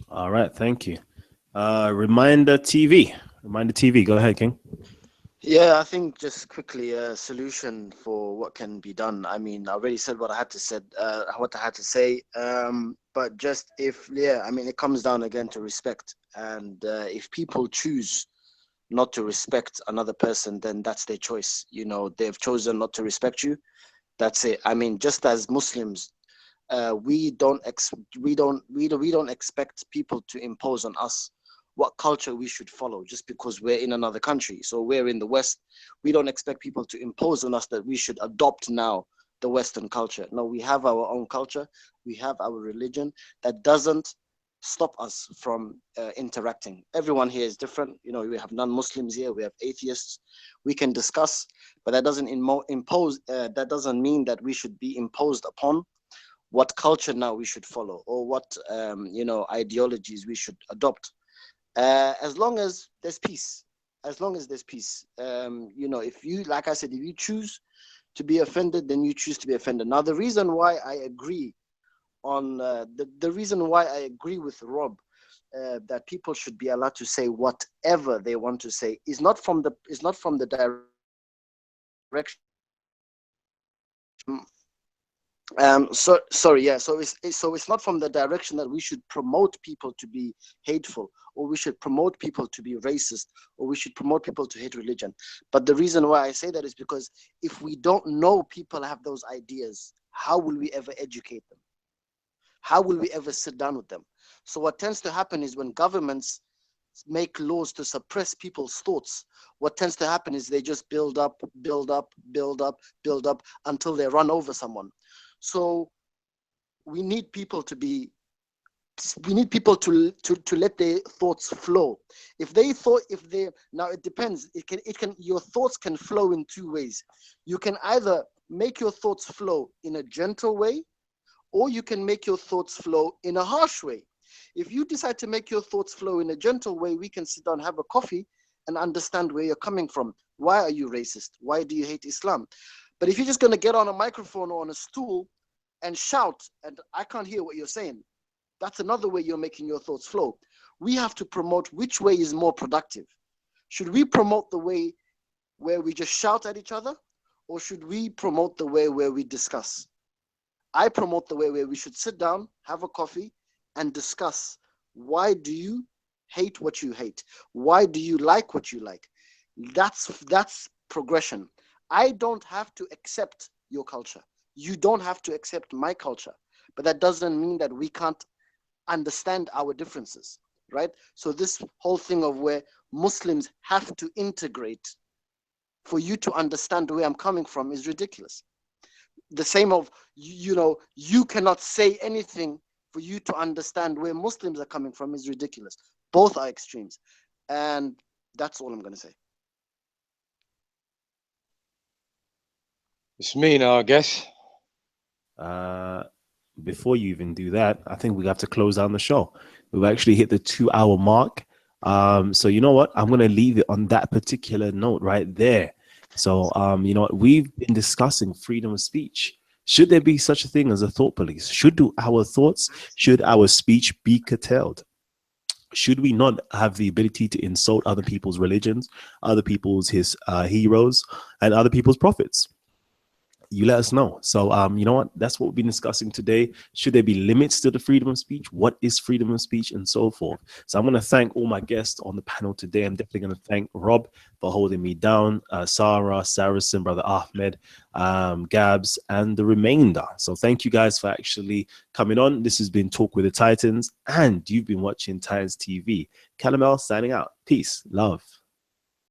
All right, thank you. Reminder TV, go ahead, King. Yeah, I think just quickly a solution for what can be done. I mean, I already said what I had to say. But just it comes down again to respect. And if people choose not to respect another person, then that's their choice. You know, they've chosen not to respect you. That's it. I mean, just as Muslims, we don't expect people to impose on us what culture we should follow just because we're in another country. So we're in the West. We don't expect people to impose on us that we should adopt now the Western culture. No, we have our own culture. We have our religion. That doesn't stop us from interacting. Everyone here is different. You know, we have non-Muslims here. We have atheists. We can discuss, but that doesn't impose. That doesn't mean that we should be imposed upon what culture now we should follow or what you know, ideologies we should adopt. As long as there's peace, as long as there's peace, you know, if you, like I said, if you choose to be offended, then you choose to be offended. Now, the reason why I agree on the reason why I agree with Rob that people should be allowed to say whatever they want to say is not from the direction. So it's not from the direction that we should promote people to be hateful, or we should promote people to be racist, or we should promote people to hate religion. But the reason why I say that is because if we don't know people have those ideas, how will we ever educate them? How will we ever sit down with them? So what tends to happen is when governments make laws to suppress people's thoughts, what tends to happen is they just build up until they run over someone. So we need people to let their thoughts flow. Now it depends. Your thoughts can flow in two ways. You can either make your thoughts flow in a gentle way, or you can make your thoughts flow in a harsh way. If you decide to make your thoughts flow in a gentle way, we can sit down, have a coffee, and understand where you're coming from. Why are you racist? Why do you hate Islam? But if you're just going to get on a microphone or on a stool and shout, and I can't hear what you're saying, that's another way you're making your thoughts flow. We have to promote which way is more productive. Should we promote the way where we just shout at each other, or should we promote the way where we discuss? I promote the way where we should sit down, have a coffee, and discuss. Why do you hate what you hate? Why do you like what you like? That's progression. I don't have to accept your culture. You don't have to accept my culture. But that doesn't mean that we can't understand our differences, right? So this whole thing of where Muslims have to integrate for you to understand where I'm coming from is ridiculous. The same of, you know, you cannot say anything for you to understand where Muslims are coming from is ridiculous. Both are extremes. And that's all I'm going to say. It's me now, I guess. Before you even do that, I think we have to close down the show. We've actually hit the 2-hour mark. So you know what? I'm going to leave it on that particular note right there. So, you know what? We've been discussing freedom of speech. Should there be such a thing as a thought police? Should our speech be curtailed? Should we not have the ability to insult other people's religions, other people's heroes, and other people's prophets? You let us know. So, you know what? That's what we've been discussing today. Should there be limits to the freedom of speech? What is freedom of speech, and so forth? So I'm going to thank all my guests on the panel today. I'm definitely going to thank Rob for holding me down, Sarah, Saracen, Brother Ahmed, Gabs, and the remainder. So thank you guys for actually coming on. This has been Talk with the Titans, and you've been watching Titans TV. Kalam signing out. Peace, love.